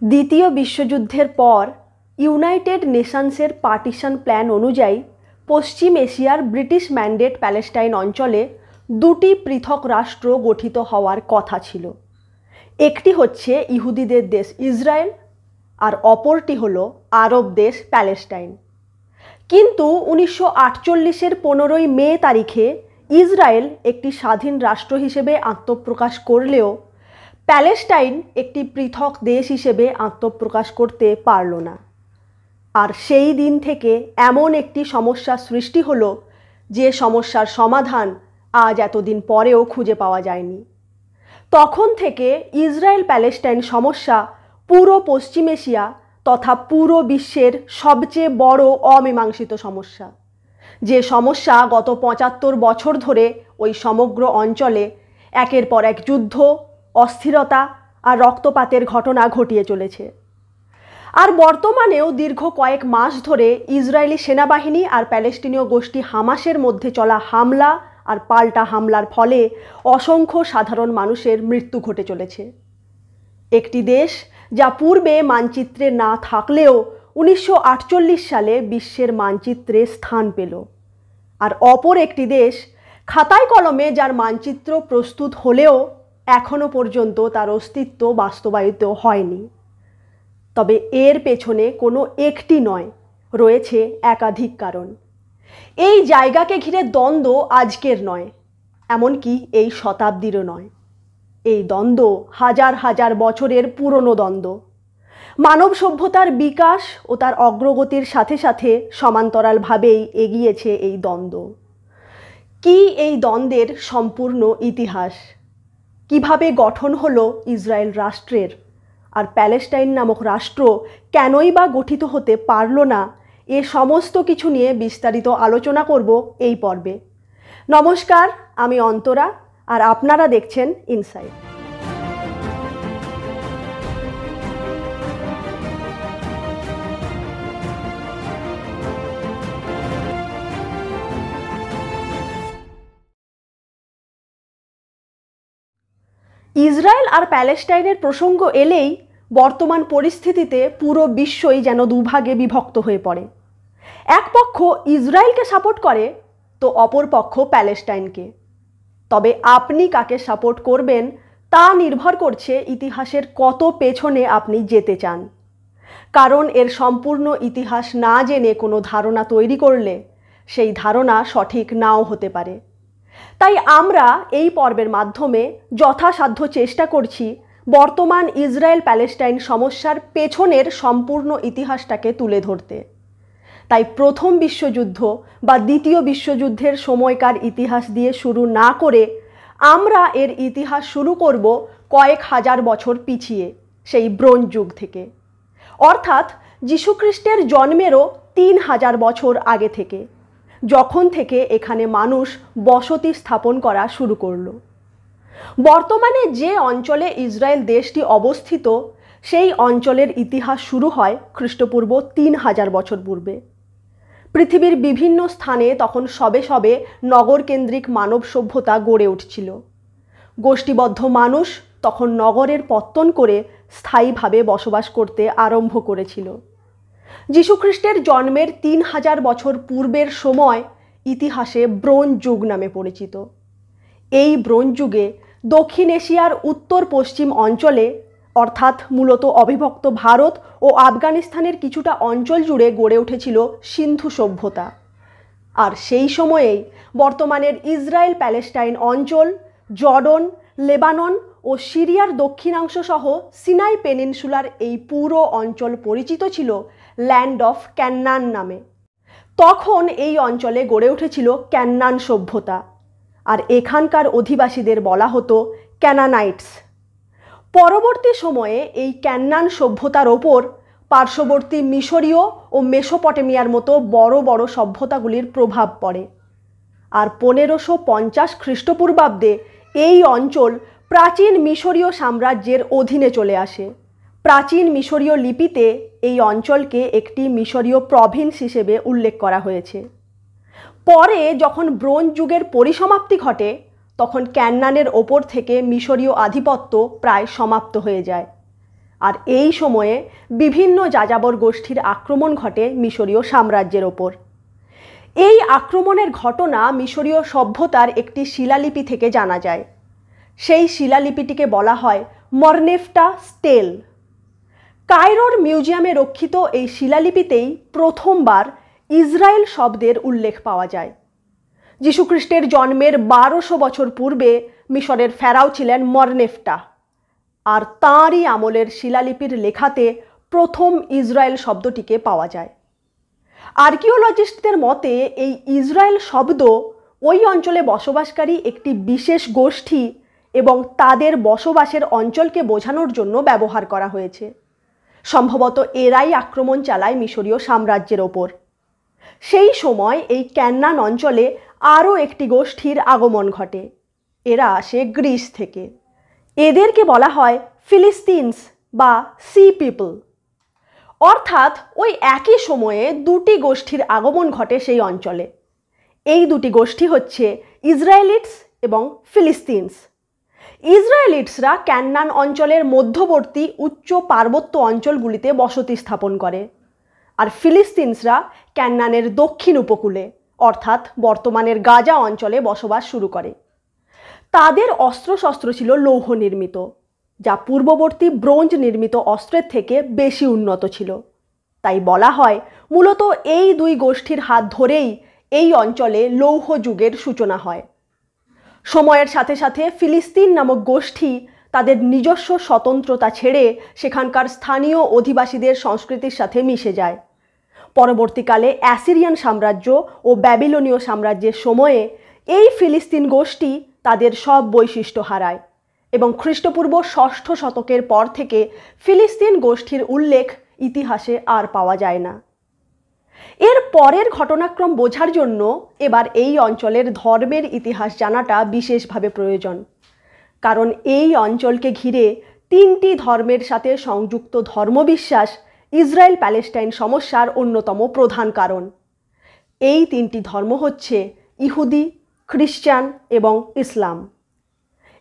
দ্বিতীয় বিশ্বযুদ্ধের পর ইউনাইটেড নেশনসের পার্টিশন প্ল্যান অনুযায়ী পশ্চিম এশিয়ার ব্রিটিশ ম্যান্ডেট প্যালেস্টাইন অঞ্চলে দুটি পৃথক রাষ্ট্র গঠিত হওয়ার কথা ছিল। একটি হচ্ছে ইহুদিদের দেশ ইসরায়েল আর অপরটি হলো আরব দেশ প্যালেস্টাইন। কিন্তু 1948-এর 15ই মে তারিখে ইসরায়েল একটি স্বাধীন রাষ্ট্র হিসেবে আত্মপ্রকাশ করলেও প্যালেস্টাইন একটি পৃথক দেশ হিসেবে আত্মপ্রকাশ করতে পারল না। আর সেই দিন থেকে এমন একটি সমস্যা সৃষ্টি হলো যে সমস্যার সমাধান আজ এতদিন পরেও খুঁজে পাওয়া যায়নি। তখন থেকে ইসরায়েল প্যালেস্টাইন সমস্যা পুরো পশ্চিম এশিয়া তথা পুরো বিশ্বের সবচেয়ে বড় অমীমাংসিত সমস্যা, যে সমস্যা গত 75 বছর ধরে ওই সমগ্র অঞ্চলে একের পর এক যুদ্ধ, অস্থিরতা আর রক্তপাতের ঘটনা ঘটিয়ে চলেছে। আর বর্তমানেও দীর্ঘ কয়েক মাস ধরে ইসরায়েলি সেনাবাহিনী আর প্যালেস্টিনীয় গোষ্ঠী হামাসের মধ্যে চলা হামলা আর পাল্টা হামলার ফলে অসংখ্য সাধারণ মানুষের মৃত্যু ঘটে চলেছে। একটি দেশ যা পূর্বে মানচিত্রে না থাকলেও 1948 সালে বিশ্বের মানচিত্রে স্থান পেল, আর অপর একটি দেশ খাতায় কলমে যার মানচিত্র প্রস্তুত হলেও এখনো পর্যন্ত তার অস্তিত্ব বাস্তবায়িত হয়নি। তবে এর পেছনে কোনো একটি নয়, রয়েছে একাধিক কারণ। এই জায়গাকে ঘিরে দ্বন্দ্ব আজকের নয়, এমনকি এই শতাব্দীরও নয়। এই দ্বন্দ্ব হাজার হাজার বছরের পুরনো দ্বন্দ্ব। মানব সভ্যতার বিকাশ ও তার অগ্রগতির সাথে সাথে সমান্তরালভাবেই এগিয়েছে এই দ্বন্দ্ব। কি এই দ্বন্দ্বের সম্পূর্ণ ইতিহাস? কিভাবে গঠন হলো ইসরায়েল রাষ্ট্রের, আর প্যালেস্টাইন নামক রাষ্ট্র কেনই বা গঠিত হতে পারল না? এ সমস্ত কিছু নিয়ে বিস্তারিত আলোচনা করব এই পর্বে। নমস্কার, আমি অন্তরা, আর আপনারা দেখছেন ইনসাইট। ইসরায়েল আর প্যালেস্টাইনের প্রসঙ্গ এলেই বর্তমান পরিস্থিতিতে পুরো বিশ্বই যেন দুভাগে বিভক্ত হয়ে পড়ে। এক পক্ষ ইসরায়েলকে সাপোর্ট করে তো অপর পক্ষ প্যালেস্টাইনকে। তবে আপনি কাকে সাপোর্ট করবেন তা নির্ভর করছে ইতিহাসের কত পেছনে আপনি যেতে চান। কারণ এর সম্পূর্ণ ইতিহাস না জেনে কোনো ধারণা তৈরি করলে সেই ধারণা সঠিক নাও হতে পারে। তাই আমরা এই পর্বের মাধ্যমে যথাসাধ্য চেষ্টা করছি বর্তমান ইসরায়েল প্যালেস্টাইন সমস্যার পেছনের সম্পূর্ণ ইতিহাসটাকে তুলে ধরতে। তাই প্রথম বিশ্বযুদ্ধ বা দ্বিতীয় বিশ্বযুদ্ধের সময়কার ইতিহাস দিয়ে শুরু না করে আমরা এর ইতিহাস শুরু করব কয়েক হাজার বছর পিছিয়ে, সেই ব্রোঞ্জ যুগ থেকে, অর্থাৎ যীশুখ্রিস্টের জন্মেরও 3000 বছর আগে থেকে, যখন থেকে এখানে মানুষ বসতি স্থাপন করা শুরু করলো। বর্তমানে যে অঞ্চলে ইসরায়েল দেশটি অবস্থিত সেই অঞ্চলের ইতিহাস শুরু হয় খ্রিস্টপূর্ব 3000 বছর পূর্বে। পৃথিবীর বিভিন্ন স্থানে তখন সবে সবে নগরকেন্দ্রিক মানব সভ্যতা গড়ে উঠছিল। গোষ্ঠীবদ্ধ মানুষ তখন নগরের পত্তন করে স্থায়ীভাবে বসবাস করতে আরম্ভ করেছিল। যীশুখ্রিস্টের জন্মের 3000 বছর পূর্বের সময় ইতিহাসে ব্রোঞ্জ যুগ নামে পরিচিত। এই ব্রোঞ্জ যুগে দক্ষিণ এশিয়ার উত্তর পশ্চিম অঞ্চলে, অর্থাৎ মূলত অবিভক্ত ভারত ও আফগানিস্তানের কিছুটা অঞ্চল জুড়ে গড়ে উঠেছিল সিন্ধু সভ্যতা। আর সেই সময়েই বর্তমানের ইসরায়েল প্যালেস্টাইন অঞ্চল, জর্ডন, লেবানন ও সিরিয়ার দক্ষিণাংশ সহ সিনাই পেনিনসুলার এই পুরো অঞ্চল পরিচিত ছিল ল্যান্ড অফ ক্যান্নান নামে। তখন এই অঞ্চলে গড়ে উঠেছিল ক্যান্নান সভ্যতা, আর এখানকার অধিবাসীদের বলা হতো ক্যানানাইটস। পরবর্তী সময়ে এই ক্যান্নান সভ্যতার ওপর পার্শ্ববর্তী মিশরীয় ও মেসোপটেমিয়ার মতো বড় বড় সভ্যতাগুলির প্রভাব পড়ে। আর 1550 খ্রিস্টপূর্বাব্দে এই অঞ্চল প্রাচীন মিশরীয় সাম্রাজ্যের অধীনে চলে আসে। প্রাচীন মিশরীয় লিপিতে এই অঞ্চলকে একটি মিশরীয় প্রভিন্স হিসেবে উল্লেখ করা হয়েছে। পরে যখন ব্রোঞ্জ যুগের পরিসমাপ্তি ঘটে তখন ক্যান্নানের ওপর থেকে মিশরীয় আধিপত্য প্রায় সমাপ্ত হয়ে যায়। আর এই সময়ে বিভিন্ন যাযাবর গোষ্ঠীর আক্রমণ ঘটে মিশরীয় সাম্রাজ্যের ওপর। এই আক্রমণের ঘটনা মিশরীয় সভ্যতার একটি শিলালিপি থেকে জানা যায়। সেই শিলালিপিটিকে বলা হয় মরনেফটা স্টেল। কায়রোর মিউজিয়ামে রক্ষিত এই শিলালিপিতেই প্রথমবার ইসরায়েল শব্দের উল্লেখ পাওয়া যায়। যীশুখ্রিস্টের জন্মের 1200 বছর পূর্বে মিশরের ফেরাও ছিলেন মরনেফটা, আর তাঁরই আমলের শিলালিপির লেখাতে প্রথম ইসরায়েল শব্দটিকে পাওয়া যায়। আর্কিওলজিস্টদের মতে এই ইসরায়েল শব্দ ওই অঞ্চলে বসবাসকারী একটি বিশেষ গোষ্ঠী এবং তাদের বসবাসের অঞ্চলকে বোঝানোর জন্য ব্যবহার করা হয়েছে। সম্ভবত এরাই আক্রমণ চালায় মিশরীয় সাম্রাজ্যের ওপর। সেই সময় এই ক্যান্নান অঞ্চলে আরও একটি গোষ্ঠীর আগমন ঘটে। এরা আসে গ্রিস থেকে। এদেরকে বলা হয় ফিলিস্তিনস বা সি পিপল। অর্থাৎ ওই একই সময়ে দুটি গোষ্ঠীর আগমন ঘটে সেই অঞ্চলে। এই দুটি গোষ্ঠী হচ্ছে ইসরায়েলিটস এবং ফিলিস্তিনস। ইসরায়েলিটসরা ক্যান্নান অঞ্চলের মধ্যবর্তী উচ্চ পার্বত্য অঞ্চলগুলিতে বসতি স্থাপন করে, আর ফিলিস্তিনসরা ক্যান্নানের দক্ষিণ উপকূলে অর্থাৎ বর্তমানের গাজা অঞ্চলে বসবাস শুরু করে। তাদের অস্ত্রশস্ত্র ছিল লৌহ নির্মিত, যা পূর্ববর্তী ব্রোঞ্জ নির্মিত অস্ত্রের থেকে বেশি উন্নত ছিল। তাই বলা হয় মূলত এই দুই গোষ্ঠীর হাত ধরেই এই অঞ্চলে লৌহ যুগের সূচনা হয়। সময়ের সাথে সাথে ফিলিস্তিন নামক গোষ্ঠী তাদের নিজস্ব স্বতন্ত্রতা ছেড়ে সেখানকার স্থানীয় অধিবাসীদের সংস্কৃতির সাথে মিশে যায়। পরবর্তীকালে অ্যাসিরিয়ান সাম্রাজ্য ও ব্যাবিলনীয় সাম্রাজ্যের সময়ে এই ফিলিস্তিন গোষ্ঠী তাদের সব বৈশিষ্ট্য হারায় এবং খ্রিস্টপূর্ব 6ষ্ঠ শতকের পর থেকে ফিলিস্তিন গোষ্ঠীর উল্লেখ ইতিহাসে আর পাওয়া যায় না। এর পরের ঘটনাক্রম বোঝার জন্য এবার এই অঞ্চলের ধর্মের ইতিহাস জানাটা বিশেষভাবে প্রয়োজন, কারণ এই অঞ্চলকে ঘিরে 3টি ধর্মের সাথে সংযুক্ত ধর্মবিশ্বাস ইসরায়েল প্যালেস্টাইন সমস্যার অন্যতম প্রধান কারণ। এই 3টি ধর্ম হচ্ছে ইহুদি, খ্রিস্টান এবং ইসলাম।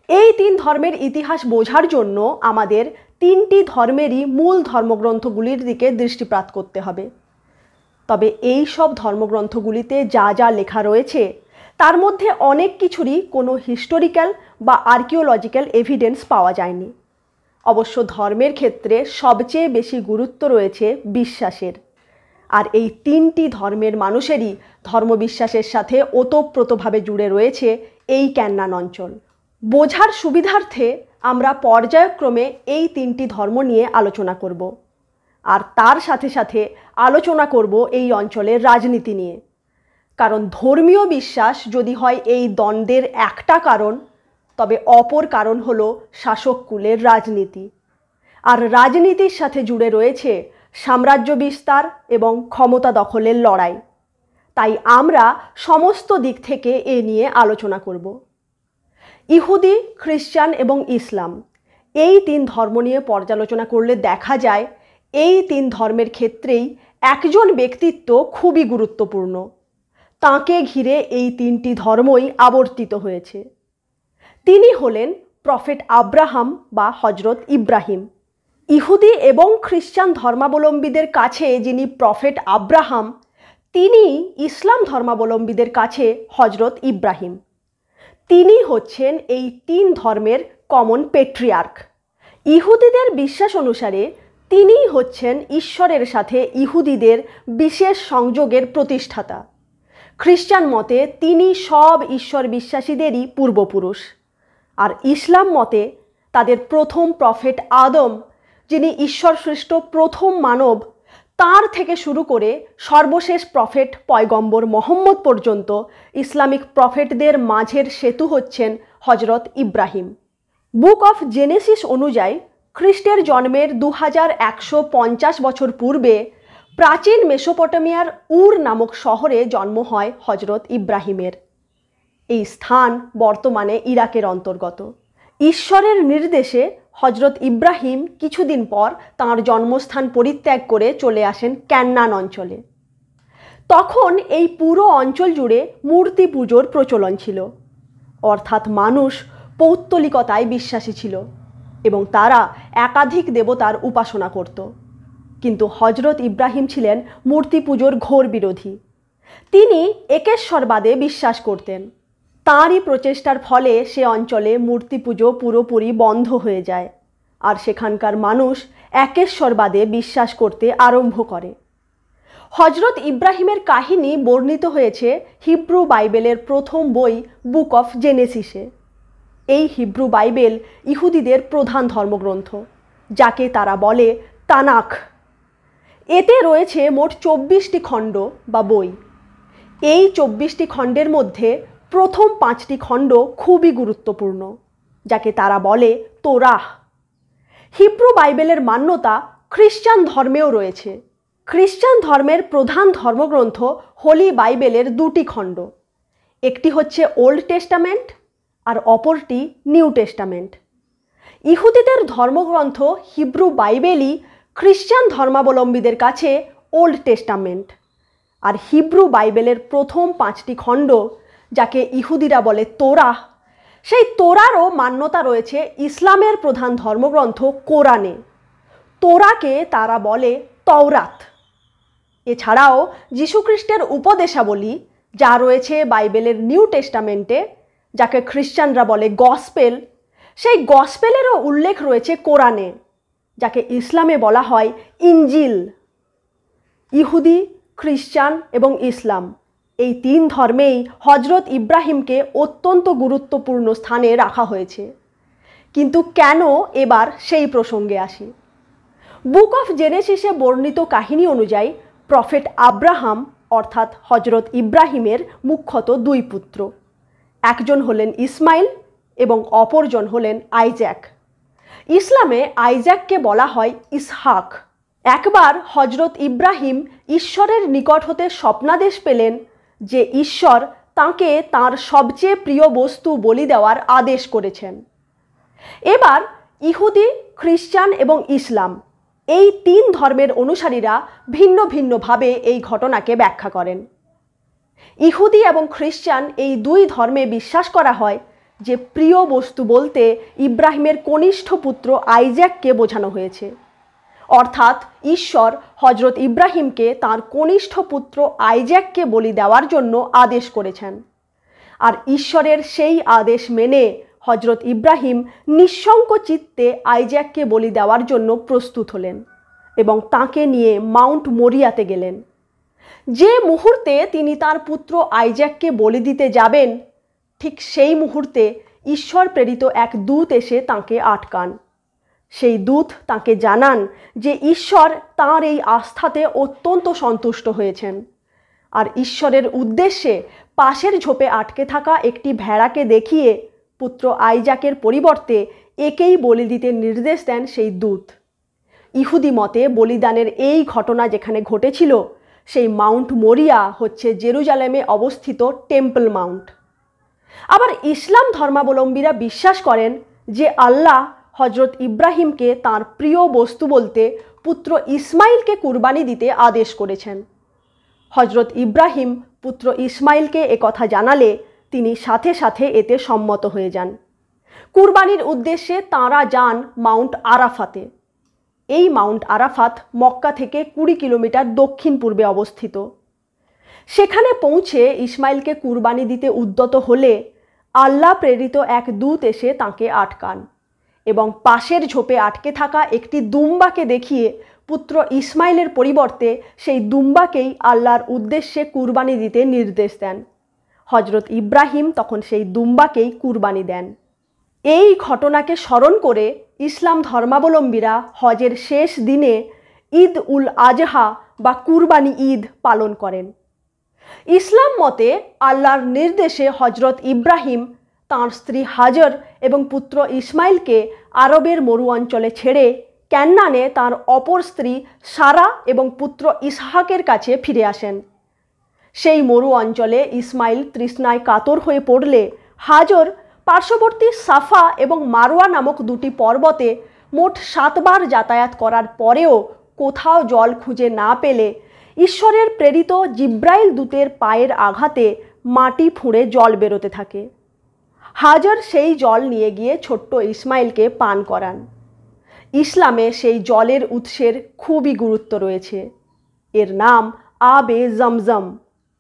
এই 3 ধর্মের ইতিহাস বোঝার জন্য আমাদের 3টি ধর্মেরই মূল ধর্মগ্রন্থগুলির দিকে দৃষ্টিপাত করতে হবে। তবে এই সব ধর্মগ্রন্থগুলিতে যা যা লেখা রয়েছে তার মধ্যে অনেক কিছুরই কোনো হিস্টোরিক্যাল বা আর্কিওলজিক্যাল এভিডেন্স পাওয়া যায়নি। অবশ্য ধর্মের ক্ষেত্রে সবচেয়ে বেশি গুরুত্ব রয়েছে বিশ্বাসের, আর এই 3টি ধর্মের মানুষেরই ধর্মবিশ্বাসের সাথে ওতপ্রোতভাবে জুড়ে রয়েছে এই ক্যান্নান অঞ্চল। বোঝার সুবিধার্থে আমরা পর্যায়ক্রমে এই 3টি ধর্ম নিয়ে আলোচনা করব, আর তার সাথে সাথে আলোচনা করব এই অঞ্চলের রাজনীতি নিয়ে। কারণ ধর্মীয় বিশ্বাস যদি হয় এই দ্বন্দ্বের একটা কারণ, তবে অপর কারণ হলো শাসককুলের রাজনীতি, আর রাজনীতির সাথে জুড়ে রয়েছে সাম্রাজ্য বিস্তার এবং ক্ষমতা দখলের লড়াই। তাই আমরা সমস্ত দিক থেকে এ নিয়ে আলোচনা করব। ইহুদি, খ্রিস্টান এবং ইসলাম এই 3 ধর্ম নিয়ে পর্যালোচনা করলে দেখা যায় এই 3 ধর্মের ক্ষেত্রেই একজন ব্যক্তিত্ব খুবই গুরুত্বপূর্ণ। তাঁকে ঘিরে এই 3টি ধর্মই আবর্তিত হয়েছে। তিনি হলেন প্রফেট আব্রাহাম বা হজরত ইব্রাহিম। ইহুদি এবং খ্রিস্টান ধর্মাবলম্বীদের কাছে যিনি প্রফেট আব্রাহাম, তিনি ইসলাম ধর্মাবলম্বীদের কাছে হজরত ইব্রাহিম। তিনি হচ্ছেন এই 3 ধর্মের কমন পেট্রিয়ার্ক। ইহুদিদের বিশ্বাস অনুসারে তিনিই হচ্ছেন ঈশ্বরের সাথে ইহুদিদের বিশেষ সংযোগের প্রতিষ্ঠাতা। খ্রিস্টান মতে তিনি সব ঈশ্বর বিশ্বাসীদেরই পূর্বপুরুষ, আর ইসলাম মতে তাদের প্রথম প্রফেট আদম, যিনি ঈশ্বর সৃষ্ট প্রথম মানব, তার থেকে শুরু করে সর্বশেষ প্রফেট পয়গম্বর মহম্মদ পর্যন্ত ইসলামিক প্রফেটদের মাঝের সেতু হচ্ছেন হজরত ইব্রাহিম। বুক অফ জেনেসিস অনুযায়ী খ্রিস্টের জন্মের 2150 বছর পূর্বে প্রাচীন মেসোপটেমিয়ার উর নামক শহরে জন্ম হয় হজরত ইব্রাহিমের। এই স্থান বর্তমানে ইরাকের অন্তর্গত। ঈশ্বরের নির্দেশে হজরত ইব্রাহিম কিছুদিন পর তাঁর জন্মস্থান পরিত্যাগ করে চলে আসেন ক্যান্নান অঞ্চলে। তখন এই পুরো অঞ্চল জুড়ে মূর্তি পুজোর প্রচলন ছিল, অর্থাৎ মানুষ পৌত্তলিকতায় বিশ্বাসী ছিল। এবং তারা একাধিক দেবতার উপাসনা করত। কিন্তু হজরত ইব্রাহিম ছিলেন মূর্তি পুজোর ঘোর বিরোধী। তিনি একেশ্বরবাদে বিশ্বাস করতেন। তাঁরই প্রচেষ্টার ফলে সে অঞ্চলে মূর্তি পুজো পুরোপুরি বন্ধ হয়ে যায়, আর সেখানকার মানুষ একেশ্বরবাদে বিশ্বাস করতে আরম্ভ করে। হজরত ইব্রাহিমের কাহিনী বর্ণিত হয়েছে হিব্রু বাইবেলের প্রথম বই বুক অফ জেনেসিসে। এই হিব্রু বাইবেল ইহুদিদের প্রধান ধর্মগ্রন্থ, যাকে তারা বলে তানাখ। এতে রয়েছে মোট 24টি খণ্ড বা বই। এই 24টি খণ্ডের মধ্যে প্রথম 5টি খণ্ড খুবই গুরুত্বপূর্ণ, যাকে তারা বলে তোরাহ। হিব্রু বাইবেলের মান্যতা খ্রিস্টান ধর্মেও রয়েছে। খ্রিস্টান ধর্মের প্রধান ধর্মগ্রন্থ হোলি বাইবেলের 2টি খণ্ড, একটি হচ্ছে ওল্ড টেস্টামেন্ট আর অপরটি নিউ টেস্টামেন্ট। ইহুদিদের ধর্মগ্রন্থ হিব্রু বাইবেলই খ্রিস্টান ধর্মাবলম্বীদের কাছে ওল্ড টেস্টামেন্ট, আর হিব্রু বাইবেলের প্রথম 5টি খণ্ড, যাকে ইহুদিরা বলে তোরাহ, সেই তোরারও মান্যতা রয়েছে ইসলামের প্রধান ধর্মগ্রন্থ কোরআনে। তোরাকে তারা বলে তওরাত। এছাড়াও যীশুখ্রিস্টের উপদেশাবলী, যা রয়েছে বাইবেলের নিউ টেস্টামেন্টে, যাকে খ্রিস্টানরা বলে গসপেল, সেই গসপেলেরও উল্লেখ রয়েছে কোরআনে, যাকে ইসলামে বলা হয় ইনজিল। ইহুদি, খ্রিস্টান এবং ইসলাম এই 3 ধর্মেই হজরত ইব্রাহিমকে অত্যন্ত গুরুত্বপূর্ণ স্থানে রাখা হয়েছে। কিন্তু কেন, এবার সেই প্রসঙ্গে আসি। বুক অফ জেনেসিসে বর্ণিত কাহিনী অনুযায়ী প্রফেট আব্রাহাম অর্থাৎ হজরত ইব্রাহিমের মুখ্যত 2 পুত্র। একজন হলেন ইসমাইল এবং অপরজন হলেন আইজ্যাক। ইসলামে আইজ্যাককে বলা হয় ইসহাক। একবার হজরত ইব্রাহিম ঈশ্বরের নিকট হতে স্বপ্নাদেশ পেলেন যে ঈশ্বর তাঁকে তাঁর সবচেয়ে প্রিয় বস্তু বলি দেওয়ার আদেশ করেছেন। এবার ইহুদি, খ্রিস্টান এবং ইসলাম এই 3 ধর্মের অনুসারীরা ভিন্ন ভিন্নভাবে এই ঘটনাকে ব্যাখ্যা করেন। ইহুদি এবং খ্রিস্টান এই 2 ধর্মে বিশ্বাস করা হয় যে প্রিয় বস্তু বলতে ইব্রাহিমের কনিষ্ঠ পুত্র আইজ্যাককে বোঝানো হয়েছে, অর্থাৎ ঈশ্বর হজরত ইব্রাহিমকে তাঁর কনিষ্ঠ পুত্র আইজ্যাককে বলি দেওয়ার জন্য আদেশ করেছেন। আর ঈশ্বরের সেই আদেশ মেনে হজরত ইব্রাহিম নিঃশঙ্ক চিত্তে আইজ্যাককে বলি দেওয়ার জন্য প্রস্তুত হলেন এবং তাঁকে নিয়ে মাউন্ট মরিয়াতে গেলেন। যে মুহূর্তে তিনি তার পুত্র আইজ্যাককে বলি দিতে যাবেন, ঠিক সেই মুহূর্তে ঈশ্বর প্রেরিত এক দূত এসে তাঁকে আটকান। সেই দূত তাঁকে জানান যে ঈশ্বর তাঁর এই আস্থাতে অত্যন্ত সন্তুষ্ট হয়েছেন, আর ঈশ্বরের উদ্দেশ্যে পাশের ঝোপে আটকে থাকা একটি ভেড়াকে দেখিয়ে পুত্র আইজ্যাকের পরিবর্তে একেই বলি দিতে নির্দেশ দেন সেই দূত। ইহুদি মতে বলিদানের এই ঘটনা যেখানে ঘটেছিল, সেই মাউন্ট মরিয়া হচ্ছে জেরুজালেমে অবস্থিত টেম্পল মাউন্ট। আবার ইসলাম ধর্মাবলম্বীরা বিশ্বাস করেন যে আল্লাহ হজরত ইব্রাহিমকে তাঁর প্রিয় বস্তু বলতে পুত্র ইসমাইলকে কুরবানি দিতে আদেশ করেছেন। হজরত ইব্রাহিম পুত্র ইসমাইলকে একথা জানালে তিনি সাথে সাথে এতে সম্মত হয়ে যান। কুরবানির উদ্দেশ্যে তাঁরা যান মাউন্ট আরাফাতে। এই মাউন্ট আরাফাত মক্কা থেকে 20 কিলোমিটার দক্ষিণ পূর্বে অবস্থিত। সেখানে পৌঁছে ইসমাইলকে কুরবানি দিতে উদ্যত হলে আল্লাহ প্রেরিত এক দূত এসে তাঁকে আটকান এবং পাশের ঝোপে আটকে থাকা একটি দুম্বাকে দেখিয়ে পুত্র ইসমাইলের পরিবর্তে সেই দুম্বাকেই আল্লাহর উদ্দেশ্যে কুরবানি দিতে নির্দেশ দেন। হজরত ইব্রাহিম তখন সেই দুম্বাকেই কুরবানি দেন। এই ঘটনাকে স্মরণ করে ইসলাম ধর্মাবলম্বীরা হজের শেষ দিনে ঈদ উল আজহা বা কুরবানি ঈদ পালন করেন। ইসলাম মতে আল্লাহর নির্দেশে হজরত ইব্রাহিম তাঁর স্ত্রী হাজর এবং পুত্র ইসমাইলকে আরবের মরু অঞ্চলে ছেড়ে ক্যান্নানে তাঁর অপর স্ত্রী সারা এবং পুত্র ইসহাকের কাছে ফিরে আসেন। সেই মরু অঞ্চলে ইসমাইল তৃষ্ণায় কাতর হয়ে পড়লে হাজর পার্শ্ববর্তী সাফা এবং মারোয়া নামক 2টি পর্বতে মোট 7 বার যাতায়াত করার পরেও কোথাও জল খুঁজে না পেলে ঈশ্বরের প্রেরিত জিব্রাইল দূতের পায়ের আঘাতে মাটি ফুঁড়ে জল বেরোতে থাকে। হাজর সেই জল নিয়ে গিয়ে ছোট্ট ইসমাইলকে পান করান। ইসলামে সেই জলের উৎসের খুবই গুরুত্ব রয়েছে। এর নাম আবে জমজম,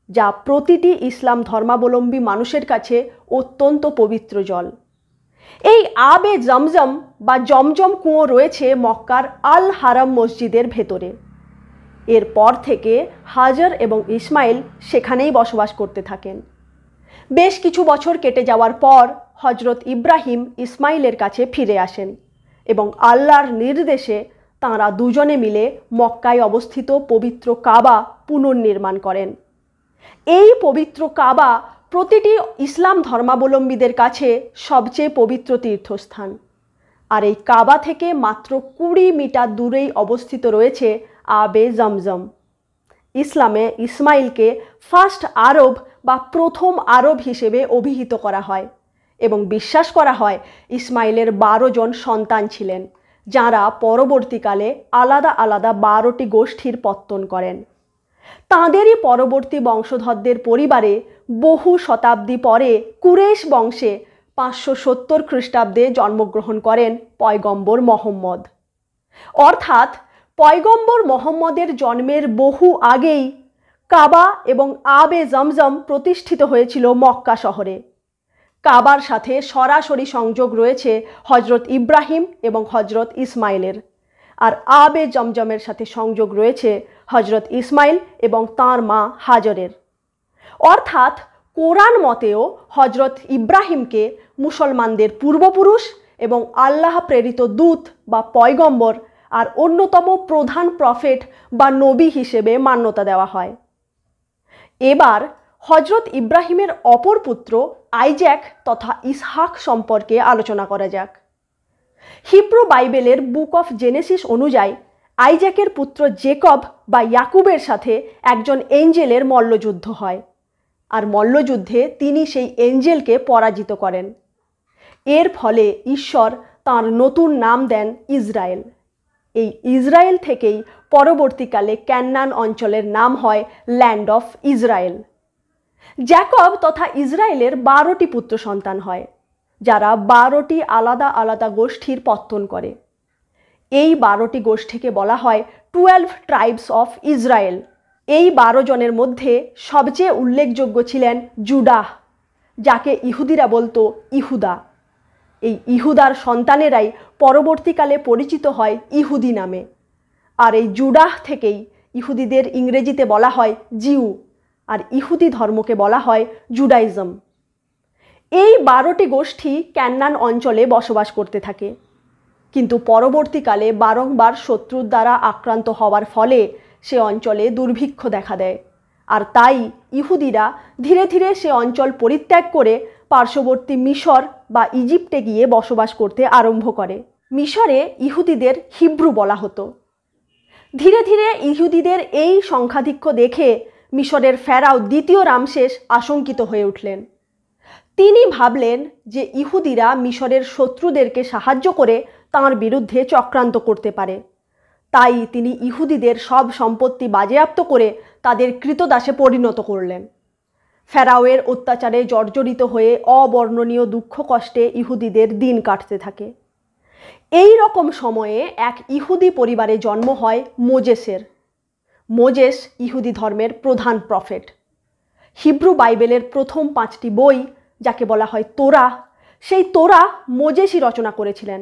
যা প্রতিটি ইসলাম ধর্মাবলম্বী মানুষের কাছে অত্যন্ত পবিত্র জল। এই আবে জমজম বা জমজম কুঁয়ো রয়েছে মক্কার আল হারাম মসজিদের ভেতরে। এরপর থেকে হাজর এবং ইসমাইল সেখানেই বসবাস করতে থাকেন। বেশ কিছু বছর কেটে যাওয়ার পর হজরত ইব্রাহিম ইসমাইলের কাছে ফিরে আসেন এবং আল্লাহর নির্দেশে তাঁরা দুজনে মিলে মক্কায় অবস্থিত পবিত্র কাবা পুনর্নির্মাণ করেন। এই পবিত্র কাবা প্রতিটি ইসলাম ধর্মাবলম্বীদের কাছে সবচেয়ে পবিত্র তীর্থস্থান। আর এই কাবা থেকে মাত্র 20 মিটার দূরেই অবস্থিত রয়েছে আবে জমজম। ইসলামে ইসমাইলকে ফার্স্ট আরব বা প্রথম আরব হিসেবে অভিহিত করা হয় এবং বিশ্বাস করা হয় ইসমাইলের 12 জন সন্তান ছিলেন, যাঁরা পরবর্তীকালে আলাদা আলাদা 12টি গোষ্ঠীর পত্তন করেন। তাঁদেরই পরবর্তী বংশধরদের পরিবারে বহু শতাব্দী পরে কুরেশ বংশে 570 খ্রিস্টাব্দে জন্মগ্রহণ করেন পয়গম্বর মহম্মদ। অর্থাৎ পয়গম্বর মহম্মদের জন্মের বহু আগেই কাবা এবং আবে জমজম প্রতিষ্ঠিত হয়েছিল মক্কা শহরে। কাবার সাথে সরাসরি সংযোগ রয়েছে হজরত ইব্রাহিম এবং হজরত ইসমাইলের, আর আবে জমজমের সাথে সংযোগ রয়েছে হজরত ইসমাইল এবং তাঁর মা হাজরের। অর্থাৎ কোরআন মতেও হজরত ইব্রাহিমকে মুসলমানদের পূর্বপুরুষ এবং আল্লাহ প্রেরিত দূত বা পয়গম্বর আর অন্যতম প্রধান প্রফেট বা নবী হিসেবে মান্যতা দেওয়া হয়। এবার হজরত ইব্রাহিমের অপর পুত্র আইজ্যাক তথা ইসহাক সম্পর্কে আলোচনা করা যাক। হিব্রু বাইবেলের বুক অফ জেনেসিস অনুযায়ী আইজ্যাকের পুত্র জেকব বা ইয়াকুবের সাথে একজন এঞ্জেলের মল্লযুদ্ধ হয়, আর মল্লযুদ্ধে তিনি সেই এঞ্জেলকে পরাজিত করেন। এর ফলে ঈশ্বর তাঁর নতুন নাম দেন ইসরায়েল। এই ইসরায়েল থেকেই পরবর্তীকালে ক্যানান অঞ্চলের নাম হয় ল্যান্ড অফ ইসরায়েল। জ্যাকব তথা ইসরায়েলের 12টি পুত্র সন্তান হয়, যারা 12টি আলাদা আলাদা গোষ্ঠীর পত্তন করে। এই 12টি গোষ্ঠীকে বলা হয় 12 ট্রাইবস অফ ইসরায়েল। এই 12 জনের মধ্যে সবচেয়ে উল্লেখযোগ্য ছিলেন জুডাহ, যাকে ইহুদিরা বলতো ইহুদা। এই ইহুদার সন্তানেরাই পরবর্তীকালে পরিচিত হয় ইহুদি নামে। আর এই জুডাহ থেকেই ইহুদিদের ইংরেজিতে বলা হয় জিউ, আর ইহুদি ধর্মকে বলা হয় জুডাইজম। এই 12টি গোষ্ঠী ক্যানান অঞ্চলে বসবাস করতে থাকে, কিন্তু পরবর্তীকালে বারংবার শত্রুর দ্বারা আক্রান্ত হওয়ার ফলে সে অঞ্চলে দুর্ভিক্ষ দেখা দেয়, আর তাই ইহুদিরা ধীরে ধীরে সে অঞ্চল পরিত্যাগ করে পার্শ্ববর্তী মিশর বা ইজিপ্টে গিয়ে বসবাস করতে আরম্ভ করে। মিশরে ইহুদিদের হিব্রু বলা হতো। ধীরে ধীরে ইহুদিদের এই সংখ্যাধিক্য দেখে মিশরের ফেরাও দ্বিতীয় রামসেস আশঙ্কিত হয়ে উঠলেন। তিনি ভাবলেন যে ইহুদিরা মিশরের শত্রুদেরকে সাহায্য করে তাঁর বিরুদ্ধে চক্রান্ত করতে পারে। তাই তিনি ইহুদিদের সব সম্পত্তি বাজেয়াপ্ত করে তাদের কৃতদাসে পরিণত করলেন। ফেরাওয়ের অত্যাচারে জর্জরিত হয়ে অবর্ণনীয় দুঃখ কষ্টে ইহুদিদের দিন কাটতে থাকে। এই রকম সময়ে এক ইহুদি পরিবারে জন্ম হয় মোজেসের। মোজেস ইহুদি ধর্মের প্রধান প্রফেট। হিব্রু বাইবেলের প্রথম 5টি বই, যাকে বলা হয় তোরা, সেই তোরা মোজেসই রচনা করেছিলেন।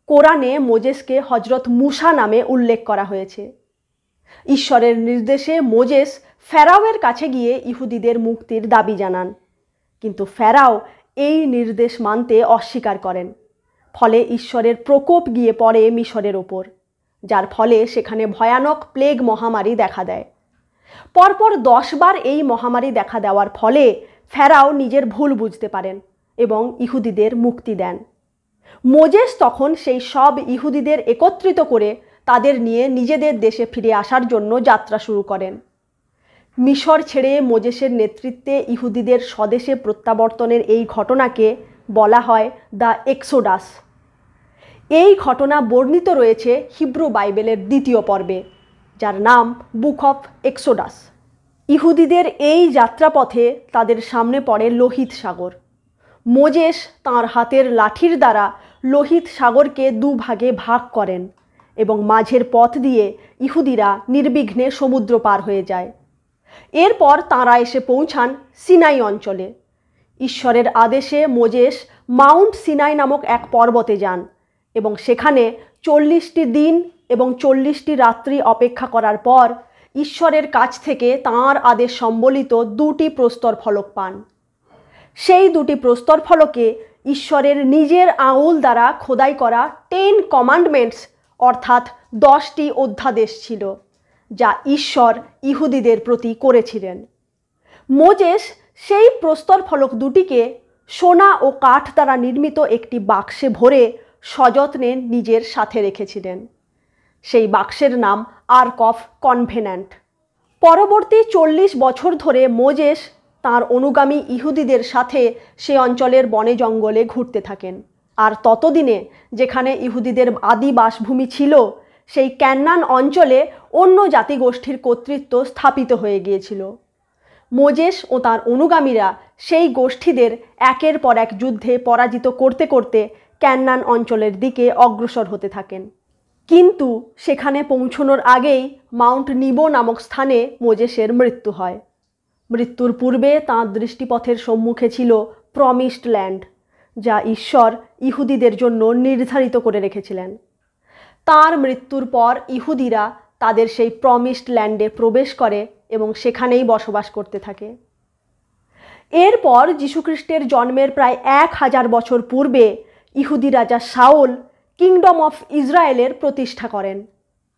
কোরআনে মোজেসকে হজরত মুসা নামে উল্লেখ করা হয়েছে। ঈশ্বরের নির্দেশে মোজেস ফেরাওয়ের কাছে গিয়ে ইহুদিদের মুক্তির দাবি জানান, কিন্তু ফেরাও এই নির্দেশ মানতে অস্বীকার করেন। ফলে ঈশ্বরের প্রকোপ গিয়ে পড়ে মিশরের ওপর, যার ফলে সেখানে ভয়ানক প্লেগ মহামারী দেখা দেয়। পরপর 10 বার এই মহামারী দেখা দেওয়ার ফলে ফেরাও নিজের ভুল বুঝতে পারেন এবং ইহুদিদের মুক্তি দেন। মোজেস তখন সেই সব ইহুদিদের একত্রিত করে তাদের নিয়ে নিজেদের দেশে ফিরে আসার জন্য যাত্রা শুরু করেন। মিশর ছেড়ে মোজেসের নেতৃত্বে ইহুদিদের স্বদেশে প্রত্যাবর্তনের এই ঘটনাকে বলা হয় দ্য এক্সোডাস। এই ঘটনা বর্ণিত রয়েছে হিব্রু বাইবেলের 2য় পর্বে, যার নাম বুক অফ এক্সোডাস। ইহুদিদের এই যাত্রাপথে তাদের সামনে পড়ে লোহিত সাগর। মোজেস তাঁর হাতের লাঠির দ্বারা লোহিত সাগরকে দুভাগে ভাগ করেন এবং মাঝের পথ দিয়ে ইহুদিরা নির্বিঘ্নে সমুদ্র পার হয়ে যায়। এরপর তাঁরা এসে পৌঁছান সিনাই অঞ্চলে। ঈশ্বরের আদেশে মোজেস মাউন্ট সিনাই নামক এক পর্বতে যান এবং সেখানে 40টি দিন এবং 40টি রাত্রি অপেক্ষা করার পর ঈশ্বরের কাছ থেকে তাঁর আদেশ সম্বলিত 2টি প্রস্তর ফলক পান। সেই 2টি প্রস্তর ফলকে ঈশ্বরের নিজের আঙুল দ্বারা খোদাই করা 10 কমান্ডমেন্টস অর্থাৎ 10টি অধ্যাদেশ ছিল, যা ঈশ্বর ইহুদিদের প্রতি করেছিলেন। মোজেস সেই প্রস্তর ফলক দুটিকে সোনা ও কাঠ দ্বারা নির্মিত একটি বাক্সে ভরে সযত্নে নিজের সাথে রেখেছিলেন। সেই বাক্সের নাম আর্ক অফ কনভেন্যান্ট। পরবর্তী 40 বছর ধরে মোজেস তাঁর অনুগামী ইহুদিদের সাথে সে অঞ্চলের বনে জঙ্গলে ঘুরতে থাকেন। আর ততদিনে যেখানে ইহুদিদের আদি বাসভূমি ছিল, সেই ক্যানান অঞ্চলে অন্য জাতিগোষ্ঠীর কর্তৃত্ব স্থাপিত হয়ে গিয়েছিল। মোজেস ও তাঁর অনুগামীরা সেই গোষ্ঠীদের একের পর এক যুদ্ধে পরাজিত করতে করতে ক্যানান অঞ্চলের দিকে অগ্রসর হতে থাকেন। কিন্তু সেখানে পৌঁছানোর আগেই মাউন্ট নিবো নামক স্থানে মোজেসের মৃত্যু হয়। মৃত্যুর পূর্বে তাঁর দৃষ্টিপথের সম্মুখে ছিল প্রমিসড ল্যান্ড, যা ঈশ্বর ইহুদিদের জন্য নির্ধারিত করে রেখেছিলেন। তাঁর মৃত্যুর পর ইহুদিরা তাদের সেই প্রমিসড ল্যান্ডে প্রবেশ করে এবং সেখানেই বসবাস করতে থাকে। এরপর যীশুখ্রিস্টের জন্মের প্রায় 1000 বছর পূর্বে ইহুদি রাজা শাউল কিংডম অফ ইসরায়েলের প্রতিষ্ঠা করেন।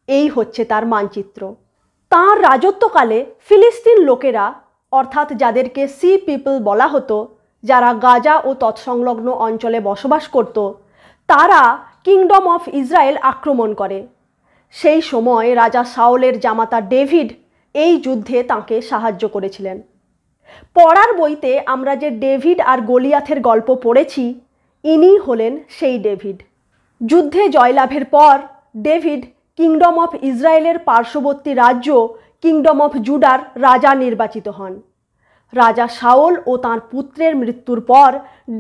এই হচ্ছে তার মানচিত্র। তাঁর রাজত্বকালে ফিলিস্তিন লোকেরা, অর্থাৎ যাদেরকে সি পিপল বলা হতো, যারা গাজা ও তৎসংলগ্ন অঞ্চলে বসবাস করত, তারা কিংডম অফ ইসরায়েল আক্রমণ করে। সেই সময় রাজা শাউলের জামাতা ডেভিড এই যুদ্ধে তাঁকে সাহায্য করেছিলেন। পড়ার বইতে আমরা যে ডেভিড আর গলিয়াথের গল্প পড়েছি, ইনি হলেন সেই ডেভিড। যুদ্ধে জয়লাভের পর ডেভিড কিংডম অফ ইসরায়েলের পার্শ্ববর্তী রাজ্য কিংডম অফ জুডার রাজা নির্বাচিত হন। রাজা শাউল ও তাঁর পুত্রের মৃত্যুর পর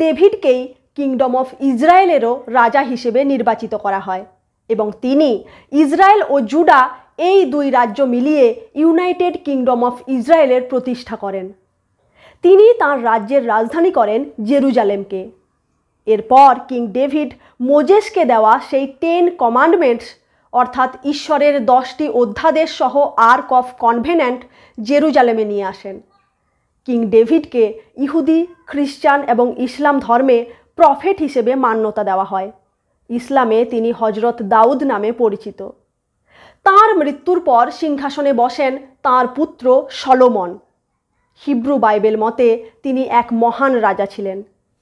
ডেভিডকেই কিংডম অফ ইসরায়েলেরও রাজা হিসেবে নির্বাচিত করা হয় এবং তিনি ইসরায়েল ও জুডা এই 2 রাজ্য মিলিয়ে ইউনাইটেড কিংডম অফ ইসরায়েলের প্রতিষ্ঠা করেন। তিনি তাঁর রাজ্যের রাজধানী করেন জেরুজালেমকে। এরপর কিং ডেভিড মোজেসকে দেওয়া সেই 10 কমান্ডমেন্টস অর্থাৎ ঈশ্বরের 10টি অধ্যাদেশ সহ আর্ক অফ কনভেন্যান্ট জেরুজালেমে নিয়ে আসেন। কিং ডেভিডকে ইহুদি, খ্রিস্টান এবং ইসলাম ধর্মে প্রফেট হিসেবে মান্যতা দেওয়া হয়। ইসলামে তিনি হজরত দাউদ নামে পরিচিত। তাঁর মৃত্যুর পর সিংহাসনে বসেন তাঁর পুত্র সলোমন। হিব্রু বাইবেল মতে তিনি এক মহান রাজা ছিলেন।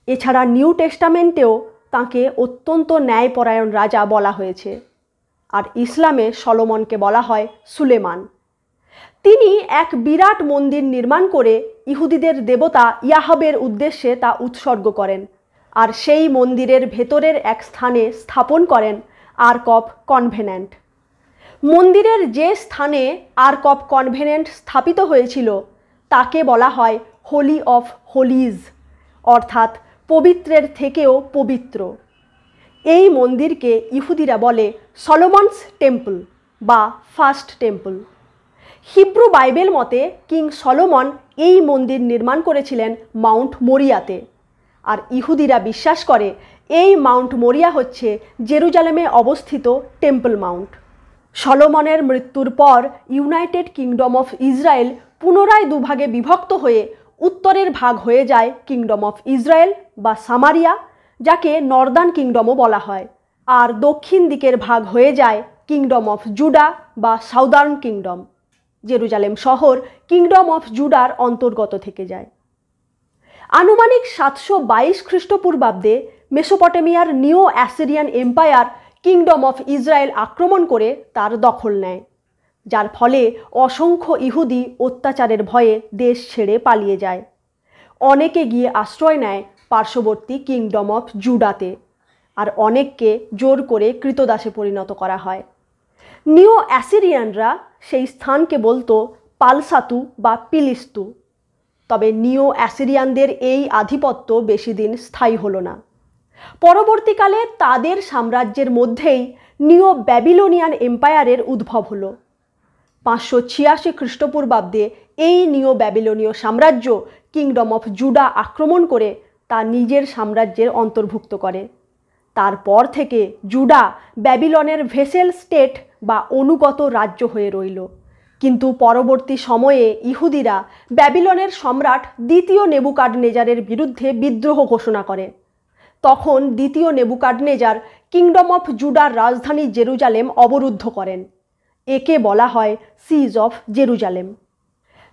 এছাড়া নিউ টেস্টামেন্টেও তাঁকে অত্যন্ত ন্যায়পরায়ণ রাজা বলা হয়েছে। আর ইসলামে সলোমনকে বলা হয় সুলেমান। তিনি এক বিরাট মন্দির নির্মাণ করে ইহুদিদের দেবতা ইয়াহবের উদ্দেশ্যে তা উৎসর্গ করেন আর সেই মন্দিরের ভেতরের এক স্থানে স্থাপন করেন আর্ক অফ কনভেন্যান্ট। মন্দিরের যে স্থানে আর্ক অফ কনভেন্যান্ট স্থাপিত হয়েছিল তাকে বলা হয় হোলি অফ হোলিজ, অর্থাৎ পবিত্রের থেকেও পবিত্র। এই মন্দিরকে ইহুদিরা বলে সলোমনস টেম্পল বা ফার্স্ট টেম্পল। হিব্রু বাইবেল মতে কিং সলোমন এই মন্দির নির্মাণ করেছিলেন মাউন্ট মরিয়াতে, আর ইহুদিরা বিশ্বাস করে এই মাউন্ট মরিয়া হচ্ছে জেরুজালেমে অবস্থিত টেম্পল মাউন্ট। সলোমনের মৃত্যুর পর ইউনাইটেড কিংডম অফ ইসরায়েল পুনরায় 2 ভাগে বিভক্ত হয়ে উত্তরের ভাগ হয়ে যায় কিংডম অফ ইসরায়েল বা সামারিয়া, যাকে নর্দার্ন কিংডমও বলা হয়, আর দক্ষিণ দিকের ভাগ হয়ে যায় কিংডম অফ জুডা বা সাউদার্ন কিংডম। জেরুজালেম শহর কিংডম অফ জুডার অন্তর্গত থেকে যায়। আনুমানিক 722 খ্রিস্টপূর্বাব্দে মেসোপটেমিয়ার নিও Assyrian empire kingdom of Israel আক্রমণ করে তার দখল নেয়, যার ফলে অসংখ্য ইহুদি অত্যাচারের ভয়ে দেশ ছেড়ে পালিয়ে যায়। অনেকে গিয়ে আশ্রয় নেয় পার্শ্ববর্তী কিংডম অফ জুডাতে, আর অনেককে জোর করে কৃতদাসে পরিণত করা হয়। নিও অ্যাসিরিয়ানরা সেই স্থানকে বলতো পালসাতু বা পিলিস্তু। তবে নিও অ্যাসিরিয়ানদের এই আধিপত্য বেশি দিন স্থায়ী হলো না। পরবর্তীকালে তাদের সাম্রাজ্যের মধ্যেই নিও ব্যাবিলনিয়ান এম্পায়ারের উদ্ভব হলো। 586 খ্রিস্টপূর্বাব্দে এই নিও ব্যাবিলনীয় সাম্রাজ্য কিংডম অফ জুডা আক্রমণ করে তা নিজের সাম্রাজ্যের অন্তর্ভুক্ত করে। তারপর থেকে জুডা ব্যাবিলনের ভেসেল স্টেট বা অনুগত রাজ্য হয়ে রইল। কিন্তু পরবর্তী সময়ে ইহুদিরা ব্যাবিলনের সম্রাট দ্বিতীয় নেবুকাডনেজারের বিরুদ্ধে বিদ্রোহ ঘোষণা করে। তখন দ্বিতীয় নেবুকাডনেজার কিংডম অফ জুডার রাজধানী জেরুজালেম অবরুদ্ধ করেন। একে বলা হয় সিজ অফ জেরুজালেম।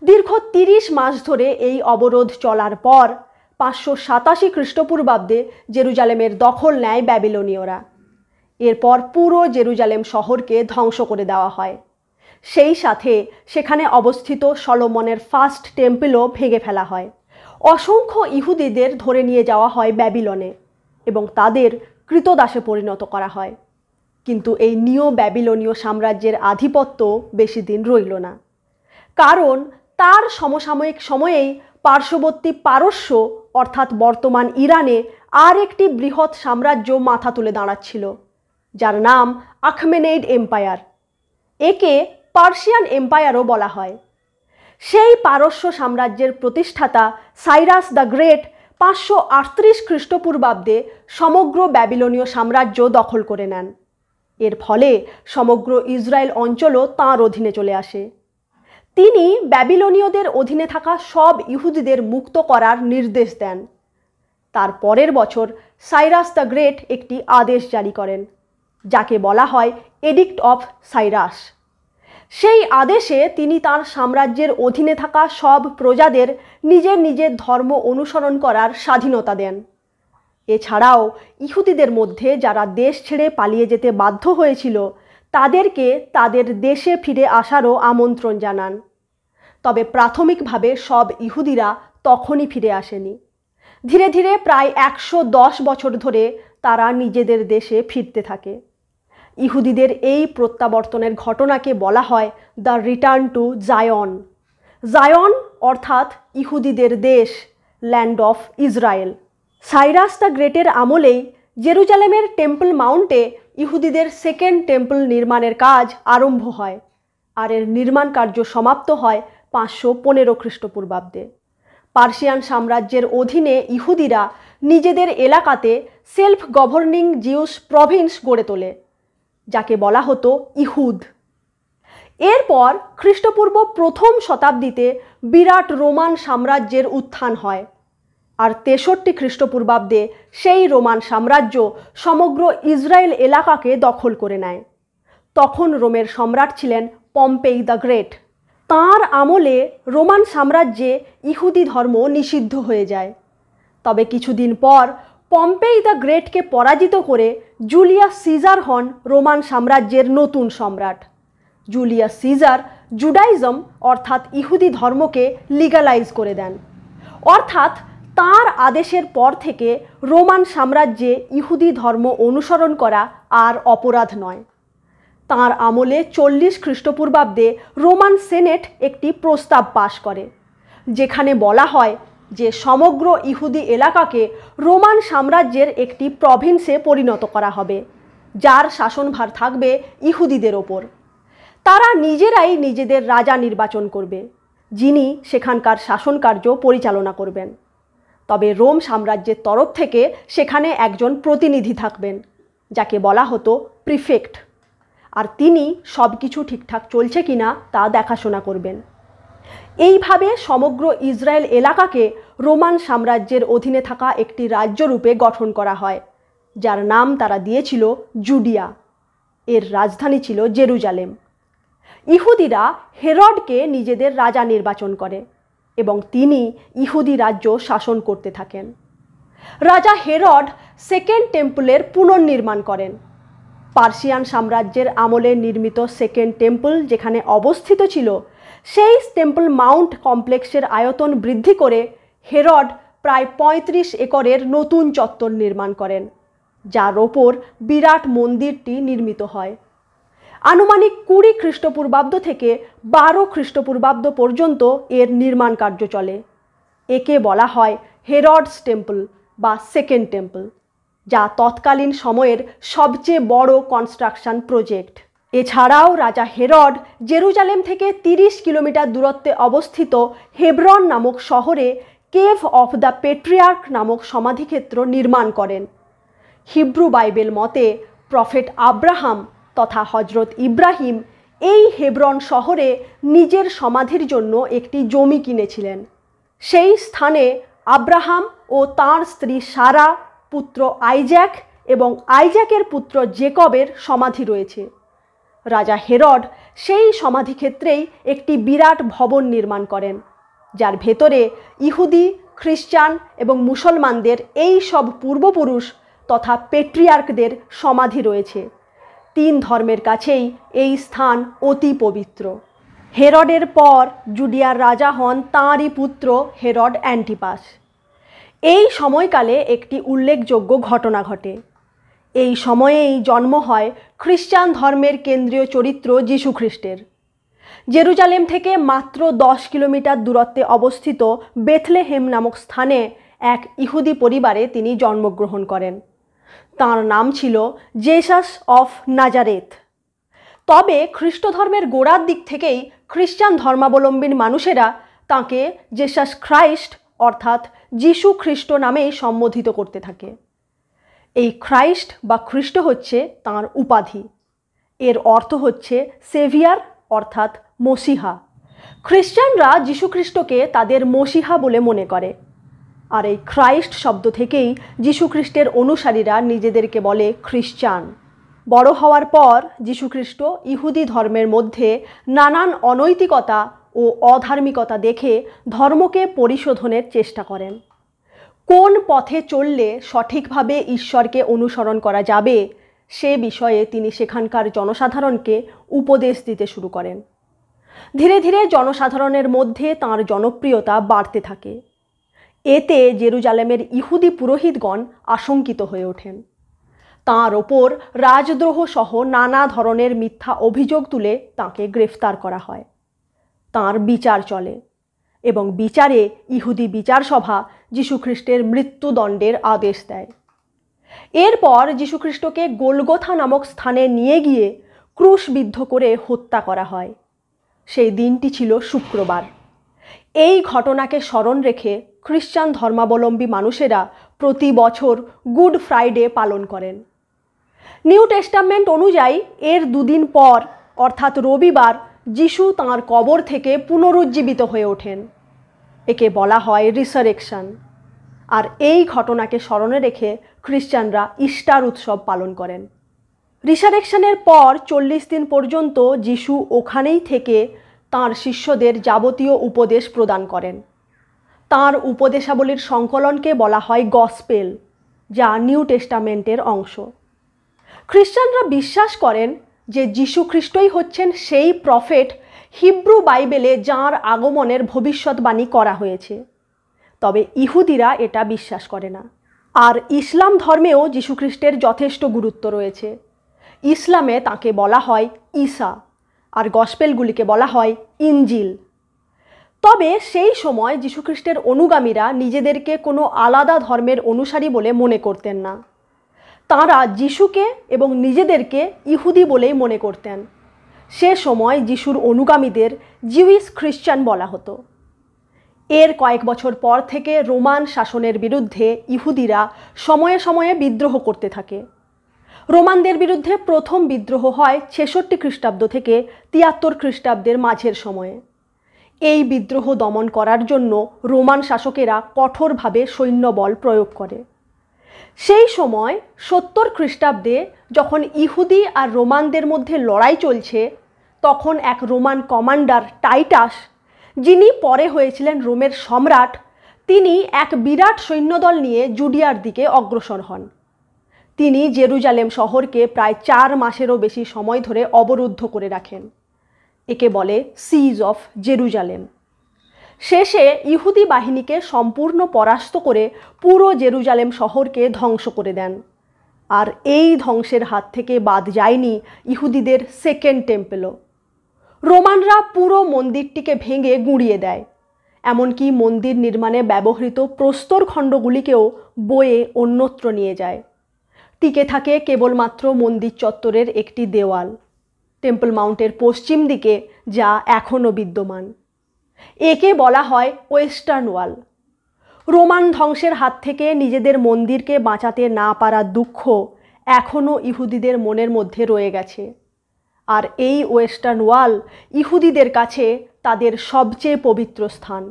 দীর্ঘ 30 মাস ধরে এই অবরোধ চলার পর 587 খ্রিস্টপূর্বাব্দে জেরুজালেমের দখল নেয় ব্যাবিলনীয়রা। এরপর পুরো জেরুজালেম শহরকে ধ্বংস করে দেওয়া হয়। সেই সাথে সেখানে অবস্থিত সলোমনের ফার্স্ট টেম্পলও ভেঙে ফেলা হয়। অসংখ্য ইহুদিদের ধরে নিয়ে যাওয়া হয় ব্যাবিলনে এবং তাদের কৃতদাসে পরিণত করা হয়। কিন্তু এই নিও ব্যাবিলনীয় সাম্রাজ্যের আধিপত্য বেশি দিন রইল না, কারণ তার সমসাময়িক সময়েই পার্শ্ববর্তী পারস্য অর্থাৎ বর্তমান ইরানে আর একটি বৃহৎ সাম্রাজ্য মাথা তুলে দাঁড়াচ্ছিল, যার নাম আখমেনেইড এম্পায়ার। একে পার্সিয়ান এম্পায়ারও বলা হয়। সেই পারস্য সাম্রাজ্যের প্রতিষ্ঠাতা সাইরাস দ্য গ্রেট 538 খ্রিস্টপূর্বাব্দে সমগ্র ব্যাবিলনীয় সাম্রাজ্য দখল করে নেন। এর ফলে সমগ্র ইসরায়েল অঞ্চলও তাঁর অধীনে চলে আসে। তিনি ব্যাবিলনীয়দের অধীনে থাকা সব ইহুদিদের মুক্ত করার নির্দেশ দেন। তার পরের বছর সাইরাস দ্য গ্রেট একটি আদেশ জারি করেন, যাকে বলা হয় এডিক্ট অফ সাইরাস। সেই আদেশে তিনি তার সাম্রাজ্যের অধীনে থাকা সব প্রজাদের নিজের নিজের ধর্ম অনুসরণ করার স্বাধীনতা দেন। এছাড়াও ইহুদিদের মধ্যে যারা দেশ ছেড়ে পালিয়ে যেতে বাধ্য হয়েছিল তাদেরকে তাদের দেশে ফিরে আসারও আমন্ত্রণ জানান। তবে প্রাথমিকভাবে সব ইহুদিরা তখনই ফিরে আসেনি। ধীরে ধীরে প্রায় 110 বছর ধরে তারা নিজেদের দেশে ফিরতে থাকে। ইহুদিদের এই প্রত্যাবর্তনের ঘটনাকে বলা হয় the return to Zion. Zion অর্থাৎ ইহুদিদের দেশ, land of Israel. Cyrus the গ্রেটের আমলেই জেরুজালেমের টেম্পল মাউন্টে ইহুদিদের সেকেন্ড টেম্পল নির্মাণের কাজ আরম্ভ হয়, আর এর নির্মাণ কার্য সমাপ্ত হয় 515 খ্রিস্টপূর্বাব্দে। পার্সিয়ান সাম্রাজ্যের অধীনে ইহুদিরা নিজেদের এলাকাতে সেলফ গভর্নিং জিউস প্রভিন্স গড়ে তোলে, যাকে বলা হতো ইহুদ। এরপর খ্রিস্টপূর্ব প্রথম শতাব্দীতে বিরাট রোমান সাম্রাজ্যের উত্থান হয়, আর 63 খ্রিস্টপূর্বাব্দে সেই রোমান সাম্রাজ্য সমগ্র ইসরায়েল এলাকাকে দখল করে নেয়। তখন রোমের সম্রাট ছিলেন পম্পেই দ্য গ্রেট। তাঁর আমলে রোমান সাম্রাজ্যে ইহুদি ধর্ম নিষিদ্ধ হয়ে যায়। তবে কিছুদিন পর পম্পেই দ্য গ্রেটকে পরাজিত করে জুলিয়াস সিজার হন রোমান সাম্রাজ্যের নতুন সম্রাট। জুলিয়াস সিজার জুডাইজম অর্থাৎ ইহুদি ধর্মকে লিগালাইজ করে দেন, অর্থাৎ তাঁর আদেশের পর থেকে রোমান সাম্রাজ্যে ইহুদি ধর্ম অনুসরণ করা আর অপরাধ নয়। তাঁর আমলে 40 খ্রিস্টপূর্বাব্দে রোমান সেনেট একটি প্রস্তাব পাশ করে, যেখানে বলা হয় যে সমগ্র ইহুদি এলাকাকে রোমান সাম্রাজ্যের একটি প্রভিন্সে পরিণত করা হবে, যার শাসনভার থাকবে ইহুদিদের ওপর। তারা নিজেরাই নিজেদের রাজা নির্বাচন করবে, যিনি সেখানকার শাসন কার্য পরিচালনা করবেন। তবে রোম সাম্রাজ্যের তরফ থেকে সেখানে একজন প্রতিনিধি থাকবেন, যাকে বলা হতো প্রিফেক্ট, আর তিনি সব কিছু ঠিকঠাক চলছে কিনা তা দেখাশোনা করবেন। এইভাবে সমগ্র ইসরায়েল এলাকাকে রোমান সাম্রাজ্যের অধীনে থাকা একটি রাজ্যরূপে গঠন করা হয়, যার নাম তারা দিয়েছিল জুডিয়া। এর রাজধানী ছিল জেরুজালেম। ইহুদিরা হেরডকে নিজেদের রাজা নির্বাচন করে এবং তিনি ইহুদি রাজ্য শাসন করতে থাকেন। রাজা হেরড সেকেন্ড টেম্পলের পুনর্নির্মাণ করেন। পার্সিয়ান সাম্রাজ্যের আমলে নির্মিত সেকেন্ড টেম্পল যেখানে অবস্থিত ছিল, সেই টেম্পল মাউন্ট কমপ্লেক্সের আয়তন বৃদ্ধি করে হেরড প্রায় 35 একরের নতুন চত্বর নির্মাণ করেন, যার ওপর বিরাট মন্দিরটি নির্মিত হয়। আনুমানিক 20 খ্রিস্টপূর্বাব্দ থেকে 12 খ্রিস্টপূর্বাব্দ পর্যন্ত এর নির্মাণ কার্য চলে। একে বলা হয় হেরডস টেম্পল বা সেকেন্ড টেম্পল, যা তৎকালীন সময়ের সবচেয়ে বড় কনস্ট্রাকশন প্রজেক্ট। এছাড়াও রাজা হেরড জেরুজালেম থেকে 30 কিলোমিটার দূরত্বে অবস্থিত হেব্রন নামক শহরে কেভ অফ দ্য পেট্রিয়ার্ক নামক সমাধিক্ষেত্র নির্মাণ করেন। হিব্রু বাইবেল মতে প্রফেট আব্রাহাম তথা হজরত ইব্রাহিম এই হেব্রন শহরে নিজের সমাধির জন্য একটি জমি কিনেছিলেন। সেই স্থানে আব্রাহাম ও তাঁর স্ত্রী সারা, পুত্র আইজ্যাক এবং আইজ্যাকের পুত্র জেকবের সমাধি রয়েছে। রাজা হেরড সেই সমাধিক্ষেত্রেই একটি বিরাট ভবন নির্মাণ করেন, যার ভেতরে ইহুদি, খ্রিস্টান এবং মুসলমানদের এই সব পূর্বপুরুষ তথা পেট্রিয়ার্কদের সমাধি রয়েছে। 3 ধর্মের কাছেই এই স্থান অতি পবিত্র। হেরডের পর জুডিয়ার রাজা হন তাঁরই পুত্র হেরড অ্যান্টিপাস। এই সময়কালে একটি উল্লেখযোগ্য ঘটনা ঘটে। এই সময়েই জন্ম হয় খ্রিস্টান ধর্মের কেন্দ্রীয় চরিত্র যীশু খ্রিস্টের। জেরুজালেম থেকে মাত্র 10 কিলোমিটার দূরত্বে অবস্থিত বেথলেহেম নামক স্থানে এক ইহুদি পরিবারে তিনি জন্মগ্রহণ করেন। তাঁর নাম ছিল জেসাস অফ নাজারেথ। তবে খ্রিস্ট ধর্মের গোড়ার দিক থেকেই খ্রিস্টান ধর্মাবলম্বী মানুষেরা তাঁকে জেসাস খ্রাইস্ট অর্থাৎ যীশু খ্রিস্ট নামেই সম্বোধিত করতে থাকে। এই খ্রাইস্ট বা খ্রিস্ট হচ্ছে তাঁর উপাধি। এর অর্থ হচ্ছে সেভিয়ার অর্থাৎ মসিহা। খ্রিস্টানরা যীশু খ্রিস্টকে তাদের মসিহা বলে মনে করে। আর এই খ্রাইস্ট শব্দ থেকেই যীশু খ্রিস্টের অনুসারীরা নিজেদেরকে বলে খ্রিস্টান। বড় হওয়ার পর যীশু খ্রিস্ট ইহুদি ধর্মের মধ্যে নানান অনৈতিকতা ও অধার্মিকতা দেখে ধর্মকে পরিশোধনের চেষ্টা করেন। কোন পথে চললে সঠিকভাবে ঈশ্বরকে অনুসরণ করা যাবে সে বিষয়ে তিনি সেখানকার জনসাধারণকে উপদেশ দিতে শুরু করেন। ধীরে ধীরে জনসাধারণের মধ্যে তাঁর জনপ্রিয়তা বাড়তে থাকে। এতে জেরুজালেমের ইহুদি পুরোহিতগণ আশঙ্কিত হয়ে ওঠেন। তাঁর ওপর রাজদ্রোহ সহ নানা ধরনের মিথ্যা অভিযোগ তুলে তাঁকে গ্রেফতার করা হয়। তাঁর বিচার চলে এবং বিচারে ইহুদি বিচার সভা যীশুখ্রিস্টের মৃত্যুদণ্ডের আদেশ দেয়। এরপর যীশুখ্রিস্টকে গোলগোথা নামক স্থানে নিয়ে গিয়ে ক্রুশবিদ্ধ করে হত্যা করা হয়। সেই দিনটি ছিল শুক্রবার। এই ঘটনাকে স্মরণ রেখে খ্রিস্টান ধর্মাবলম্বী মানুষেরা প্রতি বছর গুড ফ্রাইডে পালন করেন। নিউ টেস্টামেন্ট অনুযায়ী এর 2 দিন পর অর্থাৎ রবিবার যিশু তাঁর কবর থেকে পুনরুজ্জীবিত হয়ে ওঠেন। একে বলা হয় রিসারেকশন। আর এই ঘটনাকে স্মরণে রেখে খ্রিস্টানরা ইস্টার উৎসব পালন করেন। রিসারেকশনের পর 40 দিন পর্যন্ত যিশু ওখানেই থেকে তাঁর শিষ্যদের যাবতীয় উপদেশ প্রদান করেন। তাঁর উপদেশাবলীর সংকলনকে বলা হয় গসপেল, যা নিউ টেস্টামেন্টের অংশ। খ্রিস্টানরা বিশ্বাস করেন যে যীশু খ্রিস্টই হচ্ছেন সেই প্রফেট হিব্রু বাইবেলে যাঁর আগমনের ভবিষ্যৎবাণী করা হয়েছে। তবে ইহুদিরা এটা বিশ্বাস করে না। আর ইসলাম ধর্মেও যীশুখ্রিস্টের যথেষ্ট গুরুত্ব রয়েছে। ইসলামে তাকে বলা হয় ঈসা, আর গসপেলগুলিকে বলা হয় ইনজিল। তবে সেই সময় যীশুখ্রিস্টের অনুগামীরা নিজেদেরকে কোনো আলাদা ধর্মের অনুসারী বলে মনে করতেন না। তাঁরা যিশুকে এবং নিজেদেরকে ইহুদি বলেই মনে করতেন। সে সময় যিশুর অনুগামীদের জিউইশ খ্রিস্টান বলা হতো। এর কয়েক বছর পর থেকে রোমান শাসনের বিরুদ্ধে ইহুদিরা সময়ে সময়ে বিদ্রোহ করতে থাকে। রোমানদের বিরুদ্ধে প্রথম বিদ্রোহ হয় 66 খ্রিস্টাব্দ থেকে 73 খ্রিস্টাব্দের মাঝের সময়ে। এই বিদ্রোহ দমন করার জন্য রোমান শাসকেরা কঠোরভাবে সৈন্যবল প্রয়োগ করে। সেই সময় 70 খ্রিস্টাব্দে যখন ইহুদি আর রোমানদের মধ্যে লড়াই চলছে, তখন এক রোমান কমান্ডার টাইটাস, যিনি পরে হয়েছিলেন রোমের সম্রাট, তিনি এক বিরাট সৈন্যদল নিয়ে জুডিয়ার দিকে অগ্রসর হন। তিনি জেরুজালেম শহরকে প্রায় 4 মাসেরও বেশি সময় ধরে অবরুদ্ধ করে রাখেন। একে বলে সিজ অফ জেরুজালেম। শেষে ইহুদি বাহিনীকে সম্পূর্ণ পরাস্ত করে পুরো জেরুজালেম শহরকে ধ্বংস করে দেন। আর এই ধ্বংসের হাত থেকে বাদ যায়নি ইহুদিদের সেকেন্ড টেম্পলও। রোমানরা পুরো মন্দিরটিকে ভেঙে গুঁড়িয়ে দেয় এমনকি মন্দির নির্মাণে ব্যবহৃত প্রস্তর খণ্ডগুলিকেও বয়ে অন্যত্র নিয়ে যায়। টিকে থাকে কেবলমাত্র মন্দির চত্বরের একটি দেওয়াল, টেম্পল মাউন্টের পশ্চিম দিকে, যা এখনও বিদ্যমান। একে বলা হয় ওয়েস্টার্ন ওয়াল। রোমান ধ্বংসের হাত থেকে নিজেদের মন্দিরকে বাঁচাতে না পারার দুঃখ এখনও ইহুদিদের মনের মধ্যে রয়ে গেছে। আর এই ওয়েস্টার্ন ওয়াল ইহুদিদের কাছে তাদের সবচেয়ে পবিত্র স্থান।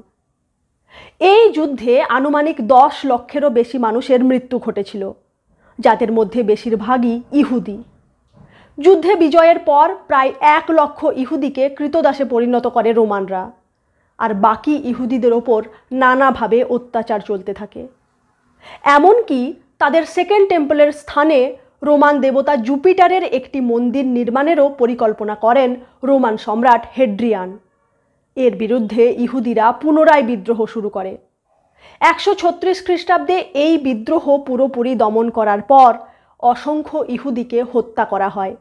এই যুদ্ধে আনুমানিক 10 লক্ষেরও বেশি মানুষের মৃত্যু ঘটেছিল, যাদের মধ্যে বেশিরভাগই ইহুদি। যুদ্ধে বিজয়ের পর প্রায় 1 লক্ষ ইহুদিকে কৃতদাসে পরিণত করে রোমানরা, আর বাকি ইহুদিদের ওপর নানাভাবে অত্যাচার চলতে থাকে। এমনকি তাদের সেকেন্ড টেম্পলের স্থানে রোমান দেবতা জুপিটারের একটি মন্দির নির্মাণেরও পরিকল্পনা করেন রোমান সম্রাট হেড্রিয়ান। এর বিরুদ্ধে ইহুদিরা পুনরায় বিদ্রোহ শুরু করে। 136 খ্রিস্টাব্দে এই বিদ্রোহ পুরোপুরি দমন করার পর অসংখ্য ইহুদিকে হত্যা করা হয়।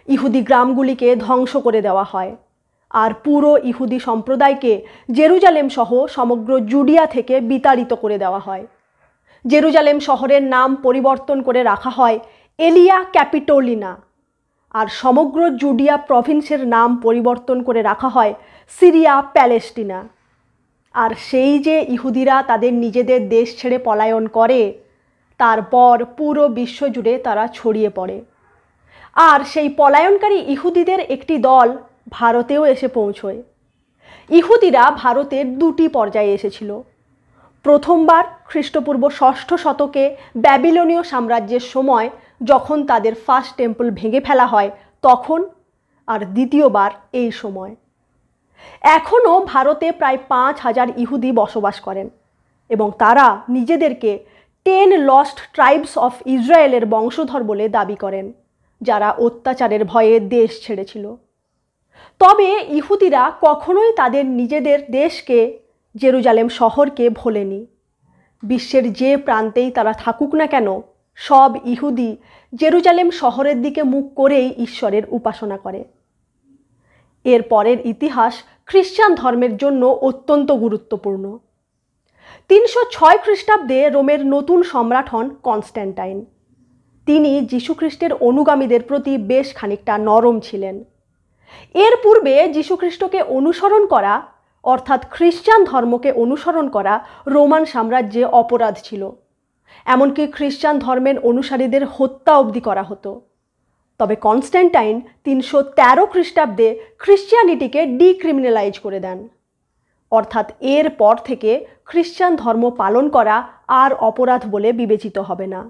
ইহুদি গ্রামগুলিকে ধ্বংস করে দেওয়া হয়, আর পুরো ইহুদি সম্প্রদায়কে জেরুজালেম সহ সমগ্র জুডিয়া থেকে বিতাড়িত করে দেওয়া হয়। জেরুজালেম শহরের নাম পরিবর্তন করে রাখা হয় এলিয়া ক্যাপিটোলিনা, আর সমগ্র জুডিয়া প্রভিন্সের নাম পরিবর্তন করে রাখা হয় সিরিয়া প্যালেস্টিনা। আর সেই যে ইহুদিরা তাদের নিজেদের দেশ ছেড়ে পলায়ন করে, তারপর পুরো বিশ্বজুড়ে তারা ছড়িয়ে পড়ে। আর সেই পলায়নকারী ইহুদিদের একটি দল ভারতেও এসে পৌঁছয়। ইহুদিরা ভারতের 2টি পর্যায়ে এসেছিল। প্রথমবার খ্রিস্টপূর্ব 6ষ্ঠ শতকে ব্যাবিলনীয় সাম্রাজ্যের সময়, যখন তাদের ফার্স্ট টেম্পল ভেঙে ফেলা হয় তখন, আর দ্বিতীয়বার এই সময়। এখনও ভারতে প্রায় 5000 ইহুদি বসবাস করেন, এবং তারা নিজেদেরকে 10 লস্ট ট্রাইবস অফ ইসরায়েলের বংশধর বলে দাবি করেন, যারা অত্যাচারের ভয়ে দেশ ছেড়েছিল। তবে ইহুদিরা কখনোই তাদের নিজেদের দেশকে, জেরুজালেম শহরকে ভোলেনি। বিশ্বের যে প্রান্তেই তারা থাকুক না কেন, সব ইহুদি জেরুজালেম শহরের দিকে মুখ করেই ঈশ্বরের উপাসনা করে। এর পরের ইতিহাস খ্রিস্টান ধর্মের জন্য অত্যন্ত গুরুত্বপূর্ণ। 306 খ্রিস্টাব্দে রোমের নতুন সম্রাট হন কনস্ট্যান্টাইন। তিনি যীশুখ্রিস্টের অনুগামীদের প্রতি বেশ খানিকটা নরম ছিলেন। এর পূর্বে যীশুখ্রিস্টকে অনুসরণ করা, অর্থাৎ খ্রিস্টান ধর্মকে অনুসরণ করা রোমান সাম্রাজ্যে অপরাধ ছিল। এমনকি খ্রিস্টান ধর্মের অনুসারীদের হত্যা অবধি করা হতো। তবে কনস্ট্যান্টাইন 313 খ্রিস্টাব্দে খ্রিশ্চিয়ানিটিকে ডিক্রিমিনালাইজ করে দেন, অর্থাৎ এর পর থেকে খ্রিস্টান ধর্ম পালন করা আর অপরাধ বলে বিবেচিত হবে না।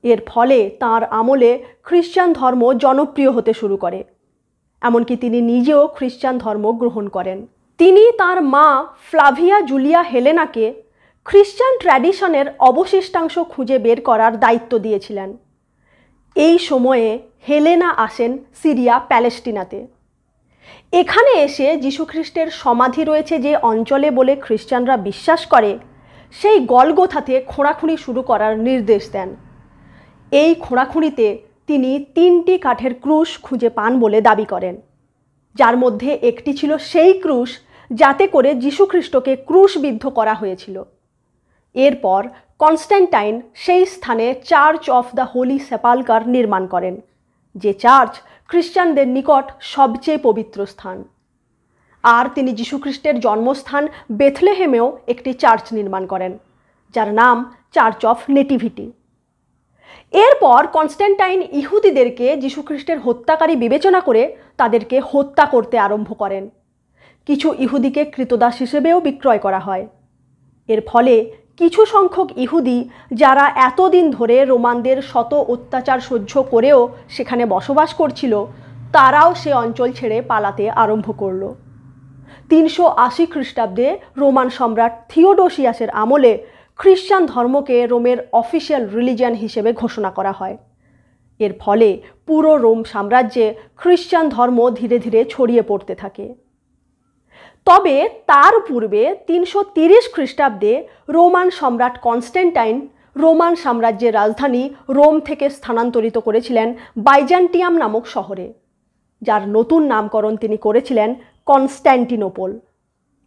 এর ফলে তাঁর আমলে খ্রিস্টান ধর্ম জনপ্রিয় হতে শুরু করে। এমনকি তিনি নিজেও খ্রিস্টান ধর্ম গ্রহণ করেন। তিনি তাঁর মা ফ্লাভিয়া জুলিয়া হেলেনাকে খ্রিস্টান ট্র্যাডিশনের অবশিষ্টাংশ খুঁজে বের করার দায়িত্ব দিয়েছিলেন। এই সময়ে হেলেনা আসেন সিরিয়া প্যালেস্টিনাতে। এখানে এসে যীশুখ্রিস্টের সমাধি রয়েছে যে অঞ্চলে বলে খ্রিস্টানরা বিশ্বাস করে, সেই গলগোথাতে খোঁড়াখুঁড়ি শুরু করার নির্দেশ দেন। এই খোঁড়াখুঁড়িতে তিনি 3টি কাঠের ক্রুশ খুঁজে পান বলে দাবি করেন, যার মধ্যে একটি ছিল সেই ক্রুশ যাতে করে যীশুখ্রিস্টকে ক্রুশবিদ্ধ করা হয়েছিল। এরপর কনস্ট্যান্টাইন সেই স্থানে চার্চ অফ দ্য হোলি সেপালকার নির্মাণ করেন, যে চার্চ খ্রিস্টানদের নিকট সবচেয়ে পবিত্র স্থান। আর তিনি যীশুখ্রিস্টের জন্মস্থান বেথলেহেমেও একটি চার্চ নির্মাণ করেন, যার নাম চার্চ অফ নেটিভিটি। এরপর কনস্ট্যান্টাইন ইহুদিদেরকে যীশুখ্রিস্টের হত্যাকারী বিবেচনা করে তাদেরকে হত্যা করতে আরম্ভ করেন। কিছু ইহুদিকে কৃতদাস হিসেবেও বিক্রয় করা হয়। এর ফলে কিছু সংখ্যক ইহুদি, যারা এতদিন ধরে রোমানদের শত অত্যাচার সহ্য করেও সেখানে বসবাস করছিল, তারাও সে অঞ্চল ছেড়ে পালাতে আরম্ভ করল। 380 খ্রিস্টাব্দে রোমান সম্রাট থিওডোসিয়াসের আমলে খ্রিস্টান ধর্মকে রোমের অফিসিয়াল রিলিজিয়ান হিসেবে ঘোষণা করা হয়। এর ফলে পুরো রোম সাম্রাজ্যে খ্রিস্টান ধর্ম ধীরে ধীরে ছড়িয়ে পড়তে থাকে। তবে তার পূর্বে 330 খ্রিস্টাব্দে রোমান সম্রাট কনস্ট্যান্টাইন রোমান সাম্রাজ্যের রাজধানী রোম থেকে স্থানান্তরিত করেছিলেন বাইজান্টিয়াম নামক শহরে, যার নতুন নামকরণ তিনি করেছিলেন কনস্ট্যান্টিনোপল।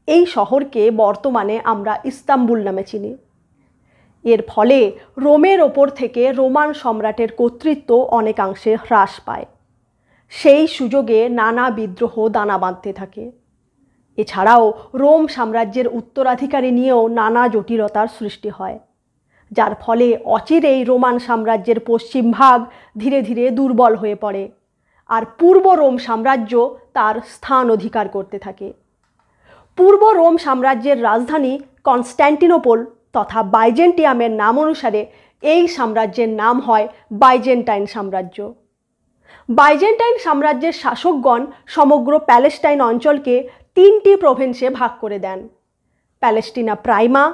এই শহরকে বর্তমানে আমরা ইস্তাম্বুল নামে চিনি। এর ফলে রোমের ওপর থেকে রোমান সম্রাটের কর্তৃত্ব অনেকাংশে হ্রাস পায়। সেই সুযোগে নানা বিদ্রোহ দানা বাঁধতে থাকে। এছাড়াও রোম সাম্রাজ্যের উত্তরাধিকারী নিয়েও নানা জটিলতার সৃষ্টি হয়, যার ফলে অচিরেই রোমান সাম্রাজ্যের পশ্চিম ভাগ ধীরে ধীরে দুর্বল হয়ে পড়ে, আর পূর্ব রোম সাম্রাজ্য তার স্থান অধিকার করতে থাকে। পূর্ব রোম সাম্রাজ্যের রাজধানী কনস্ট্যান্টিনোপল তথা বাইজেন্টিয়ামের নাম অনুসারে এই সাম্রাজ্যের নাম হয় বাইজেন্টাইন সাম্রাজ্য। বাইজেন্টাইন সাম্রাজ্যের শাসকগণ সমগ্র প্যালেস্টাইন অঞ্চলকে 3টি প্রভিন্সে ভাগ করে দেন: প্যালেস্টিনা প্রাইমা,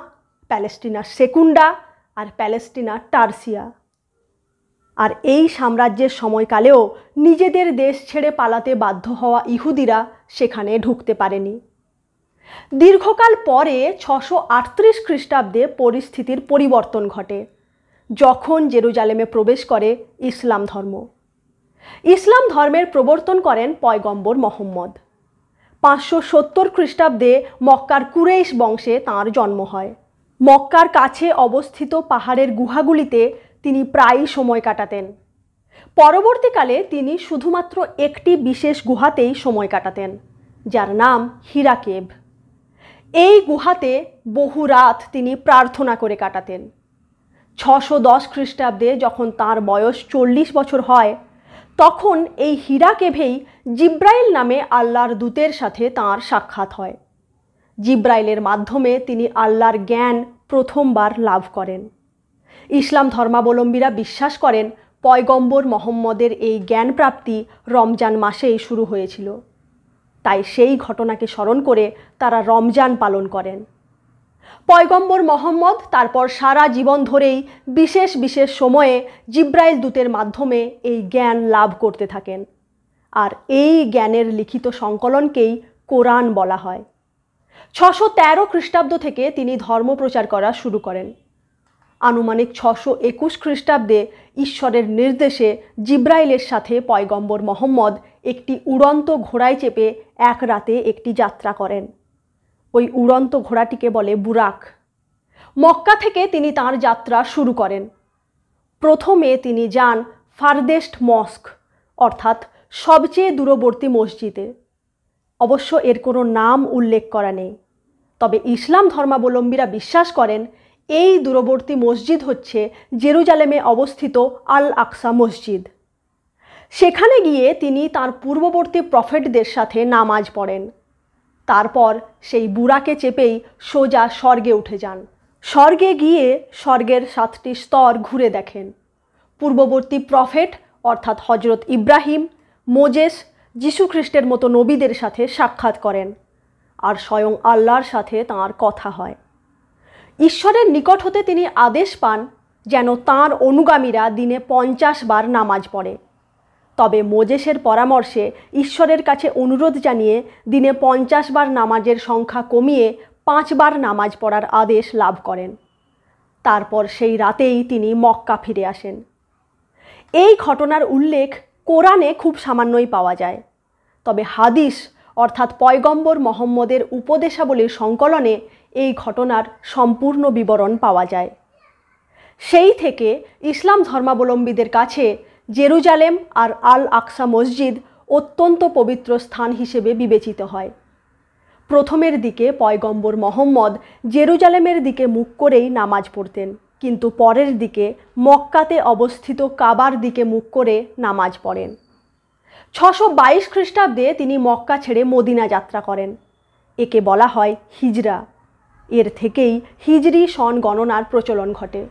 প্যালেস্টিনা সেকুন্ডা আর প্যালেস্টিনা টার্সিয়া। আর এই সাম্রাজ্যের সময়কালেও নিজেদের দেশ ছেড়ে পালাতে বাধ্য হওয়া ইহুদিরা সেখানে ঢুকতে পারেনি। দীর্ঘকাল পরে 638 খ্রিস্টাব্দে পরিস্থিতির পরিবর্তন ঘটে, যখন জেরুজালেমে প্রবেশ করে ইসলাম ধর্ম। ইসলাম ধর্মের প্রবর্তন করেন পয়গম্বর মহম্মদ। 570 খ্রিস্টাব্দে মক্কার কুরেইশ বংশে তাঁর জন্ম হয়। মক্কার কাছে অবস্থিত পাহাড়ের গুহাগুলিতে তিনি প্রায়ই সময় কাটাতেন। পরবর্তীকালে তিনি শুধুমাত্র একটি বিশেষ গুহাতেই সময় কাটাতেন, যার নাম হীরা কেভ। এই গুহাতে বহু রাত তিনি প্রার্থনা করে কাটাতেন। 610 খ্রিস্টাব্দে যখন তাঁর বয়স 40 বছর হয়, তখন এই হীরা কেভেই জিব্রাইল নামে আল্লাহর দূতের সাথে তাঁর সাক্ষাৎ হয়। জিব্রাইলের মাধ্যমে তিনি আল্লাহর জ্ঞান প্রথমবার লাভ করেন। ইসলাম ধর্মাবলম্বীরা বিশ্বাস করেন পয়গম্বর মহম্মদের এই জ্ঞান প্রাপ্তি রমজান মাসেই শুরু হয়েছিল। তাই সেই ঘটনাকে স্মরণ করে তারা রমজান পালন করেন। পয়গম্বর মহম্মদ তারপর সারা জীবন ধরেই বিশেষ বিশেষ সময়ে জিব্রাইল দূতের মাধ্যমে এই জ্ঞান লাভ করতে থাকেন, আর এই জ্ঞানের লিখিত সংকলনকেই কোরআন বলা হয়। 613 খ্রিস্টাব্দ থেকে তিনি ধর্মপ্রচার করা শুরু করেন। আনুমানিক 621 খ্রিস্টাব্দে ঈশ্বরের নির্দেশে জিব্রাইলের সাথে পয়গম্বর মহম্মদ একটি উড়ন্ত ঘোড়ায় চেপে এক রাতে একটি যাত্রা করেন। ওই উড়ন্ত ঘোড়াটিকে বলে বুরাক। মক্কা থেকে তিনি তাঁর যাত্রা শুরু করেন। প্রথমে তিনি যান ফারদেস্ট মস্ক, অর্থাৎ সবচেয়ে দূরবর্তী মসজিদে। অবশ্য এর কোনো নাম উল্লেখ করা নেই, তবে ইসলাম ধর্মাবলম্বীরা বিশ্বাস করেন এই দূরবর্তী মসজিদ হচ্ছে জেরুজালেমে অবস্থিত আল আকসা মসজিদ। সেখানে গিয়ে তিনি তাঁর পূর্ববর্তী প্রফেটদের সাথে নামাজ পড়েন। তারপর সেই বুরাকে চেপেই সোজা স্বর্গে উঠে যান। স্বর্গে গিয়ে স্বর্গের 7টি স্তর ঘুরে দেখেন। পূর্ববর্তী প্রফেট অর্থাৎ হজরত ইব্রাহিম, মোজেস, যিশু খ্রিস্টের মতো নবীদের সাথে সাক্ষাৎ করেন, আর স্বয়ং আল্লাহর সাথে তাঁর কথা হয়। ঈশ্বরের নিকট হতে তিনি আদেশ পান যেন তাঁর অনুগামীরা দিনে 50 বার নামাজ পড়ে। তবে মোজেসের পরামর্শে ঈশ্বরের কাছে অনুরোধ জানিয়ে দিনে 50 বার নামাজের সংখ্যা কমিয়ে 5 বার নামাজ পড়ার আদেশ লাভ করেন। তারপর সেই রাতেই তিনি মক্কা ফিরে আসেন। এই ঘটনার উল্লেখ কোরআনে খুব সামান্যই পাওয়া যায়, তবে হাদিস অর্থাৎ পয়গম্বর মহম্মদের উপদেশাবলীর সংকলনে এই ঘটনার সম্পূর্ণ বিবরণ পাওয়া যায়। সেই থেকে ইসলাম ধর্মাবলম্বীদের কাছে জেরুজালেম আর আল আকসা মসজিদ অত্যন্ত পবিত্র স্থান হিসেবে বিবেচিত হয়। প্রথমের দিকে পয়গম্বর মহম্মদ জেরুজালেমের দিকে মুখ করেই নামাজ পড়তেন, কিন্তু পরের দিকে মক্কাতে অবস্থিত কাবার দিকে মুখ করে নামাজ পড়েন। 622 খ্রিস্টাব্দে তিনি মক্কা ছেড়ে মদিনা যাত্রা করেন। একে বলা হয় হিজরা। এর থেকেই হিজরি সন গণনার প্রচলন ঘটে।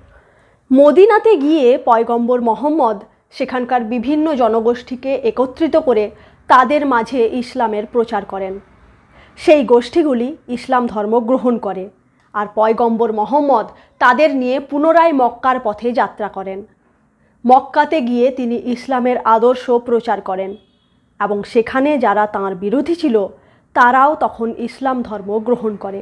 মদিনাতে গিয়ে পয়গম্বর মহম্মদ সেখানকার বিভিন্ন জনগোষ্ঠীকে একত্রিত করে তাদের মাঝে ইসলামের প্রচার করেন। সেই গোষ্ঠীগুলি ইসলাম ধর্ম গ্রহণ করে, আর পয়গম্বর মহম্মদ তাদের নিয়ে পুনরায় মক্কার পথে যাত্রা করেন। মক্কাতে গিয়ে তিনি ইসলামের আদর্শ প্রচার করেন, এবং সেখানে যারা তাঁর বিরোধী ছিল তারাও তখন ইসলাম ধর্ম গ্রহণ করে।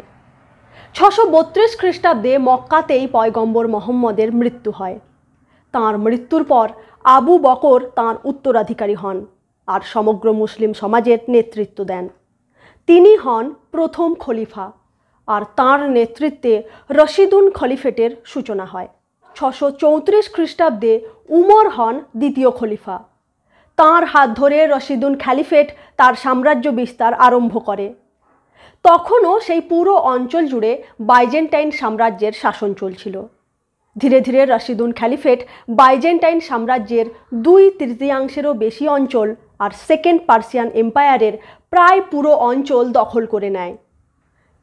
632 খ্রিস্টাব্দে মক্কাতেই পয়গম্বর মহম্মদের মৃত্যু হয়। তাঁর মৃত্যুর পর আবু বকর তাঁর উত্তরাধিকারী হন আর সমগ্র মুসলিম সমাজের নেতৃত্ব দেন। তিনি হন প্রথম খলিফা, আর তাঁর নেতৃত্বে রশিদুন খলিফেটের সূচনা হয়। 634 খ্রিস্টাব্দে উমর হন দ্বিতীয় খলিফা। তাঁর হাত ধরে রশিদুন খ্যালিফেট তার সাম্রাজ্য বিস্তার আরম্ভ করে। তখনও সেই পুরো অঞ্চল জুড়ে বাইজেন্টাইন সাম্রাজ্যের শাসন চলছিল। ধীরে ধীরে রশিদুন খ্যালিফেট বাইজেন্টাইন সাম্রাজ্যের 2/3 বেশি অঞ্চল আর সেকেন্ড পার্সিয়ান এম্পায়ারের প্রায় পুরো অঞ্চল দখল করে নেয়।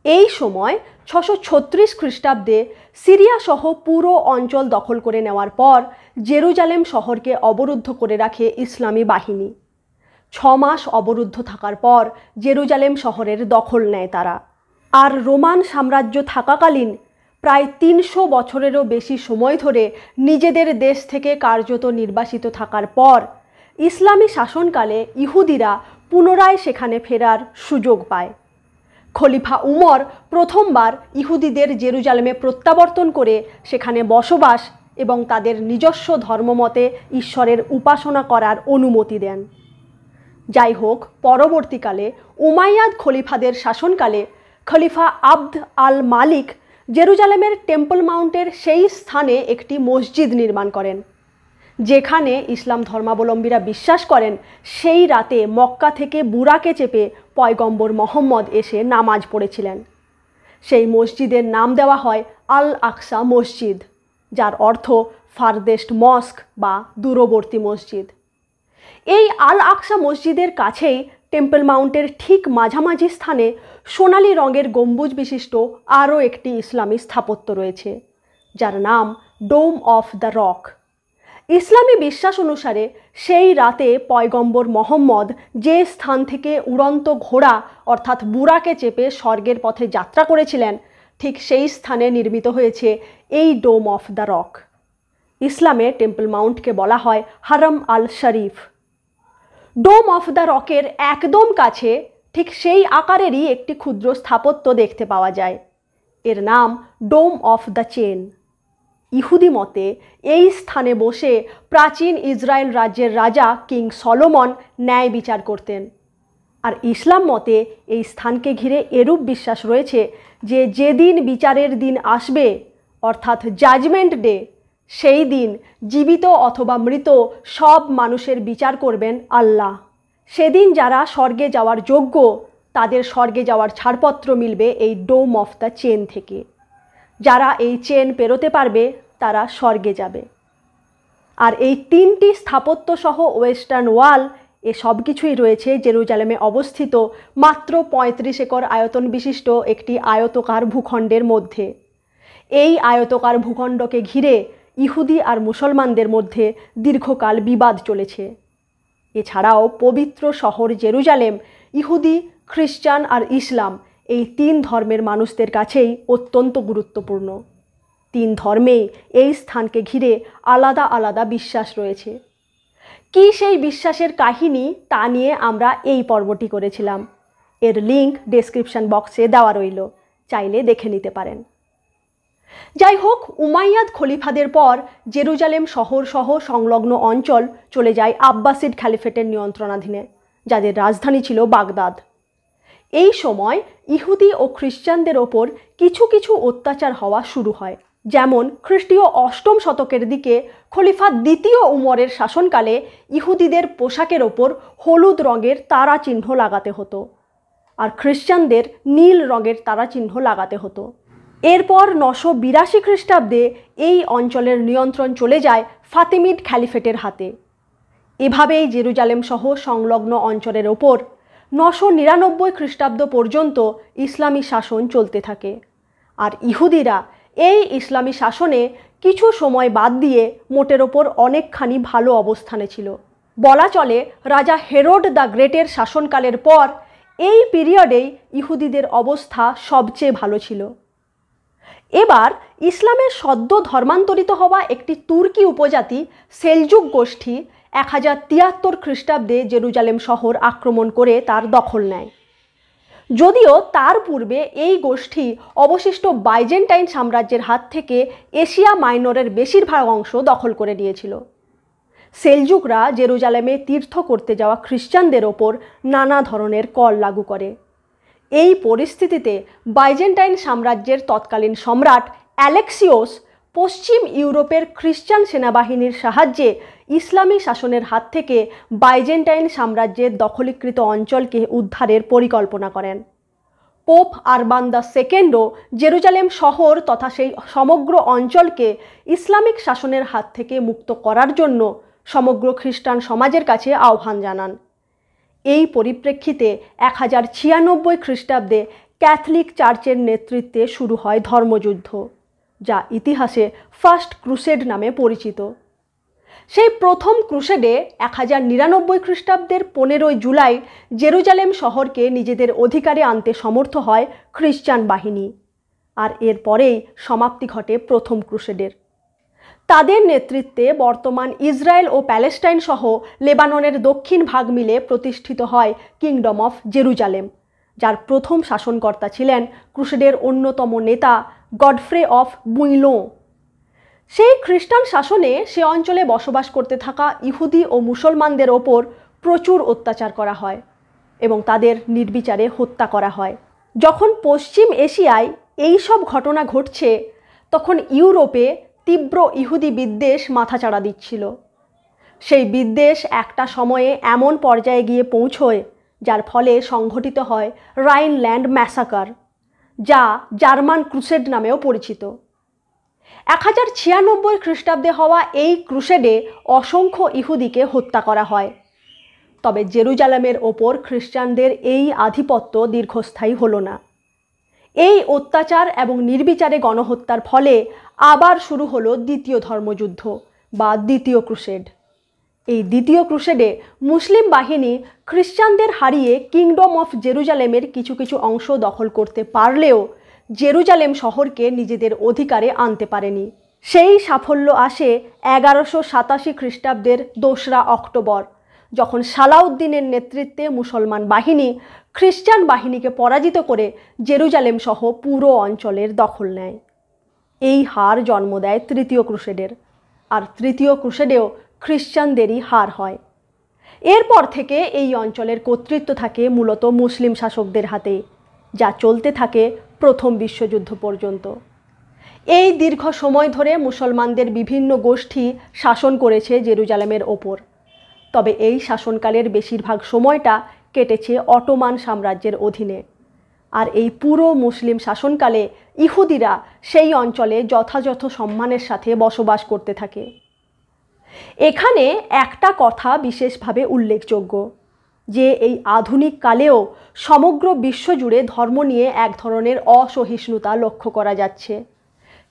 এই সময় 636 খ্রিস্টাব্দে সিরিয়া সহ পুরো অঞ্চল দখল করে নেওয়ার পর জেরুজালেম শহরকে অবরুদ্ধ করে রাখে ইসলামী বাহিনী। 6 মাস অবরুদ্ধ থাকার পর জেরুজালেম শহরের দখল নেয় তারা। আর রোমান সাম্রাজ্য থাকাকালীন প্রায় 300 বছরেরও বেশি সময় ধরে নিজেদের দেশ থেকে কার্যত নির্বাসিত থাকার পর ইসলামী শাসনকালে ইহুদিরা পুনরায় সেখানে ফেরার সুযোগ পায়। খলিফা উমর প্রথমবার ইহুদিদের জেরুজালেমে প্রত্যাবর্তন করে সেখানে বসবাস এবং তাদের নিজস্ব ধর্মমতে ঈশ্বরের উপাসনা করার অনুমতি দেন। যাই হোক, পরবর্তীকালে উমাইয়াদ খলিফাদের শাসনকালে খলিফা আবদ আল মালিক জেরুজালেমের টেম্পল মাউন্টের সেই স্থানে একটি মসজিদ নির্মাণ করেন, যেখানে ইসলাম ধর্মাবলম্বীরা বিশ্বাস করেন সেই রাতে মক্কা থেকে বুরাকে চেপে পয়গম্বর মোহাম্মদ এসে নামাজ পড়েছিলেন। সেই মসজিদের নাম দেওয়া হয় আল আকসা মসজিদ, যার অর্থ ফারদেস্ট মস্ক বা দূরবর্তী মসজিদ। এই আল আকসা মসজিদের কাছেই টেম্পল মাউন্টের ঠিক মাঝামাঝি স্থানে সোনালি রঙের গম্বুজ বিশিষ্ট আরও একটি ইসলামী স্থাপত্য রয়েছে, যার নাম ডোম অফ দ্য রক। ইসলামী বিশ্বাস অনুসারে সেই রাতে পয়গম্বর মোহাম্মদ যে স্থান থেকে উড়ন্ত ঘোড়া অর্থাৎ বুরাকে চেপে স্বর্গের পথে যাত্রা করেছিলেন, ঠিক সেই স্থানে নির্মিত হয়েছে এই ডোম অফ দ্য রক। ইসলামে টেম্পল মাউন্টকে বলা হয় হারাম আল শরীফ। ডোম অফ দ্য রকের একদম কাছে ঠিক সেই আকারেরই একটি ক্ষুদ্র স্থাপত্য দেখতে পাওয়া যায়। এর নাম ডোম অফ দ্য চেন। ইহুদি মতে এই স্থানে বসে প্রাচীন ইসরায়েল রাজ্যের রাজা কিং সলোমন ন্যায় বিচার করতেন। আর ইসলাম মতে এই স্থানকে ঘিরে এরূপ বিশ্বাস রয়েছে যে যেদিন বিচারের দিন আসবে অর্থাৎ জাজমেন্ট ডে, সেই দিন জীবিত অথবা মৃত সব মানুষের বিচার করবেন আল্লাহ। সেদিন যারা স্বর্গে যাওয়ার যোগ্য তাদের স্বর্গে যাওয়ার ছাড়পত্র মিলবে এই ডোম অফ দ্য চেন থেকে। যারা এই চেন পেরোতে পারবে তারা স্বর্গে যাবে। আর এই 3টি স্থাপত্য সহ ওয়েস্টার্ন ওয়াল এ সব কিছুই রয়েছে জেরুজালেমে অবস্থিত মাত্র 35 একর আয়তন বিশিষ্ট একটি আয়তকার ভূখণ্ডের মধ্যে। এই আয়তকার ভূখণ্ডকে ঘিরে ইহুদি আর মুসলমানদের মধ্যে দীর্ঘকাল বিবাদ চলেছে। এছাড়াও পবিত্র শহর জেরুজালেম ইহুদি, খ্রিস্টান আর ইসলাম এই 3 ধর্মের মানুষদের কাছেই অত্যন্ত গুরুত্বপূর্ণ। 3 ধর্মেই এই স্থানকে ঘিরে আলাদা আলাদা বিশ্বাস রয়েছে। কি সেই বিশ্বাসের কাহিনী তা নিয়ে আমরা এই পর্বটি করেছিলাম। এর লিঙ্ক ডেসক্রিপশন বক্সে দেওয়া রইল, চাইলে দেখে নিতে পারেন। যাই হোক, উমাইয়াদ খলিফাদের পর জেরুজালেম শহর সহ সংলগ্ন অঞ্চল চলে যায় আব্বাসিড খ্যালিফেটের নিয়ন্ত্রণাধীনে, যাদের রাজধানী ছিল বাগদাদ। এই সময় ইহুদি ও খ্রিস্টানদের ওপর কিছু কিছু অত্যাচার হওয়া শুরু হয়। যেমন খ্রিস্টীয় 8ম শতকের দিকে খলিফা দ্বিতীয় উমরের শাসনকালে ইহুদিদের পোশাকের ওপর হলুদ রঙের তারা চিহ্ন লাগাতে হতো, আর খ্রিস্টানদের নীল রঙের তারা চিহ্ন লাগাতে হতো। এরপর 982 খ্রিস্টাব্দে এই অঞ্চলের নিয়ন্ত্রণ চলে যায় ফাতিমিড খ্যালিফেটের হাতে। এভাবেই জেরুজালেম সহ সংলগ্ন অঞ্চলের ওপর 999 খ্রিস্টাব্দ পর্যন্ত ইসলামী শাসন চলতে থাকে। আর ইহুদিরা এই ইসলামী শাসনে কিছু সময় বাদ দিয়ে মোটের ওপর অনেকখানি ভালো অবস্থানে ছিল। বলা চলে রাজা হেরোড দ্য গ্রেটের শাসনকালের পর এই পিরিয়ডেই ইহুদিদের অবস্থা সবচেয়ে ভালো ছিল। এবার ইসলামের সদ্য ধর্মান্তরিত হওয়া একটি তুর্কি উপজাতি সেলজুক গোষ্ঠী 1073 খ্রিস্টাব্দে জেরুজালেম শহর আক্রমণ করে তার দখল নেয়। যদিও তার পূর্বে এই গোষ্ঠী অবশিষ্ট বাইজেন্টাইন সাম্রাজ্যের হাত থেকে এশিয়া মাইনরের বেশিরভাগ অংশ দখল করে নিয়েছিল। সেলজুকরা জেরুজালেমে তীর্থ করতে যাওয়া খ্রিস্টানদের ওপর নানা ধরনের কর লাগু করে। এই পরিস্থিতিতে বাইজেন্টাইন সাম্রাজ্যের তৎকালীন সম্রাট অ্যালেক্সিওস পশ্চিম ইউরোপের খ্রিস্টান সেনাবাহিনীর সাহায্যে ইসলামী শাসনের হাত থেকে বাইজেন্টাইন সাম্রাজ্যের দখলীকৃত অঞ্চলকে উদ্ধারের পরিকল্পনা করেন। পোপ আরবান II জেরুজালেম শহর তথা সেই সমগ্র অঞ্চলকে ইসলামিক শাসনের হাত থেকে মুক্ত করার জন্য সমগ্র খ্রিস্টান সমাজের কাছে আহ্বান জানান। এই পরিপ্রেক্ষিতে 1096 খ্রিস্টাব্দে ক্যাথলিক চার্চের নেতৃত্বে শুরু হয় ধর্মযুদ্ধ, যা ইতিহাসে ফার্স্ট ক্রুসেড নামে পরিচিত। সেই প্রথম ক্রুসেডে 1099 খ্রিস্টাব্দের 15 জুলাই জেরুজালেম শহরকে নিজেদের অধিকারে আনতে সমর্থ হয় খ্রিস্টান বাহিনী, আর এরপরেই সমাপ্তি ঘটে প্রথম ক্রুসেডের। তাদের নেতৃত্বে বর্তমান ইসরায়েল ও প্যালেস্টাইন সহ লেবাননের দক্ষিণ ভাগ মিলে প্রতিষ্ঠিত হয় কিংডম অফ জেরুজালেম, যার প্রথম শাসনকর্তা ছিলেন ক্রুসেডের অন্যতম নেতা গডফ্রে অফ বুইলোঁ। সেই খ্রিস্টান শাসনে সে অঞ্চলে বসবাস করতে থাকা ইহুদি ও মুসলমানদের ওপর প্রচুর অত্যাচার করা হয় এবং তাদের নির্বিচারে হত্যা করা হয়। যখন পশ্চিম এশিয়ায় এই সব ঘটনা ঘটছে, তখন ইউরোপে তীব্র ইহুদি বিদ্বেষ মাথাচাড়া দিচ্ছিল। সেই বিদ্বেষ একটা সময়ে এমন পর্যায়ে গিয়ে পৌঁছয় যার ফলে সংঘটিত হয় রাইনল্যান্ড ম্যাসাকার, যা জার্মান ক্রুসেড নামেও পরিচিত। 1096 খ্রিস্টাব্দে হওয়া এই ক্রুসেডে অসংখ্য ইহুদিকে হত্যা করা হয়। তবে জেরুজালেমের ওপর খ্রিস্টানদের এই আধিপত্য দীর্ঘস্থায়ী হলো না। এই অত্যাচার এবং নির্বিচারে গণহত্যার ফলে আবার শুরু হলো দ্বিতীয় ধর্মযুদ্ধ বা দ্বিতীয় ক্রুসেড। এই দ্বিতীয় ক্রুসেডে মুসলিম বাহিনী খ্রিস্টানদের হারিয়ে কিংডম অফ জেরুজালেমের কিছু কিছু অংশ দখল করতে পারলেও জেরুজালেম শহরকে নিজেদের অধিকারে আনতে পারেনি। সেই সাফল্য আসে 1187 খ্রিস্টাব্দের 2 অক্টোবর, যখন সালাউদ্দিনের নেতৃত্বে মুসলমান বাহিনী খ্রিস্টান বাহিনীকে পরাজিত করে জেরুজালেম সহ পুরো অঞ্চলের দখল নেয়। এই হার জন্ম দেয় তৃতীয় ক্রুসেডের, আর তৃতীয় ক্রুসেডেও খ্রিস্টানদেরই হার হয়। এরপর থেকে এই অঞ্চলের কর্তৃত্ব থাকে মূলত মুসলিম শাসকদের হাতে, যা চলতে থাকে প্রথম বিশ্বযুদ্ধ পর্যন্ত। এই দীর্ঘ সময় ধরে মুসলমানদের বিভিন্ন গোষ্ঠী শাসন করেছে জেরুজালেমের ওপর। তবে এই শাসনকালের বেশিরভাগ সময়টা কেটেছে অটোমান সাম্রাজ্যের অধীনে, আর এই পুরো মুসলিম শাসনকালে ইহুদিরা সেই অঞ্চলে যথাযথ সম্মানের সাথে বসবাস করতে থাকে। এখানে একটা কথা বিশেষভাবে উল্লেখযোগ্য যে এই আধুনিক কালেও সমগ্র বিশ্বজুড়ে ধর্ম নিয়ে এক ধরনের অসহিষ্ণুতা লক্ষ্য করা যাচ্ছে।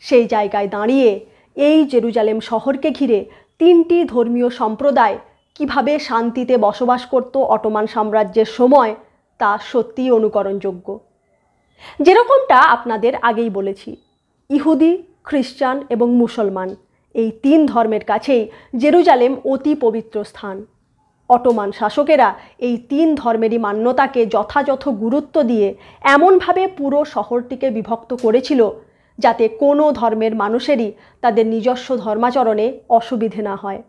সেই জায়গায় দাঁড়িয়ে এই জেরুজালেম শহরকে ঘিরে 3টি ধর্মীয় সম্প্রদায় কিভাবে শান্তিতে বসবাস করত অটোমান সাম্রাজ্যের সময়, তা সত্যিই অনুকরণযোগ্য। যেরকমটা আপনাদের আগেই বলেছি, ইহুদি, খ্রিস্টান এবং মুসলমান এই 3 ধর্মের কাছেই জেরুজালেম অতি পবিত্র স্থান। অটোমান শাসকেরা এই 3 ধর্মেরই মান্যতাকে যথাযথ গুরুত্ব দিয়ে এমনভাবে পুরো শহরটিকে বিভক্ত করেছিল যাতে কোনো ধর্মের মানুষেরই তাদের নিজস্ব ধর্মাচরণে অসুবিধে না হয়,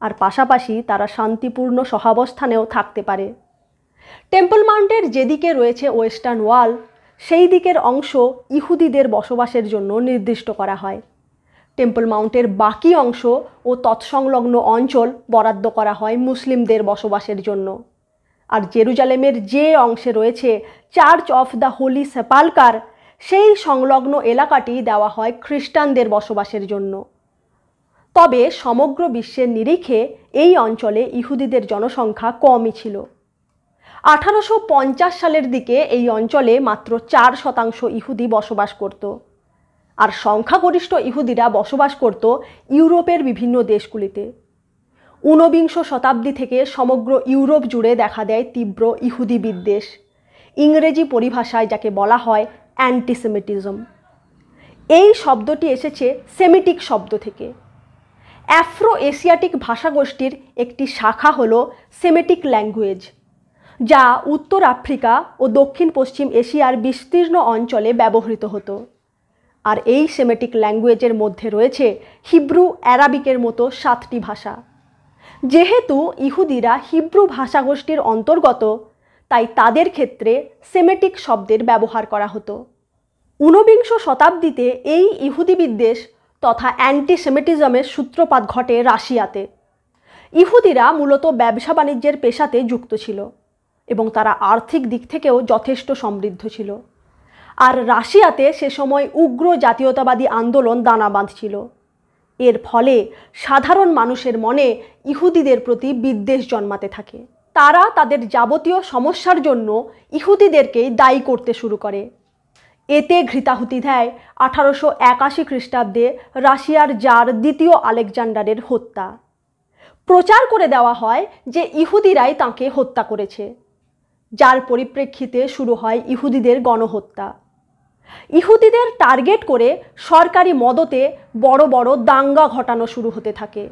আর পাশাপাশি তারা শান্তিপূর্ণ সহাবস্থানেও থাকতে পারে। টেম্পল মাউন্টের যেদিকে রয়েছে ওয়েস্টার্ন ওয়াল, সেই দিকের অংশ ইহুদিদের বসবাসের জন্য নির্দিষ্ট করা হয়। টেম্পল মাউন্টের বাকি অংশ ও তৎসংলগ্ন অঞ্চল বরাদ্দ করা হয় মুসলিমদের বসবাসের জন্য। আর জেরুজালেমের যে অংশে রয়েছে চার্চ অফ দ্য হোলি সেপালকার, সেই সংলগ্ন এলাকাটি দেওয়া হয় খ্রিস্টানদের বসবাসের জন্য। তবে সমগ্র বিশ্বের নিরিখে এই অঞ্চলে ইহুদিদের জনসংখ্যা কমই ছিল। 1850 সালের দিকে এই অঞ্চলে মাত্র 4% ইহুদি বসবাস করত, আর সংখ্যাগরিষ্ঠ ইহুদিরা বসবাস করত ইউরোপের বিভিন্ন দেশগুলিতে। 19 শতাব্দী থেকে সমগ্র ইউরোপ জুড়ে দেখা দেয় তীব্র ইহুদি বিদ্বেষ, ইংরেজি পরিভাষায় যাকে বলা হয় অ্যান্টিসেমিটিজম। এই শব্দটি এসেছে সেমিটিক শব্দ থেকে। আফ্রো এশিয়াটিক ভাষাগোষ্ঠীর একটি শাখা হলো সেমিটিক ল্যাঙ্গুয়েজ, যা উত্তর আফ্রিকা ও দক্ষিণ পশ্চিম এশিয়ার বিস্তীর্ণ অঞ্চলে ব্যবহৃত হতো। আর এই সেমিটিক ল্যাঙ্গুয়েজের মধ্যে রয়েছে হিব্রু, অ্যারাবিকের মতো 7টি ভাষা। যেহেতু ইহুদিরা হিব্রু ভাষাগোষ্ঠীর অন্তর্গত, তাই তাদের ক্ষেত্রে সেমেটিক শব্দের ব্যবহার করা হতো। ঊনবিংশ শতাব্দীতে এই ইহুদি বিদ্বেষ তথা অ্যান্টিসেমিটিজমের সূত্রপাত ঘটে রাশিয়াতে। ইহুদিরা মূলত ব্যবসা বাণিজ্যের পেশাতে যুক্ত ছিল এবং তারা আর্থিক দিক থেকেও যথেষ্ট সমৃদ্ধ ছিল। আর রাশিয়াতে সে সময় উগ্র জাতীয়তাবাদী আন্দোলন দানা বাঁধছিল। এর ফলে সাধারণ মানুষের মনে ইহুদিদের প্রতি বিদ্বেষ জন্মাতে থাকে। তারা তাদের যাবতীয় সমস্যার জন্য ইহুদিদেরকেই দায়ী করতে শুরু করে। এতে ঘৃতাহুতি দেয় 1881 খ্রিস্টাব্দে রাশিয়ার জার দ্বিতীয় আলেকজান্ডারের হত্যা। প্রচার করে দেওয়া হয় যে ইহুদিরাই তাঁকে হত্যা করেছে, যার পরিপ্রেক্ষিতে শুরু হয় ইহুদিদের গণহত্যা। ইহুদিদের টার্গেট করে সরকারি মদতে বড় বড় দাঙ্গা ঘটানো শুরু হতে থাকে।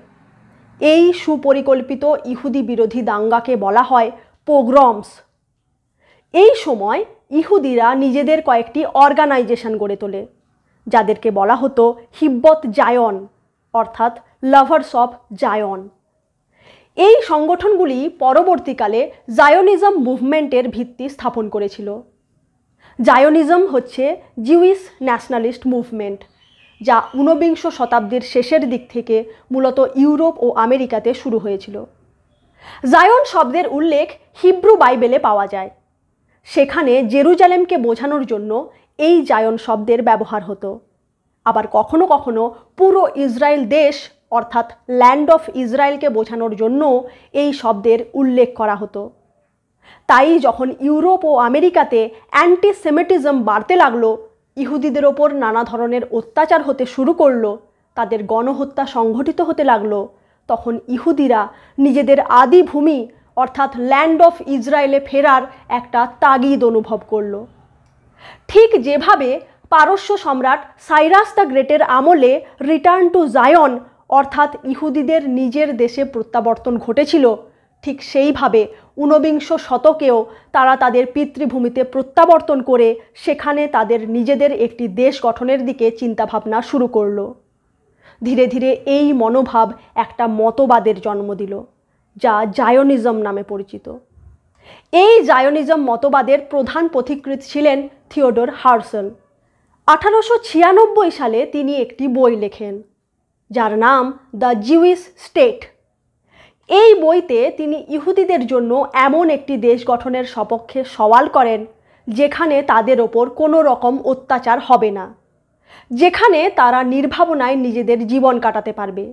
এই সুপরিকল্পিত ইহুদি বিরোধী দাঙ্গাকে বলা হয় পোগ্রমস। এই সময় ইহুদিরা নিজেদের কয়েকটি অর্গানাইজেশন গড়ে তোলে, যাদেরকে বলা হতো হিব্বত জায়ন অর্থাৎ লাভার্স অফ জায়ন। এই সংগঠনগুলি পরবর্তীকালে জায়োনিজম মুভমেন্টের ভিত্তি স্থাপন করেছিল। জায়োনিজম হচ্ছে জিউইশ ন্যাশনালিস্ট মুভমেন্ট, যা ঊনবিংশ শতাব্দীর শেষের দিক থেকে মূলত ইউরোপ ও আমেরিকাতে শুরু হয়েছিল। জায়ন শব্দের উল্লেখ হিব্রু বাইবেলে পাওয়া যায়। সেখানে জেরুজালেমকে বোঝানোর জন্য এই জায়ন শব্দের ব্যবহার হতো। আবার কখনো কখনো পুরো ইসরায়েল দেশ অর্থাৎ ল্যান্ড অফ ইসরায়েলকে বোঝানোর জন্য এই শব্দের উল্লেখ করা হতো। তাই যখন ইউরোপ ও আমেরিকাতে অ্যান্টিসেমিটিজম বাড়তে লাগলো, ইহুদিদের ওপর নানা ধরনের অত্যাচার হতে শুরু করলো, তাদের গণহত্যা সংঘটিত হতে লাগলো, তখন ইহুদিরা নিজেদের আদি ভূমি অর্থাৎ ল্যান্ড অফ ইসরায়েলে ফেরার একটা তাগিদ অনুভব করল। ঠিক যেভাবে পারস্য সম্রাট সাইরাস দ্য গ্রেটের আমলে রিটার্ন টু জায়ন অর্থাৎ ইহুদিদের নিজের দেশে প্রত্যাবর্তন ঘটেছিল, ঠিক সেইভাবে ঊনবিংশ শতকেও তারা তাদের পিতৃভূমিতে প্রত্যাবর্তন করে সেখানে তাদের নিজেদের একটি দেশ গঠনের দিকে চিন্তাভাবনা শুরু করল। ধীরে ধীরে এই মনোভাব একটা মতবাদের জন্ম দিল, যা জায়োনিজম নামে পরিচিত। এই জায়োনিজম মতবাদের প্রধান পথিকৃৎ ছিলেন থিওডর হার্সেল। 1896 সালে তিনি একটি বই লেখেন, যার নাম দ্য জিউইশ স্টেট। এই বইতে তিনি ইহুদিদের জন্য এমন একটি দেশ গঠনের সপক্ষে সওয়াল করেন যেখানে তাদের ওপর কোনো রকম অত্যাচার হবে না, যেখানে তারা নির্ভাবনায় নিজেদের জীবন কাটাতে পারবে।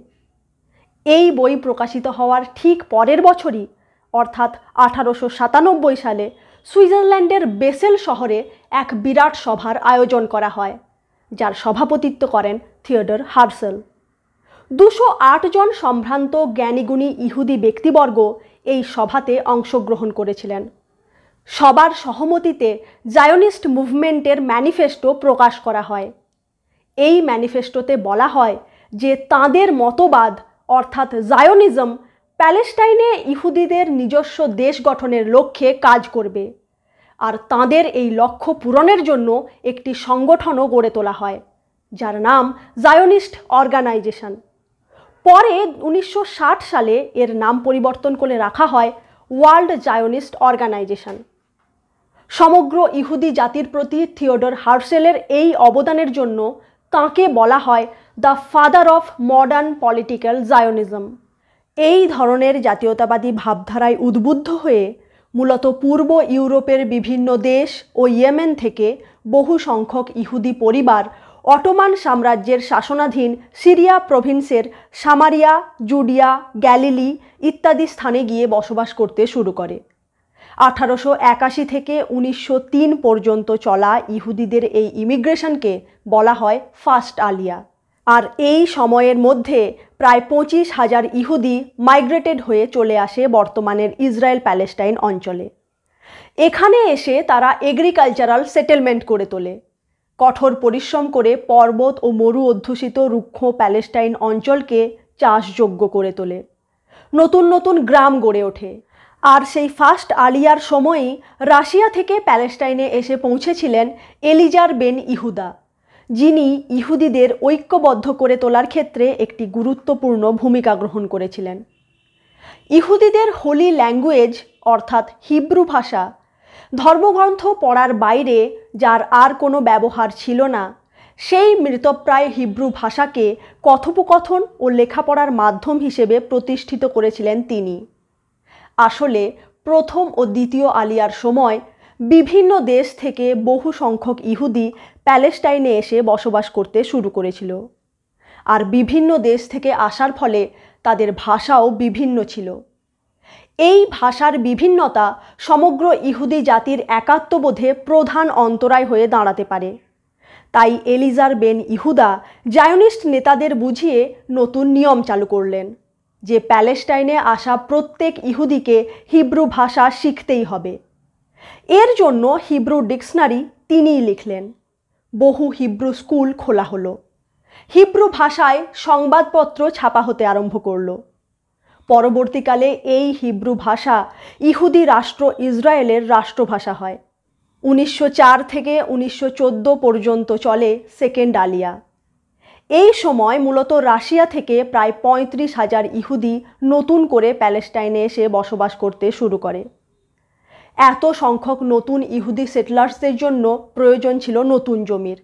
এই বই প্রকাশিত হওয়ার ঠিক পরের বছরই অর্থাৎ 1897 সালে সুইজারল্যান্ডের বেসেল শহরে এক বিরাট সভার আয়োজন করা হয়, যার সভাপতিত্ব করেন থিওডর হার্সেল। 208 জন সম্ভ্রান্ত জ্ঞানীগুণী ইহুদি ব্যক্তিবর্গ এই সভাতে অংশগ্রহণ করেছিলেন। সবার সহমতিতে জায়োনিস্ট মুভমেন্টের ম্যানিফেস্টো প্রকাশ করা হয়। এই ম্যানিফেস্টোতে বলা হয় যে তাঁদের মতবাদ অর্থাৎ জায়োনিজম প্যালেস্টাইনে ইহুদিদের নিজস্ব দেশ গঠনের লক্ষ্যে কাজ করবে, আর তাঁদের এই লক্ষ্য পূরণের জন্য একটি সংগঠনও গড়ে তোলা হয়, যার নাম জায়োনিস্ট অর্গানাইজেশন। পরে 1960 সালে এর নাম পরিবর্তন করে রাখা হয় ওয়ার্ল্ড জায়োনিস্ট অর্গানাইজেশন। সমগ্র ইহুদি জাতির প্রতি থিওডর হার্সেলের এই অবদানের জন্য তাঁকে বলা হয় the father of modern political Zionism. এই ধরনের জাতীয়তাবাদী ভাবধারায় উদ্বুদ্ধ হয়ে মূলত পূর্ব ইউরোপের বিভিন্ন দেশ ও ইয়েমেন থেকে বহু সংখ্যক ইহুদি পরিবার অটোমান সাম্রাজ্যের শাসনাধীন সিরিয়া প্রভিন্সের সামারিয়া, জুডিয়া, গ্যালিলি ইত্যাদি স্থানে গিয়ে বসবাস করতে শুরু করে। 1881 থেকে 1903 পর্যন্ত চলা ইহুদিদের এই ইমিগ্রেশনকে বলা হয় ফার্স্ট আলিয়া। আর এই সময়ের মধ্যে প্রায় 25,000 ইহুদি মাইগ্রেটেড হয়ে চলে আসে বর্তমানের ইসরায়েল প্যালেস্টাইন অঞ্চলে। এখানে এসে তারা এগ্রিকালচারাল সেটেলমেন্ট করে তোলে। কঠোর পরিশ্রম করে পর্বত ও মরু অধ্যুষিত রুক্ষ প্যালেস্টাইন অঞ্চলকে চাষযোগ্য করে তোলে। নতুন নতুন গ্রাম গড়ে ওঠে। আর সেই ফার্স্ট আলিয়ার সময়ই রাশিয়া থেকে প্যালেস্টাইনে এসে পৌঁছেছিলেন এলিজার বেন ইহুদা, যিনি ইহুদিদের ঐক্যবদ্ধ করে তোলার ক্ষেত্রে একটি গুরুত্বপূর্ণ ভূমিকা গ্রহণ করেছিলেন। ইহুদিদের হোলি ল্যাঙ্গুয়েজ অর্থাৎ হিব্রু ভাষা ধর্মগ্রন্থ পড়ার বাইরে যার আর কোনো ব্যবহার ছিল না, সেই মৃতপ্রায় হিব্রু ভাষাকে কথোপকথন ও লেখাপড়ার মাধ্যম হিসেবে প্রতিষ্ঠিত করেছিলেন তিনি। আসলে প্রথম ও দ্বিতীয় আলিয়ার সময় বিভিন্ন দেশ থেকে বহু সংখ্যক ইহুদি প্যালেস্টাইনে এসে বসবাস করতে শুরু করেছিল। আর বিভিন্ন দেশ থেকে আসার ফলে তাদের ভাষাও বিভিন্ন ছিল। এই ভাষার বিভিন্নতা সমগ্র ইহুদি জাতির একাত্মবোধে প্রধান অন্তরায় হয়ে দাঁড়াতে পারে। তাই এলিজার বেন ইহুদা জায়নিস্ট নেতাদের বুঝিয়ে নতুন নিয়ম চালু করলেন যে প্যালেস্টাইনে আসা প্রত্যেক ইহুদিকে হিব্রু ভাষা শিখতেই হবে। এর জন্য হিব্রু ডিকশনারি তিনিই লিখলেন। বহু হিব্রু স্কুল খোলা হলো। হিব্রু ভাষায় সংবাদপত্র ছাপা হতে আরম্ভ করল। পরবর্তীকালে এই হিব্রু ভাষা ইহুদি রাষ্ট্র ইসরায়েলের রাষ্ট্রভাষা হয়। 1904 থেকে 1914 পর্যন্ত চলে সেকেন্ড আলিয়া। এই সময় মূলত রাশিয়া থেকে প্রায় 35,000 ইহুদি নতুন করে প্যালেস্টাইনে এসে বসবাস করতে শুরু করে। এত সংখ্যক নতুন ইহুদি সেটলার্সদের জন্য প্রয়োজন ছিল নতুন জমির।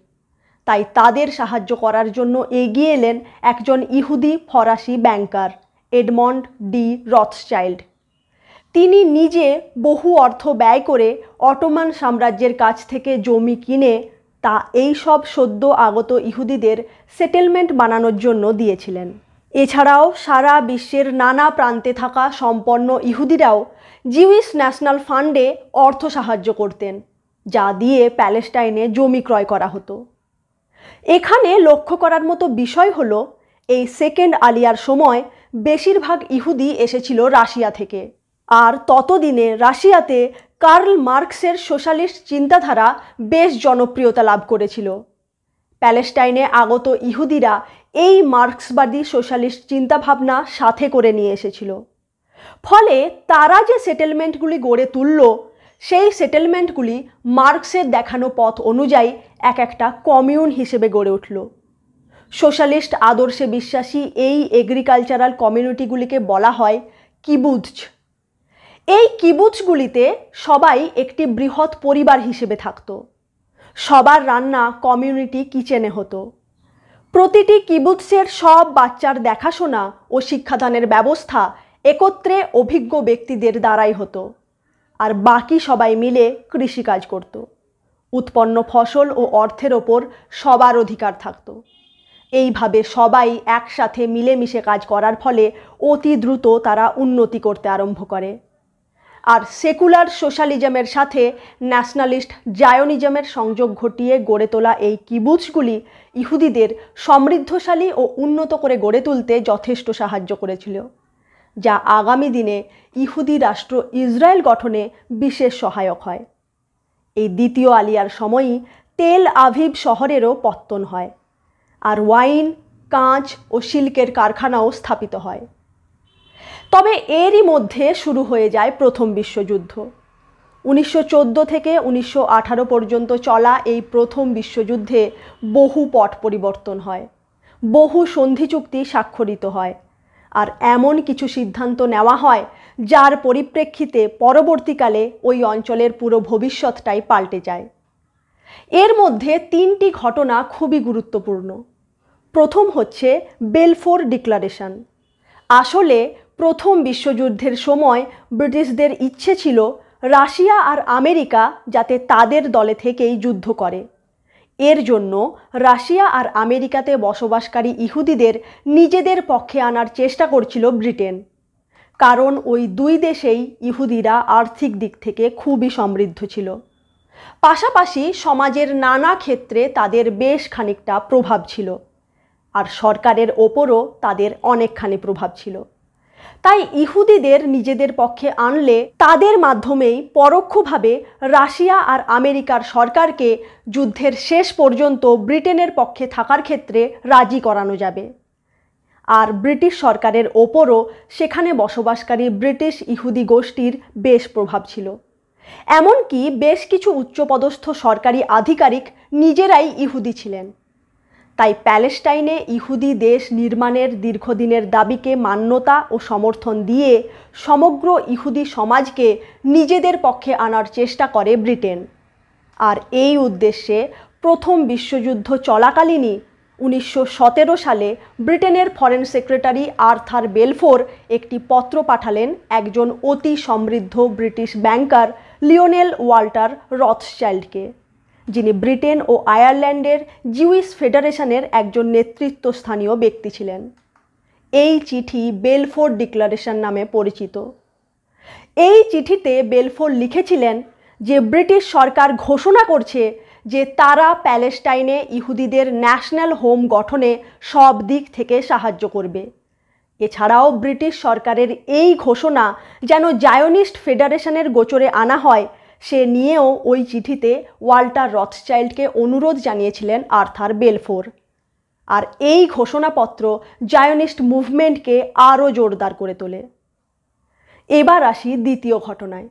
তাই তাদের সাহায্য করার জন্য এগিয়ে এলেন একজন ইহুদি ফরাসি ব্যাংকার, এডমন্ড ডি রথসচাইল্ড। তিনি নিজে বহু অর্থ ব্যয় করে অটোমান সাম্রাজ্যের কাছ থেকে জমি কিনে তা এই সব সদ্য আগত ইহুদিদের সেটেলমেন্ট বানানোর জন্য দিয়েছিলেন। এছাড়াও সারা বিশ্বের নানা প্রান্তে থাকা সম্পন্ন ইহুদিরাও জিউইশ ন্যাশনাল ফান্ডে অর্থ সাহায্য করতেন, যা দিয়ে প্যালেস্টাইনে জমি ক্রয় করা হতো। এখানে লক্ষ্য করার মতো বিষয় হলো, এই সেকেন্ড আলিয়ার সময় বেশিরভাগ ইহুদি এসেছিল রাশিয়া থেকে। আর ততদিনে রাশিয়াতে কার্ল মার্কসের সোশ্যালিস্ট চিন্তাধারা বেশ জনপ্রিয়তা লাভ করেছিল। প্যালেস্টাইনে আগত ইহুদিরা এই মার্কসবাদী সোশ্যালিস্ট চিন্তাভাবনা সাথে করে নিয়ে এসেছিল। ফলে তারা যে সেটেলমেন্টগুলি গড়ে তুলল, সেই সেটেলমেন্টগুলি মার্কসের দেখানো পথ অনুযায়ী এক একটা কমিউন হিসেবে গড়ে উঠল। সোশ্যালিস্ট আদর্শে বিশ্বাসী এই এগ্রিকালচারাল কমিউনিটিগুলিকে বলা হয় কিবুৎজ। এই কিবুৎজগুলিতে সবাই একটি বৃহৎ পরিবার হিসেবে থাকত। সবার রান্না কমিউনিটি কিচেনে হতো। প্রতিটি কিবুৎসের সব বাচ্চার দেখাশোনা ও শিক্ষাদানের ব্যবস্থা একত্রে অভিজ্ঞ ব্যক্তিদের দ্বারাই হতো। আর বাকি সবাই মিলে কৃষিকাজ করত। উৎপন্ন ফসল ও অর্থের ওপর সবার অধিকার থাকত। এইভাবে সবাই একসাথে মিলেমিশে কাজ করার ফলে অতি দ্রুত তারা উন্নতি করতে আরম্ভ করে। আর সেকুলার সোশ্যালিজমের সাথে ন্যাশনালিস্ট জায়নিজমের সংযোগ ঘটিয়ে গড়ে তোলা এই কিবুৎজগুলি ইহুদিদের সমৃদ্ধশালী ও উন্নত করে গড়ে তুলতে যথেষ্ট সাহায্য করেছিল, যা আগামী দিনে ইহুদি রাষ্ট্র ইসরায়েল গঠনে বিশেষ সহায়ক হয়। এই দ্বিতীয় আলিয়ার সময়ই তেল আভিভ শহরেরও পত্তন হয়, আর ওয়াইন, কাঁচ ও সিল্কের কারখানাও স্থাপিত হয়। তবে এরই মধ্যে শুরু হয়ে যায় প্রথম বিশ্বযুদ্ধ। 1914 থেকে 1918 পর্যন্ত চলা এই প্রথম বিশ্বযুদ্ধে বহু পট পরিবর্তন হয়, বহু সন্ধি চুক্তি স্বাক্ষরিত হয়, আর এমন কিছু সিদ্ধান্ত নেওয়া হয় যার পরিপ্রেক্ষিতে পরবর্তীকালে ওই অঞ্চলের পুরো ভবিষ্যৎটাই পাল্টে যায়। এর মধ্যে তিনটি ঘটনা খুবই গুরুত্বপূর্ণ। প্রথম হচ্ছে বেলফোর ডিক্লারেশন। আসলে প্রথম বিশ্বযুদ্ধের সময় ব্রিটিশদের ইচ্ছে ছিল রাশিয়া আর আমেরিকা যাতে তাদের দলে থেকেই যুদ্ধ করে। এর জন্য রাশিয়া আর আমেরিকাতে বসবাসকারী ইহুদিদের নিজেদের পক্ষে আনার চেষ্টা করছিল ব্রিটেন, কারণ ওই দুই দেশেই ইহুদিরা আর্থিক দিক থেকে খুবই সমৃদ্ধ ছিল। পাশাপাশি সমাজের নানা ক্ষেত্রে তাদের বেশ খানিকটা প্রভাব ছিল, আর সরকারের ওপরও তাদের অনেকখানি প্রভাব ছিল। তাই ইহুদিদের নিজেদের পক্ষে আনলে তাদের মাধ্যমেই পরোক্ষভাবে রাশিয়া আর আমেরিকার সরকারকে যুদ্ধের শেষ পর্যন্ত ব্রিটেনের পক্ষে থাকার ক্ষেত্রে রাজি করানো যাবে। আর ব্রিটিশ সরকারের ওপরও সেখানে বসবাসকারী ব্রিটিশ ইহুদি গোষ্ঠীর বেশ প্রভাব ছিল। এমনকি বেশ কিছু উচ্চপদস্থ সরকারি আধিকারিক নিজেরাই ইহুদি ছিলেন। তাই প্যালেস্টাইনে ইহুদি দেশ নির্মাণের দীর্ঘদিনের দাবিকে মান্যতা ও সমর্থন দিয়ে সমগ্র ইহুদি সমাজকে নিজেদের পক্ষে আনার চেষ্টা করে ব্রিটেন। আর এই উদ্দেশ্যে প্রথম বিশ্বযুদ্ধ চলাকালীনই 1917 সালে ব্রিটেনের ফরেন সেক্রেটারি আর্থার বেলফোর একটি পত্র পাঠালেন একজন অতি সমৃদ্ধ ব্রিটিশ ব্যাংকার লিওনেল ওয়াল্টার রথসচাইল্ডকে, যিনি ব্রিটেন ও আয়ারল্যান্ডের জিউইশ ফেডারেশনের একজন নেতৃত্বস্থানীয় ব্যক্তি ছিলেন। এই চিঠি বেলফোর ডিক্লারেশন নামে পরিচিত। এই চিঠিতে বেলফোর লিখেছিলেন যে ব্রিটিশ সরকার ঘোষণা করছে যে তারা প্যালেস্টাইনে ইহুদিদের ন্যাশনাল হোম গঠনে সব দিক থেকে সাহায্য করবে। এছাড়াও ব্রিটিশ সরকারের এই ঘোষণা যেন জায়নিস্ট ফেডারেশনের গোচরে আনা হয় সে নিয়েও ওই চিঠিতে ওয়াল্টার রথসচাইল্ডকে অনুরোধ জানিয়েছিলেন আর্থার বেলফোর। আর এই ঘোষণাপত্র জায়নিস্ট মুভমেন্টকে আরও জোরদার করে তোলে। এবার আসি দ্বিতীয় ঘটনায়।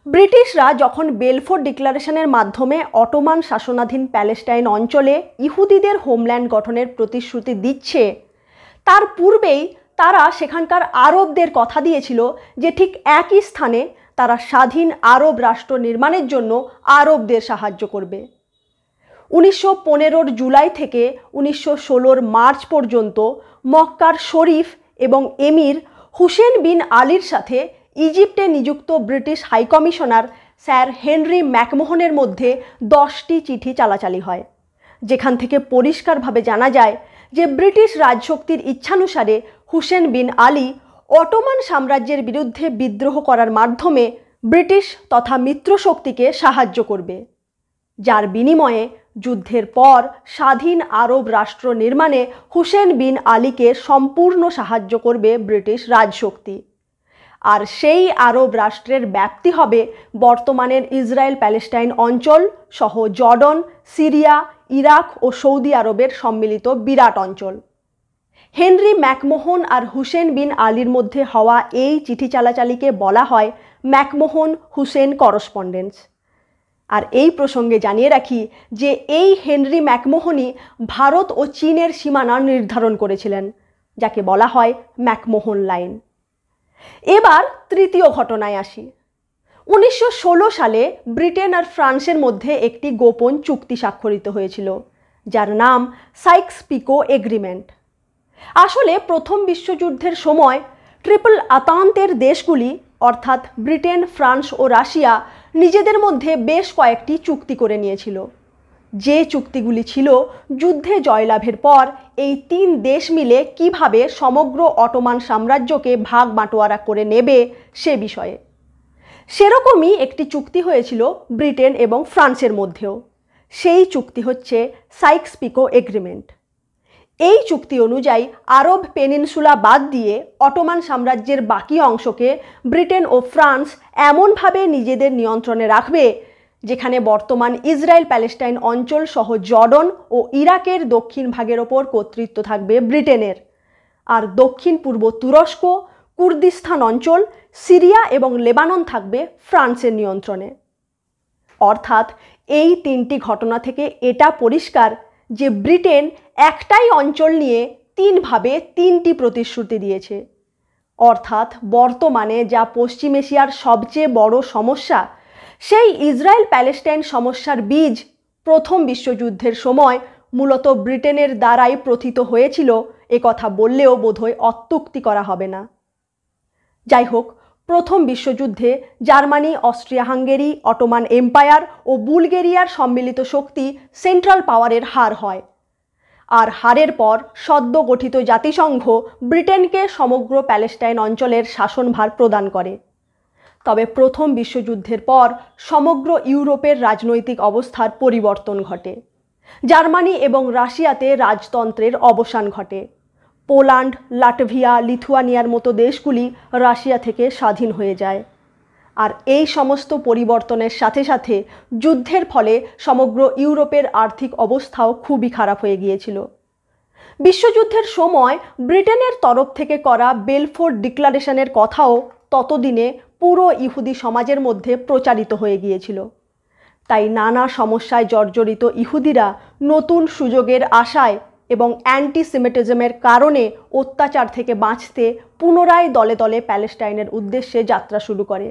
ব্রিটিশরা যখন বেলফোর ডিক্লারেশনের মাধ্যমে অটোমান শাসনাধীন প্যালেস্টাইন অঞ্চলে ইহুদিদের হোমল্যান্ড গঠনের প্রতিশ্রুতি দিচ্ছে, তার পূর্বেই তারা সেখানকার আরবদের কথা দিয়েছিল যে ঠিক একই স্থানে তারা স্বাধীন আরব রাষ্ট্র নির্মাণের জন্য আরবদের সাহায্য করবে। 1915 জুলাই থেকে 1916 মার্চ পর্যন্ত মক্কার শরীফ এবং এমির হুসেন বিন আলীর সাথে ইজিপ্টে নিযুক্ত ব্রিটিশ হাইকমিশনার স্যার হেনরি ম্যাকমোহনের মধ্যে 10টি চিঠি চালাচালি হয়, যেখান থেকে পরিষ্কারভাবে জানা যায় যে ব্রিটিশ রাজশক্তির ইচ্ছানুসারে হুসেন বিন আলী অটোমান সাম্রাজ্যের বিরুদ্ধে বিদ্রোহ করার মাধ্যমে ব্রিটিশ তথা মিত্রশক্তিকে সাহায্য করবে, যার বিনিময়ে যুদ্ধের পর স্বাধীন আরব রাষ্ট্র নির্মাণে হুসেন বিন আলীকে সম্পূর্ণ সাহায্য করবে ব্রিটিশ রাজশক্তি। আর সেই আরব রাষ্ট্রের ব্যাপ্তি হবে বর্তমানের ইসরায়েল প্যালেস্টাইন অঞ্চল সহ জর্ডন, সিরিয়া, ইরাক ও সৌদি আরবের সম্মিলিত বিরাট অঞ্চল। হেনরি ম্যাকমোহন আর হুসেন বিন আলীর মধ্যে হওয়া এই চিঠি চালাচালিকে বলা হয় ম্যাকমোহন হুসেন করসপন্ডেন্স। আর এই প্রসঙ্গে জানিয়ে রাখি যে এই হেনরি ম্যাকমোহনই ভারত ও চীনের সীমানা নির্ধারণ করেছিলেন, যাকে বলা হয় ম্যাকমোহন লাইন। এবার তৃতীয় ঘটনায় আসি। 1916 সালে ব্রিটেন আর ফ্রান্সের মধ্যে একটি গোপন চুক্তি স্বাক্ষরিত হয়েছিল, যার নাম সাইক্স পিকো এগ্রিমেন্ট। আসলে প্রথম বিশ্বযুদ্ধের সময় ট্রিপল আতান্তের দেশগুলি অর্থাৎ ব্রিটেন, ফ্রান্স ও রাশিয়া নিজেদের মধ্যে বেশ কয়েকটি চুক্তি করে নিয়েছিল, যে চুক্তিগুলি ছিল যুদ্ধে জয়লাভের পর এই 3 দেশ মিলে কিভাবে সমগ্র অটোমান সাম্রাজ্যকে ভাগ বাটোয়ারা করে নেবে সে বিষয়ে। সেরকমই একটি চুক্তি হয়েছিল ব্রিটেন এবং ফ্রান্সের মধ্যেও। সেই চুক্তি হচ্ছে সাইক্স পিকো এগ্রিমেন্ট। এই চুক্তি অনুযায়ী আরব পেনিনসুলা বাদ দিয়ে অটোমান সাম্রাজ্যের বাকি অংশকে ব্রিটেন ও ফ্রান্স এমনভাবে নিজেদের নিয়ন্ত্রণে রাখবে যেখানে বর্তমান ইসরায়েল প্যালেস্টাইন অঞ্চল সহ জর্ডন ও ইরাকের দক্ষিণ ভাগের ওপর কর্তৃত্ব থাকবে ব্রিটেনের, আর দক্ষিণ পূর্ব তুরস্ক, কুর্দিস্তান অঞ্চল, সিরিয়া এবং লেবানন থাকবে ফ্রান্সের নিয়ন্ত্রণে। অর্থাৎ এই 3টি ঘটনা থেকে এটা পরিষ্কার যে ব্রিটেন একটাই অঞ্চল নিয়ে 3ভাবে 3টি প্রতিশ্রুতি দিয়েছে। অর্থাৎ বর্তমানে যা পশ্চিম এশিয়ার সবচেয়ে বড় সমস্যা, সেই ইসরায়েল প্যালেস্টাইন সমস্যার বীজ প্রথম বিশ্বযুদ্ধের সময় মূলত ব্রিটেনের দ্বারাই প্রথিত হয়েছিল, একথা বললেও বোধহয় অত্যুক্তি করা হবে না। যাই হোক, প্রথম বিশ্বযুদ্ধে Germany, Austria Hungary, Ottoman empire ও বুলগেরিয়ার সম্মিলিত শক্তি সেন্ট্রাল পাওয়ারের হার হয়। আর হারের পর সদ্য গঠিত জাতিসংঘ ব্রিটেনকে সমগ্র প্যালেস্টাইন অঞ্চলের শাসনভার প্রদান করে। তবে প্রথম বিশ্বযুদ্ধের পর সমগ্র ইউরোপের রাজনৈতিক অবস্থার পরিবর্তন ঘটে। জার্মানি এবং রাশিয়াতে রাজতন্ত্রের অবসান ঘটে। পোল্যান্ড, লাটভিয়া, লিথুয়ানিয়ার মতো দেশগুলি রাশিয়া থেকে স্বাধীন হয়ে যায়। আর এই সমস্ত পরিবর্তনের সাথে সাথে যুদ্ধের ফলে সমগ্র ইউরোপের আর্থিক অবস্থাও খুবই খারাপ হয়ে গিয়েছিল। বিশ্বযুদ্ধের সময় ব্রিটেনের তরফ থেকে করা বেলফোর ডিক্লারেশনের কথাও ততদিনে পুরো ইহুদি সমাজের মধ্যে প্রচারিত হয়ে গিয়েছিল। তাই নানা সমস্যায় জর্জরিত ইহুদিরা নতুন সুযোগের আশায় এবং অ্যান্টিসেমিটিজমের কারণে অত্যাচার থেকে বাঁচতে পুনরায় দলে দলে প্যালেস্টাইনের উদ্দেশ্যে যাত্রা শুরু করে।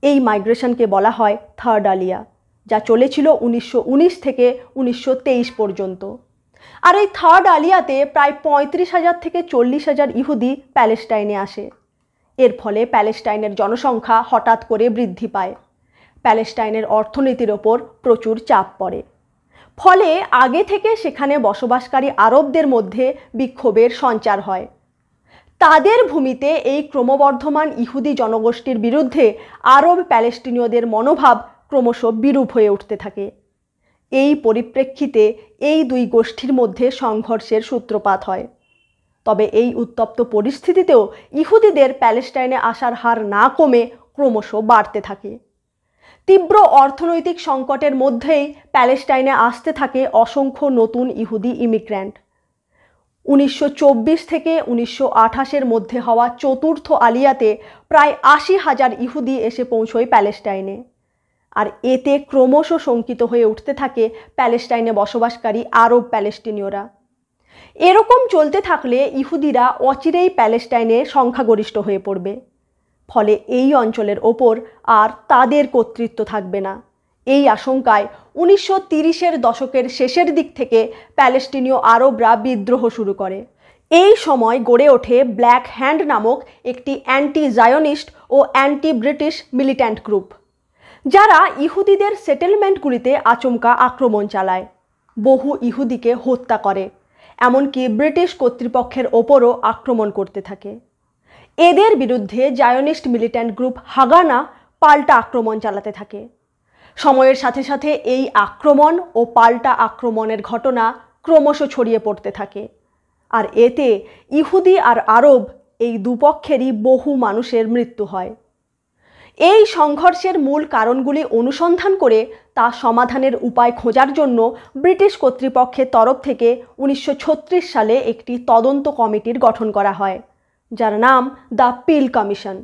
এই মাইগ্রেশনকে বলা হয় থার্ড আলিয়া, যা চলেছিল 1919 থেকে 1923 পর্যন্ত। আর এই থার্ড আলিয়াতে প্রায় 35,000 থেকে 40,000 ইহুদি প্যালেস্টাইনে আসে। এর ফলে প্যালেস্টাইনের জনসংখ্যা হঠাৎ করে বৃদ্ধি পায়। প্যালেস্টাইনের অর্থনীতির ওপর প্রচুর চাপ পড়ে। ফলে আগে থেকে সেখানে বসবাসকারী আরবদের মধ্যে বিক্ষোভের সঞ্চার হয়। তাদের ভূমিতে এই ক্রমবর্ধমান ইহুদি জনগোষ্ঠীর বিরুদ্ধে আরব প্যালেস্টিনীয়দের মনোভাব ক্রমশ বিরূপ হয়ে উঠতে থাকে। এই পরিপ্রেক্ষিতে এই দুই গোষ্ঠীর মধ্যে সংঘর্ষের সূত্রপাত হয়। তবে এই উত্তপ্ত পরিস্থিতিতেও ইহুদিদের প্যালেস্টাইনে আসার হার না কমে ক্রমশ বাড়তে থাকে। তীব্র অর্থনৈতিক সংকটের মধ্যেই প্যালেস্টাইনে আসতে থাকে অসংখ্য নতুন ইহুদি ইমিগ্র্যান্ট। 1924 থেকে 1928 মধ্যে হওয়া চতুর্থ আলিয়াতে প্রায় 80,000 ইহুদি এসে পৌঁছয় প্যালেস্টাইনে। আর এতে ক্রমশ শঙ্কিত হয়ে উঠতে থাকে প্যালেস্টাইনে বসবাসকারী আরব প্যালেস্টিনীয়রা। এরকম চলতে থাকলে ইহুদিরা অচিরেই প্যালেস্টাইনে সংখ্যাগরিষ্ঠ হয়ে পড়বে। ফলে এই অঞ্চলের ওপর আর তাদের কর্তৃত্ব থাকবে না। এই আশঙ্কায় 1930-এর দশকের শেষের দিক থেকে প্যালেস্টিনীয় আরবরা বিদ্রোহ শুরু করে। এই সময় গড়ে ওঠে ব্ল্যাক হ্যান্ড নামক একটি অ্যান্টি জায়নিস্ট ও অ্যান্টি ব্রিটিশ মিলিট্যান্ট গ্রুপ, যারা ইহুদিদের সেটেলমেন্টগুলিতে আচমকা আক্রমণ চালায়, বহু ইহুদিকে হত্যা করে, এমনকি ব্রিটিশ কর্তৃপক্ষের ওপরও আক্রমণ করতে থাকে। এদের বিরুদ্ধে জায়নিস্ট মিলিট্যান্ট গ্রুপ হাগানা পাল্টা আক্রমণ চালাতে থাকে। সময়ের সাথে সাথে এই আক্রমণ ও পাল্টা আক্রমণের ঘটনা ক্রমশ ছড়িয়ে পড়তে থাকে। আর এতে ইহুদি আর আরব এই দুপক্ষেরই বহু মানুষের মৃত্যু হয়। এই সংঘর্ষের মূল কারণগুলি অনুসন্ধান করে তা সমাধানের উপায় খোঁজার জন্য ব্রিটিশ কর্তৃপক্ষের তরফ থেকে 1936 সালে একটি তদন্ত কমিটির গঠন করা হয়, যার নাম দ্য পিল কমিশন।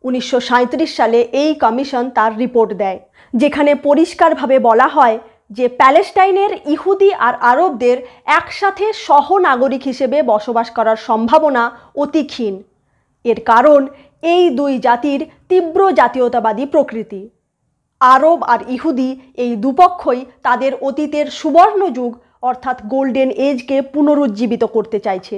1937 সালে এই কমিশন তার রিপোর্ট দেয়, যেখানে পরিষ্কারভাবে বলা হয় যে প্যালেস্টাইনের ইহুদি আর আরবদের একসাথে সহনাগরিক হিসেবে বসবাস করার সম্ভাবনা অতি ক্ষীণ। এর কারণ এই দুই জাতির তীব্র জাতীয়তাবাদী প্রকৃতি। আরব আর ইহুদি এই দুপক্ষই তাদের অতীতের সুবর্ণ যুগ অর্থাৎ গোল্ডেন এজকে পুনরুজ্জীবিত করতে চাইছে।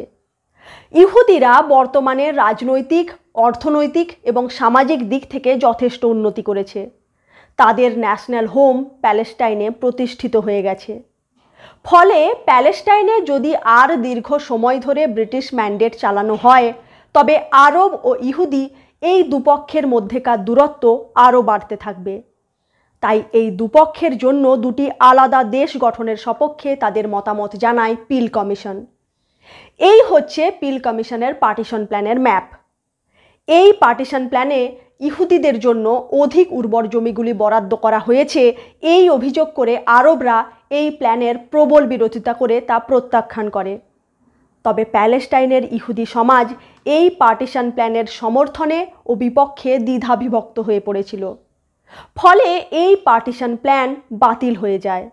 ইহুদিরা বর্তমানে রাজনৈতিক, অর্থনৈতিক এবং সামাজিক দিক থেকে যথেষ্ট উন্নতি করেছে। তাদের ন্যাশনাল হোম প্যালেস্টাইনে প্রতিষ্ঠিত হয়ে গেছে। ফলে প্যালেস্টাইনে যদি আর দীর্ঘ সময় ধরে ব্রিটিশ ম্যান্ডেট চালানো হয়, তবে আরব ও ইহুদি এই দুপক্ষের মধ্যেকার দূরত্ব আরও বাড়তে থাকবে। তাই এই দুপক্ষের জন্য দুটি আলাদা দেশ গঠনের সপক্ষে তাদের মতামত জানায় পিল কমিশন। এই হচ্ছে পিল কমিশনের পার্টিশন প্ল্যানের ম্যাপ। এই পার্টিশন প্ল্যানে ইহুদিদের জন্য অধিক উর্বর জমিগুলি বরাদ্দ করা হয়েছে এই অভিযোগ করে আরবরা এই প্ল্যানের প্রবল বিরোধিতা করে তা প্রত্যাখ্যান করে। তবে প্যালেস্টাইনের ইহুদি সমাজ এই পার্টিশন প্ল্যানের সমর্থনে ও বিপক্ষে দ্বিধাবিভক্ত হয়ে পড়েছিল। ফলে এই পার্টিশন প্ল্যান বাতিল হয়ে যায়।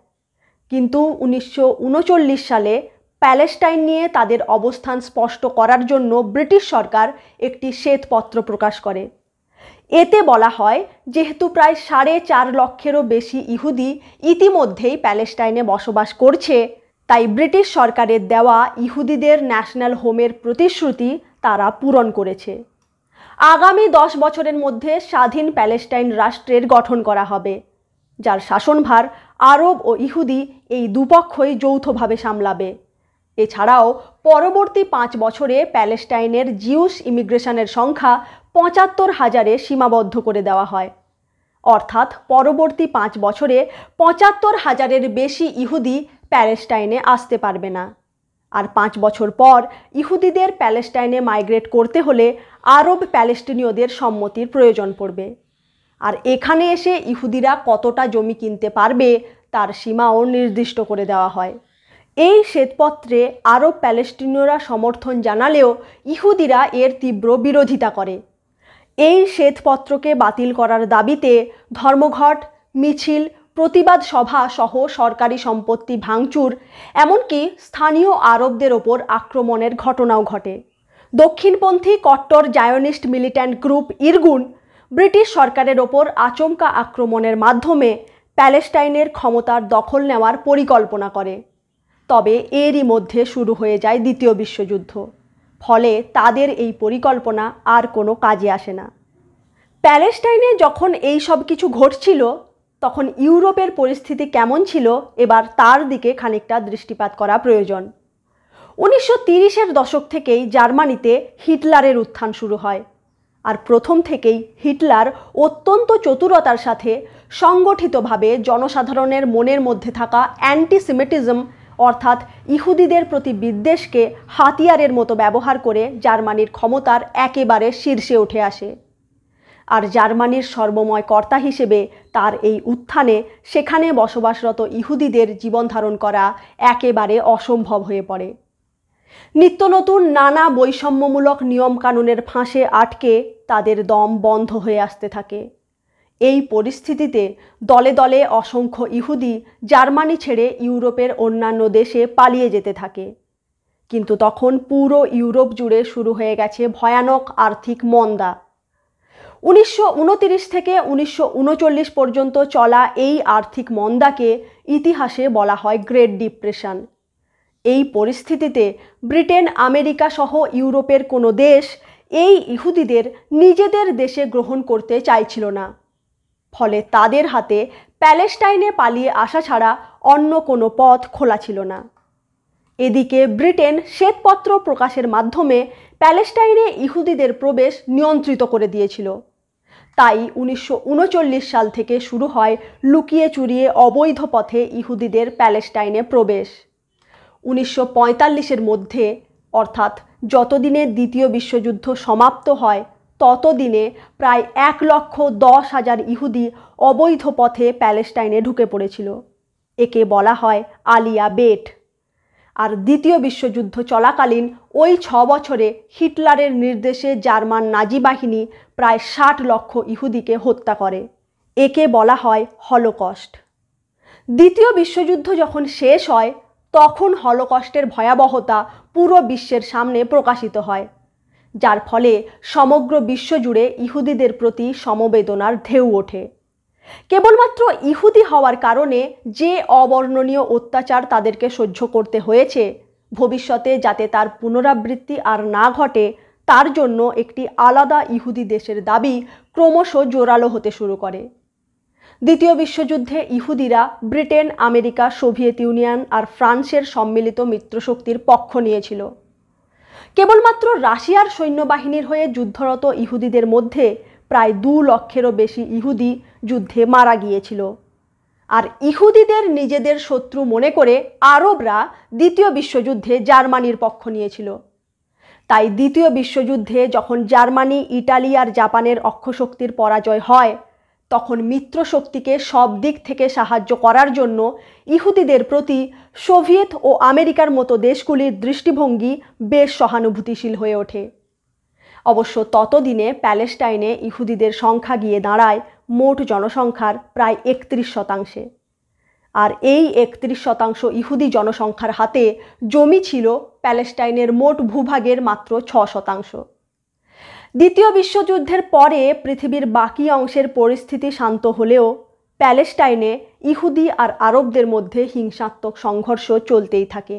কিন্তু 1939 সালে প্যালেস্টাইন নিয়ে তাদের অবস্থান স্পষ্ট করার জন্য ব্রিটিশ সরকার একটি শ্বেতপত্র প্রকাশ করে। এতে বলা হয়, যেহেতু প্রায় 4.5 লক্ষেরও বেশি ইহুদি ইতিমধ্যেই প্যালেস্টাইনে বসবাস করছে, তাই ব্রিটিশ সরকারের দেওয়া ইহুদিদের ন্যাশনাল হোমের প্রতিশ্রুতি তারা পূরণ করেছে। আগামী 10 বছরের মধ্যে স্বাধীন প্যালেস্টাইন রাষ্ট্রের গঠন করা হবে, যার শাসনভার আরব ও ইহুদি এই দুপক্ষই যৌথভাবে সামলাবে। এছাড়াও পরবর্তী 5 বছরে প্যালেস্টাইনের জিউস ইমিগ্রেশনের সংখ্যা 75,000-এ সীমাবদ্ধ করে দেওয়া হয়। অর্থাৎ পরবর্তী 5 বছরে 75,000-এর বেশি ইহুদি প্যালেস্টাইনে আসতে পারবে না। আর 5 বছর পর ইহুদিদের প্যালেস্টাইনে মাইগ্রেট করতে হলে আরব প্যালেস্টিনীয়দের সম্মতির প্রয়োজন পড়বে। আর এখানে এসে ইহুদিরা কতটা জমি কিনতে পারবে তার সীমাও নির্দিষ্ট করে দেওয়া হয়। এই শ্বেতপত্রে আরব প্যালেস্টিনীয়রা সমর্থন জানালেও ইহুদিরা এর তীব্র বিরোধিতা করে। এই শ্বেতপত্রকে বাতিল করার দাবিতে ধর্মঘট, মিছিল, প্রতিবাদ সভা সহ সরকারি সম্পত্তি ভাঙচুর, এমনকি স্থানীয় আরবদের ওপর আক্রমণের ঘটনাও ঘটে। দক্ষিণপন্থী কট্টর জায়নিস্ট মিলিট্যান্ট গ্রুপ ইরগুন ব্রিটিশ সরকারের ওপর আচমকা আক্রমণের মাধ্যমে প্যালেস্টাইনের ক্ষমতার দখল নেওয়ার পরিকল্পনা করে। তবে এরই মধ্যে শুরু হয়ে যায় দ্বিতীয় বিশ্বযুদ্ধ। ফলে তাদের এই পরিকল্পনা আর কোনো কাজে আসে না। প্যালেস্টাইনে যখন এই সব কিছু ঘটছিল, তখন ইউরোপের পরিস্থিতি কেমন ছিল এবার তার দিকে খানিকটা দৃষ্টিপাত করা প্রয়োজন। 1930-এর দশক থেকেই জার্মানিতে হিটলারের উত্থান শুরু হয়। আর প্রথম থেকেই হিটলার অত্যন্ত চতুরতার সাথে সংগঠিতভাবে জনসাধারণের মনের মধ্যে থাকা অ্যান্টিসেমিটিজম অর্থাৎ ইহুদিদের প্রতি বিদ্বেষকে হাতিয়ারের মতো ব্যবহার করে জার্মানির ক্ষমতার একেবারে শীর্ষে উঠে আসে। আর জার্মানির সর্বময় কর্তা হিসেবে তার এই উত্থানে সেখানে বসবাসরত ইহুদিদের জীবন ধারণ করা একেবারে অসম্ভব হয়ে পড়ে। নিত্য নতুন নানা বৈষম্যমূলক নিয়মকানুনের ফাঁসে আটকে তাদের দম বন্ধ হয়ে আসতে থাকে। এই পরিস্থিতিতে দলে দলে অসংখ্য ইহুদি জার্মানি ছেড়ে ইউরোপের অন্যান্য দেশে পালিয়ে যেতে থাকে। কিন্তু তখন পুরো ইউরোপ জুড়ে শুরু হয়ে গেছে ভয়ানক আর্থিক মন্দা। 1929 থেকে 1939 পর্যন্ত চলা এই আর্থিক মন্দাকে ইতিহাসে বলা হয় গ্রেট ডিপ্রেশন। এই পরিস্থিতিতে ব্রিটেন, আমেরিকা সহ ইউরোপের কোনো দেশ এই ইহুদিদের নিজেদের দেশে গ্রহণ করতে চাইছিল না। ফলে তাদের হাতে প্যালেস্টাইনে পালিয়ে আসা ছাড়া অন্য কোনো পথ খোলা ছিল না। এদিকে ব্রিটেন শ্বেতপত্র প্রকাশের মাধ্যমে প্যালেস্টাইনে ইহুদিদের প্রবেশ নিয়ন্ত্রিত করে দিয়েছিল। তাই 1939 সাল থেকে শুরু হয় লুকিয়ে চুরিয়ে অবৈধ পথে ইহুদিদের প্যালেস্টাইনে প্রবেশ। 1945-এর মধ্যে অর্থাৎ যতদিনে দ্বিতীয় বিশ্বযুদ্ধ সমাপ্ত হয় ততদিনে প্রায় 1,10,000 ইহুদি অবৈধ পথে প্যালেস্টাইনে ঢুকে পড়েছিল। একে বলা হয় আলিয়া বেট। আর দ্বিতীয় বিশ্বযুদ্ধ চলাকালীন ওই 6 বছরে হিটলারের নির্দেশে জার্মান নাজি বাহিনী প্রায় 60 লক্ষ ইহুদিকে হত্যা করে। একে বলা হয় হলোকস্ট। দ্বিতীয় বিশ্বযুদ্ধ যখন শেষ হয় তখন হলোকস্টের ভয়াবহতা পুরো বিশ্বের সামনে প্রকাশিত হয়, যার ফলে সমগ্র বিশ্বজুড়ে ইহুদিদের প্রতি সমবেদনার ঢেউ ওঠে। কেবলমাত্র ইহুদি হওয়ার কারণে যে অবর্ণনীয় অত্যাচার তাদেরকে সহ্য করতে হয়েছে, ভবিষ্যতে যাতে তার পুনরাবৃত্তি আর না ঘটে তার জন্য একটি আলাদা ইহুদি দেশের দাবি ক্রমশ জোরালো হতে শুরু করে। দ্বিতীয় বিশ্বযুদ্ধে ইহুদিরা ব্রিটেন, আমেরিকা, সোভিয়েত ইউনিয়ন আর ফ্রান্সের সম্মিলিত মিত্রশক্তির পক্ষ নিয়েছিল। কেবলমাত্র রাশিয়ার সৈন্যবাহিনীর হয়ে যুদ্ধরত ইহুদিদের মধ্যে প্রায় 2 লক্ষেরও বেশি ইহুদি যুদ্ধে মারা গিয়েছিল। আর ইহুদিদের নিজেদের শত্রু মনে করে আরবরা দ্বিতীয় বিশ্বযুদ্ধে জার্মানির পক্ষ নিয়েছিল। তাই দ্বিতীয় বিশ্বযুদ্ধে যখন জার্মানি, ইটালি আর জাপানের অক্ষশক্তির পরাজয় হয়, তখন মিত্রশক্তিকে সব দিক থেকে সাহায্য করার জন্য ইহুদিদের প্রতি সোভিয়েত ও আমেরিকার মতো দেশগুলির দৃষ্টিভঙ্গি বেশ সহানুভূতিশীল হয়ে ওঠে। অবশ্য ততদিনে প্যালেস্টাইনে ইহুদিদের সংখ্যা গিয়ে দাঁড়ায় মোট জনসংখ্যার প্রায় 31%। আর এই 31% ইহুদি জনসংখ্যার হাতে জমি ছিল প্যালেস্টাইনের মোট ভূভাগের মাত্র 6%। দ্বিতীয় বিশ্বযুদ্ধের পরে পৃথিবীর বাকি অংশের পরিস্থিতি শান্ত হলেও প্যালেস্টাইনে ইহুদি আর আরবদের মধ্যে হিংসাত্মক সংঘর্ষ চলতেই থাকে।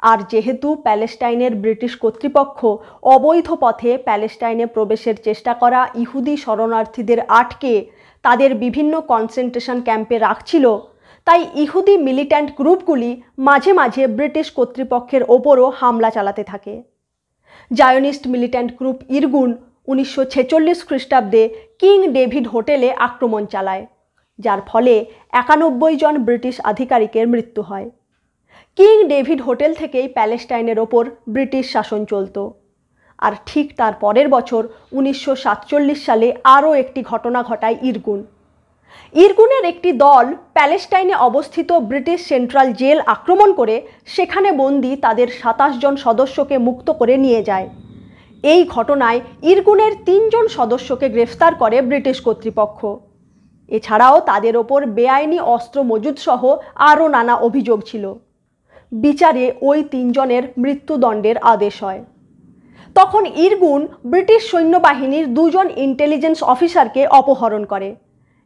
আর যেহেতু প্যালেস্টাইনের ব্রিটিশ কর্তৃপক্ষ অবৈধ পথে প্যালেস্টাইনে প্রবেশের চেষ্টা করা ইহুদি শরণার্থীদের আটকে তাদের বিভিন্ন কনসেন্ট্রেশন ক্যাম্পে রাখছিল, তাই ইহুদি মিলিট্যান্ট গ্রুপগুলি মাঝে মাঝে ব্রিটিশ কর্তৃপক্ষের ওপরও হামলা চালাতে থাকে। জায়নিস্ট মিলিট্যান্ট গ্রুপ ইরগুন 1946 খ্রিস্টাব্দে কিং ডেভিড হোটেলে আক্রমণ চালায়, যার ফলে 91 জন ব্রিটিশ আধিকারিকের মৃত্যু হয়। কিং ডেভিড হোটেল থেকেই প্যালেস্টাইনের ওপর ব্রিটিশ শাসন চলত। আর ঠিক তার পরের বছর 1947 সালে আরও একটি ঘটনা ঘটায় ইরগুন। ইরগুনের একটি দল প্যালেস্টাইনে অবস্থিত ব্রিটিশ সেন্ট্রাল জেল আক্রমণ করে সেখানে বন্দী তাদের 27 জন সদস্যকে মুক্ত করে নিয়ে যায়। এই ঘটনায় ইরগুনের 3 জন সদস্যকে গ্রেফতার করে ব্রিটিশ কর্তৃপক্ষ। এছাড়াও তাদের ওপর বেআইনি অস্ত্র মজুদ সহ আরও নানা অভিযোগ ছিল। বিচারে ওই 3 জনের মৃত্যুদণ্ডের আদেশ হয়। তখন ইরগুন ব্রিটিশ সৈন্যবাহিনীর 2 জন ইন্টেলিজেন্স অফিসারকে অপহরণ করে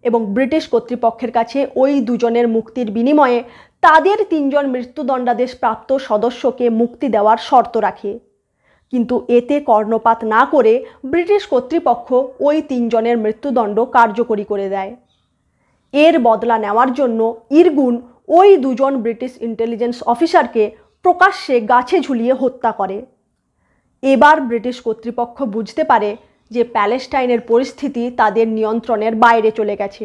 এবং ব্রিটিশ কর্তৃপক্ষের কাছে ওই 2 জনের মুক্তির বিনিময়ে তাদের 3 জন মৃত্যুদণ্ডাদেশ প্রাপ্ত সদস্যকে মুক্তি দেওয়ার শর্ত রাখে। কিন্তু এতে কর্ণপাত না করে ব্রিটিশ কর্তৃপক্ষ ওই 3 জনের মৃত্যুদণ্ড কার্যকরী করে দেয়। এর বদলা নেওয়ার জন্য ইরগুন ওই 2 জন ব্রিটিশ ইন্টেলিজেন্স অফিসারকে প্রকাশ্যে গাছে ঝুলিয়ে হত্যা করে। এবার ব্রিটিশ কর্তৃপক্ষ বুঝতে পারে যে প্যালেস্টাইনের পরিস্থিতি তাদের নিয়ন্ত্রণের বাইরে চলে গেছে।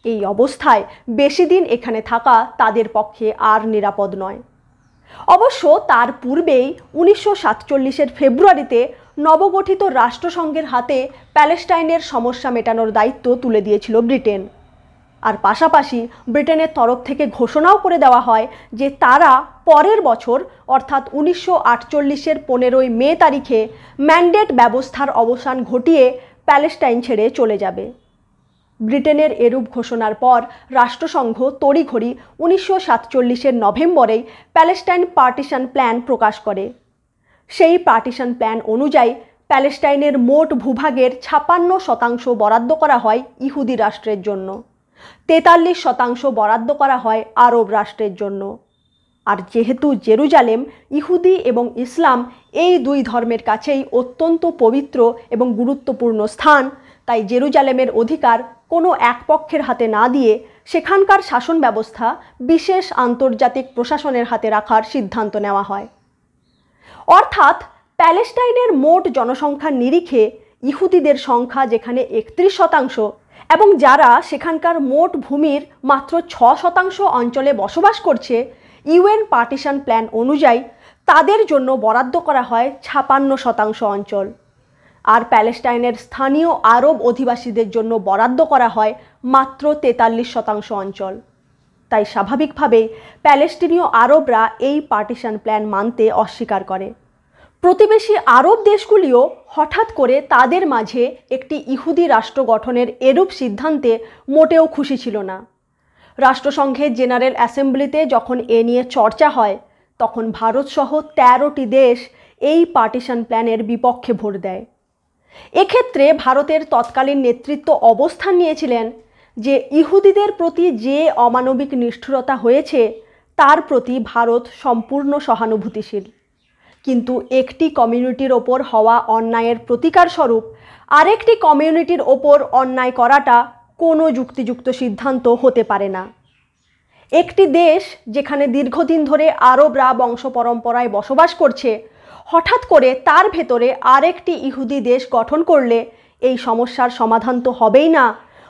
এই অবস্থায় বেশি দিন এখানে থাকা তাদের পক্ষে আর নিরাপদ নয়। অবশ্য তার পূর্বেই 1947-এর ফেব্রুয়ারিতে নবগঠিত রাষ্ট্রসংঘের হাতে প্যালেস্টাইনের সমস্যা মেটানোর দায়িত্ব তুলে দিয়েছিল ব্রিটেন। আর পাশাপাশি ব্রিটেনের তরফ থেকে ঘোষণাও করে দেওয়া হয় যে তারা পরের বছর অর্থাৎ 1948-এর 15ই মে তারিখে ম্যান্ডেট ব্যবস্থার অবসান ঘটিয়ে প্যালেস্টাইন ছেড়ে চলে যাবে। ব্রিটেনের এরূপ ঘোষণার পর রাষ্ট্রসংঘ তড়িঘড়ি 1947-এর নভেম্বরেই প্যালেস্টাইন পার্টিশন প্ল্যান প্রকাশ করে। সেই পার্টিশন প্ল্যান অনুযায়ী প্যালেস্টাইনের মোট ভূভাগের 56% বরাদ্দ করা হয় ইহুদি রাষ্ট্রের জন্য, 43% বরাদ্দ করা হয় আরব রাষ্ট্রের জন্য। আর যেহেতু জেরুজালেম ইহুদি এবং ইসলাম এই 2 ধর্মের কাছেই অত্যন্ত পবিত্র এবং গুরুত্বপূর্ণ স্থান, তাই জেরুজালেমের অধিকার কোনো এক পক্ষের হাতে না দিয়ে সেখানকার শাসন ব্যবস্থা বিশেষ আন্তর্জাতিক প্রশাসনের হাতে রাখার সিদ্ধান্ত নেওয়া হয়। অর্থাৎ প্যালেস্টাইনের মোট জনসংখ্যার নিরিখে ইহুদিদের সংখ্যা যেখানে 31% এবং যারা সেখানকার মোট ভূমির মাত্র 6% অঞ্চলে বসবাস করছে, ইউএন পার্টিশন প্ল্যান অনুযায়ী তাদের জন্য বরাদ্দ করা হয় 56% অঞ্চল। আর প্যালেস্টাইনের স্থানীয় আরব অধিবাসীদের জন্য বরাদ্দ করা হয় মাত্র 43% অঞ্চল। তাই স্বাভাবিকভাবেই প্যালেস্টিনীয় আরবরা এই পার্টিশন প্ল্যান মানতে অস্বীকার করে। প্রতিবেশী আরব দেশগুলিও হঠাৎ করে তাদের মাঝে একটি ইহুদি রাষ্ট্র গঠনের এরূপ সিদ্ধান্তে মোটেও খুশি ছিল না। রাষ্ট্রসংঘের জেনারেল অ্যাসেম্বলিতে যখন এ নিয়ে চর্চা হয়, তখন ভারতসহ 13টি দেশ এই পার্টিশন প্ল্যানের বিপক্ষে ভোট দেয়। এক্ষেত্রে ভারতের তৎকালীন নেতৃত্ব অবস্থান নিয়েছিলেন যে ইহুদিদের প্রতি যে অমানবিক নিষ্ঠুরতা হয়েছে তার প্রতি ভারত সম্পূর্ণ সহানুভূতিশীল। কিন্তু একটি কমিউনিটির ওপর হওয়া অন্যায়ের প্রতিকার স্বরূপ আরেকটি কমিউনিটির ওপর অন্যায় করাটা কোনো যুক্তিযুক্ত সিদ্ধান্ত হতে পারে না। একটি দেশ যেখানে দীর্ঘদিন ধরে আরবরা বংশ পরম্পরায় বসবাস করছে, হঠাৎ করে তার ভেতরে আরেকটি ইহুদি দেশ গঠন করলে এই সমস্যার সমাধান তো হবেই না,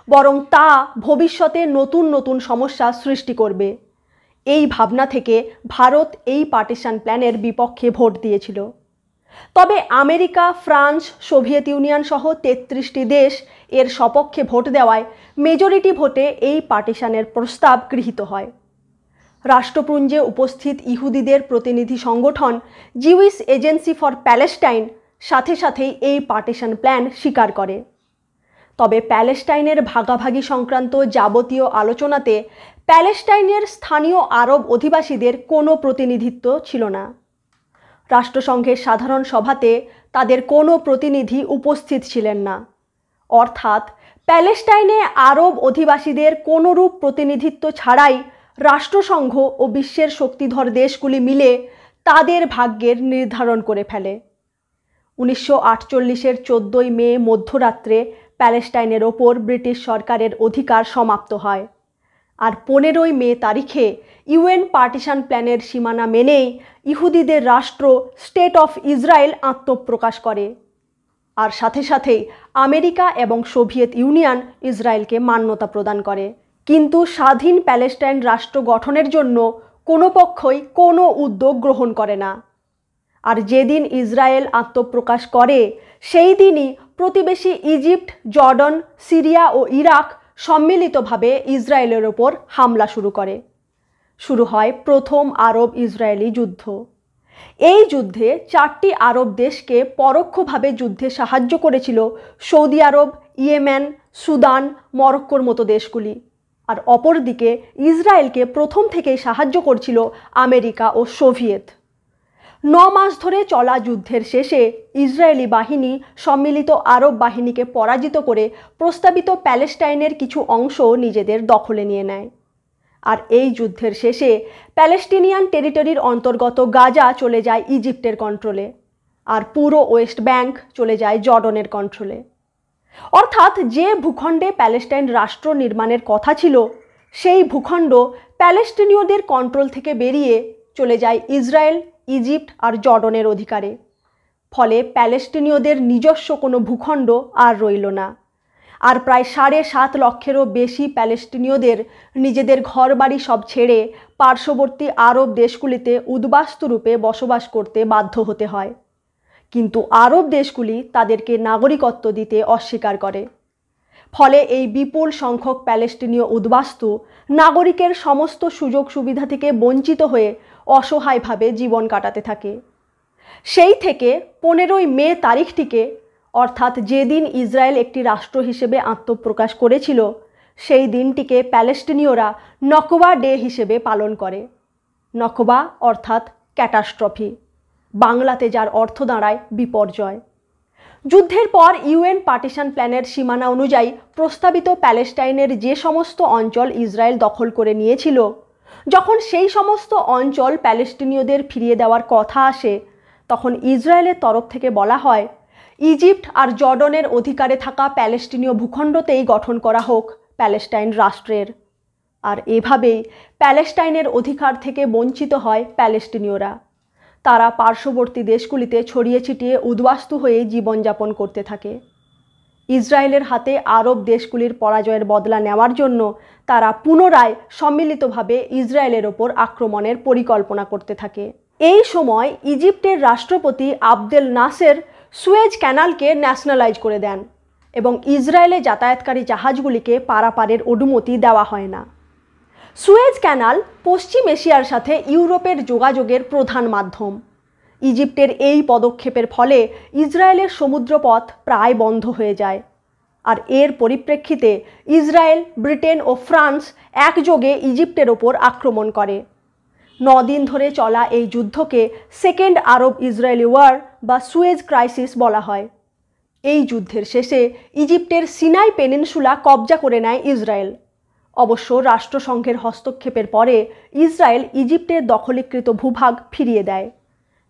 বরং তা ভবিষ্যতে নতুন নতুন সমস্যা সৃষ্টি করবে। এই ভাবনা থেকে ভারত এই পার্টিশন প্ল্যানের বিপক্ষে ভোট দিয়েছিল। তবে আমেরিকা, ফ্রান্স, সোভিয়েত ইউনিয়ন সহ 33টি দেশ এর সপক্ষে ভোট দেওয়ায় মেজরিটি ভোটে এই পার্টিশনের প্রস্তাব গৃহীত হয়। রাষ্ট্রপুঞ্জে উপস্থিত ইহুদিদের প্রতিনিধি সংগঠন জিউইশ এজেন্সি ফর প্যালেস্টাইন সাথে সাথেই এই পার্টিশন প্ল্যান স্বীকার করে। তবে প্যালেস্টাইনের ভাগাভাগি সংক্রান্ত যাবতীয় আলোচনাতে প্যালেস্টাইনের স্থানীয় আরব অধিবাসীদের কোনো প্রতিনিধিত্ব ছিল না। রাষ্ট্রসংঘের সাধারণ সভাতে তাদের কোনো প্রতিনিধি উপস্থিত ছিলেন না। অর্থাৎ প্যালেস্টাইনে আরব অধিবাসীদের কোনোরূপ প্রতিনিধিত্ব ছাড়াই রাষ্ট্রসংঘ ও বিশ্বের শক্তিধর দেশগুলি মিলে তাদের ভাগ্যের নির্ধারণ করে ফেলে। 1948-এর 14ই মে মধ্যরাত্রে প্যালেস্টাইনের ওপর ব্রিটিশ সরকারের অধিকার সমাপ্ত হয়। আর 15ই মে তারিখে ইউএন পার্টিশন প্ল্যানের সীমানা মেনেই ইহুদিদের রাষ্ট্র স্টেট অফ ইসরায়েল আত্মপ্রকাশ করে। আর সাথে সাথেই আমেরিকা এবং সোভিয়েত ইউনিয়ন ইসরায়েলকে মান্যতা প্রদান করে। কিন্তু স্বাধীন প্যালেস্টাইন রাষ্ট্র গঠনের জন্য কোনো পক্ষই কোনো উদ্যোগ গ্রহণ করে না। আর যেদিন ইসরায়েল আত্মপ্রকাশ করে সেই দিনই প্রতিবেশী ইজিপ্ট, জর্ডন, সিরিয়া ও ইরাক সম্মিলিতভাবে ইসরায়েলের ওপর হামলা শুরু করে। শুরু হয় প্রথম আরব ইসরায়েলি যুদ্ধ। এই যুদ্ধে 4টি আরব দেশকে পরোক্ষভাবে যুদ্ধে সাহায্য করেছিল সৌদি আরব, ইয়েমেন, সুদান, মরক্কোর মতো দেশগুলি। আর অপরদিকে ইসরায়েলকে প্রথম থেকেই সাহায্য করছিল আমেরিকা ও সোভিয়েত। 9 মাস ধরে চলা যুদ্ধের শেষে ইসরায়েলি বাহিনী সম্মিলিত আরব বাহিনীকে পরাজিত করে প্রস্তাবিত প্যালেস্টাইনের কিছু অংশ নিজেদের দখলে নিয়ে নেয়। আর এই যুদ্ধের শেষে প্যালেস্টিনিয়ান টেরিটরির অন্তর্গত গাজা চলে যায় ইজিপ্টের কন্ট্রোলে, আর পুরো ওয়েস্ট ব্যাংক চলে যায় জর্ডনের কন্ট্রোলে। অর্থাৎ যে ভূখণ্ডে প্যালেস্টাইন রাষ্ট্র নির্মাণের কথা ছিল সেই ভূখণ্ড প্যালেস্টিনীয়দের কন্ট্রোল থেকে বেরিয়ে চলে যায় ইসরায়েল, ইজিপ্ট আর জর্ডনের অধিকারে। ফলে প্যালেস্টিনীয়দের নিজস্ব কোনো ভূখণ্ড আর রইল না। আর প্রায় 7.5 লক্ষেরও বেশি প্যালেস্টিনীয়দের নিজেদের ঘরবাড়ি সব ছেড়ে পার্শ্ববর্তী আরব দেশগুলিতে উদ্বাস্তু রূপে বসবাস করতে বাধ্য হতে হয়। কিন্তু আরব দেশগুলি তাদেরকে নাগরিকত্ব দিতে অস্বীকার করে। ফলে এই বিপুল সংখ্যক প্যালেস্টিনীয় উদ্বাস্তু নাগরিকের সমস্ত সুযোগ সুবিধা থেকে বঞ্চিত হয়ে অসহায়ভাবে জীবন কাটাতে থাকে। সেই থেকে 15ই মে তারিখটিকে, অর্থাৎ যেদিন ইসরায়েল একটি রাষ্ট্র হিসেবে আত্মপ্রকাশ করেছিল, সেই দিনটিকে প্যালেস্টিনীয়রা নকবা ডে হিসেবে পালন করে। নকবা অর্থাৎ ক্যাটাস্ট্রফি, বাংলাতে যার অর্থ দাঁড়ায় বিপর্যয়। যুদ্ধের পর ইউএন পার্টিশন প্ল্যানের সীমানা অনুযায়ী প্রস্তাবিত প্যালেস্টাইনের যে সমস্ত অঞ্চল ইসরায়েল দখল করে নিয়েছিল, যখন সেই সমস্ত অঞ্চল প্যালেস্টিনীয়দের ফিরিয়ে দেওয়ার কথা আসে, তখন ইসরায়েলের তরফ থেকে বলা হয় ইজিপ্ট আর জর্ডনের অধিকারে থাকা প্যালেস্টিনীয় ভূখণ্ডতেই গঠন করা হোক প্যালেস্টাইন রাষ্ট্রের। আর এভাবেই প্যালেস্টাইনের অধিকার থেকে বঞ্চিত হয় প্যালেস্টিনীয়রা। তারা পার্শ্ববর্তী দেশগুলিতে ছড়িয়ে ছিটিয়ে উদ্বাস্তু হয়ে জীবনযাপন করতে থাকে। ইসরায়েলের হাতে আরব দেশগুলির পরাজয়ের বদলা নেওয়ার জন্য তারা পুনরায় সম্মিলিতভাবে ইসরায়েলের ওপর আক্রমণের পরিকল্পনা করতে থাকে। এই সময় ইজিপ্টের রাষ্ট্রপতি আবদেল নাসের সুয়েজ ক্যানালকে ন্যাশনালাইজ করে দেন এবং ইসরায়েলে যাতায়াতকারী জাহাজগুলিকে পারাপারের অনুমতি দেওয়া হয় না। সুয়েজ ক্যানাল পশ্চিম এশিয়ার সাথে ইউরোপের যোগাযোগের প্রধান মাধ্যম। ইজিপ্টের এই পদক্ষেপের ফলে ইসরায়েলের সমুদ্রপথ প্রায় বন্ধ হয়ে যায়। আর এর পরিপ্রেক্ষিতে ইসরায়েল, ব্রিটেন ও ফ্রান্স একযোগে ইজিপ্টের ওপর আক্রমণ করে। 9 দিন ধরে চলা এই যুদ্ধকে সেকেন্ড আরব ইসরায়েলি ওয়ার বা সুয়েজ ক্রাইসিস বলা হয়। এই যুদ্ধের শেষে ইজিপ্টের সিনাই পেনিনসুলা কবজা করে নেয় ইসরায়েল। অবশ্য রাষ্ট্রসংঘের হস্তক্ষেপের পরে ইসরায়েল ইজিপ্টের দখলীকৃত ভূভাগ ফিরিয়ে দেয়।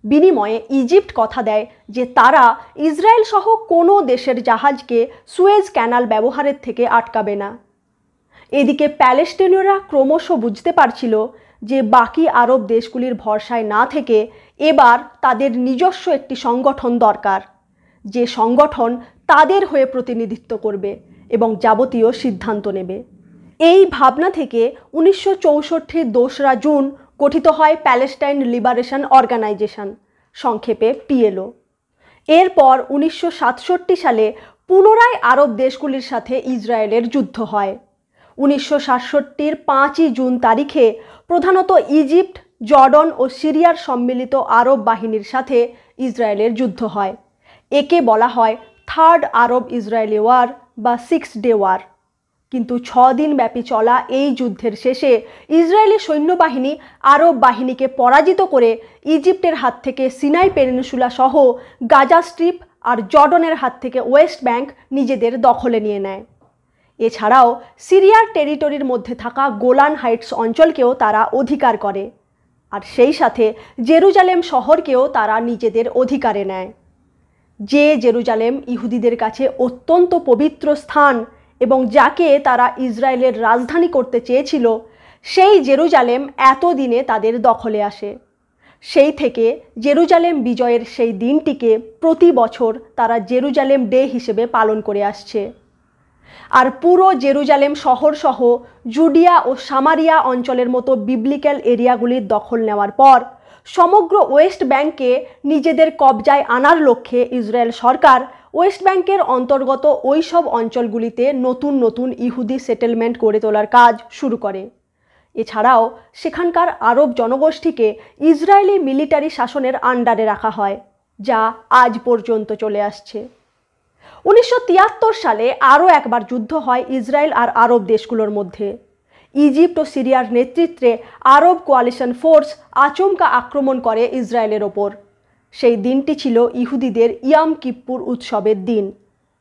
বিনিময়ে ইজিপ্ট কথা দেয় যে তারা ইসরায়েল সহ কোনো দেশের জাহাজকে সুয়েজ ক্যানাল ব্যবহারের থেকে আটকাবে না। এদিকে প্যালেস্টিনীয়রা ক্রমশ বুঝতে পারছিল যে বাকি আরব দেশগুলির ভরসায় না থেকে এবার তাদের নিজস্ব একটি সংগঠন দরকার, যে সংগঠন তাদের হয়ে প্রতিনিধিত্ব করবে এবং যাবতীয় সিদ্ধান্ত নেবে। এই ভাবনা থেকে 1964 2রা জুন গঠিত হয় প্যালেস্টাইন লিবারেশন অর্গানাইজেশন, সংক্ষেপে PLO। এরপর 1967 সালে পুনরায় আরব দেশগুলির সাথে ইসরায়েলের যুদ্ধ হয়। 1967 5ই জুন তারিখে প্রধানত ইজিপ্ট, জর্ডন ও সিরিয়ার সম্মিলিত আরব বাহিনীর সাথে ইসরায়েলের যুদ্ধ হয়। একে বলা হয় থার্ড আরব ইসরায়েলি ওয়ার বা 6 ডে ওয়ার। কিন্তু 6 দিন ব্যাপী চলা এই যুদ্ধের শেষে ইসরায়েলি সৈন্যবাহিনী আরব বাহিনীকে পরাজিত করে ইজিপ্টের হাত থেকে সিনাই পেনিনসুলা সহ গাজা স্ট্রিপ আর জর্ডনের হাত থেকে ওয়েস্ট ব্যাংক নিজেদের দখলে নিয়ে নেয়। এছাড়াও সিরিয়ার টেরিটরির মধ্যে থাকা গোলান হাইটস অঞ্চলকেও তারা অধিকার করে, আর সেই সাথে জেরুজালেম শহরকেও তারা নিজেদের অধিকারে নেয়। যে জেরুজালেম ইহুদিদের কাছে অত্যন্ত পবিত্র স্থান এবং যাকে তারা ইসরায়েলের রাজধানী করতে চেয়েছিল, সেই জেরুজালেম এতদিনে তাদের দখলে আসে। সেই থেকে জেরুজালেম বিজয়ের সেই দিনটিকে প্রতি বছর তারা জেরুজালেম ডে হিসেবে পালন করে আসছে। আর পুরো জেরুজালেম শহর সহ জুডিয়া ও সামারিয়া অঞ্চলের মতো বিবলিক্যাল এরিয়াগুলির দখল নেওয়ার পর সমগ্র ওয়েস্ট ব্যাংকে নিজেদের কবজায় আনার লক্ষ্যে ইসরায়েল সরকার ওয়েস্ট ব্যাংকের অন্তর্গত ওই সব অঞ্চলগুলিতে নতুন নতুন ইহুদি সেটেলমেন্ট গড়ে তোলার কাজ শুরু করে। এছাড়াও সেখানকার আরব জনগোষ্ঠীকে ইসরায়েলি মিলিটারি শাসনের আন্ডারে রাখা হয়, যা আজ পর্যন্ত চলে আসছে। 1973 সালে আরও একবার যুদ্ধ হয় ইসরায়েল আর আরব দেশগুলোর মধ্যে। ইজিপ্ট ও সিরিয়ার নেতৃত্বে আরব কোয়ালিশন ফোর্স আচমকা আক্রমণ করে ইসরায়েলের ওপর। সেই দিনটি ছিল ইহুদিদের ইয়াম কিপ্পুর উৎসবের দিন,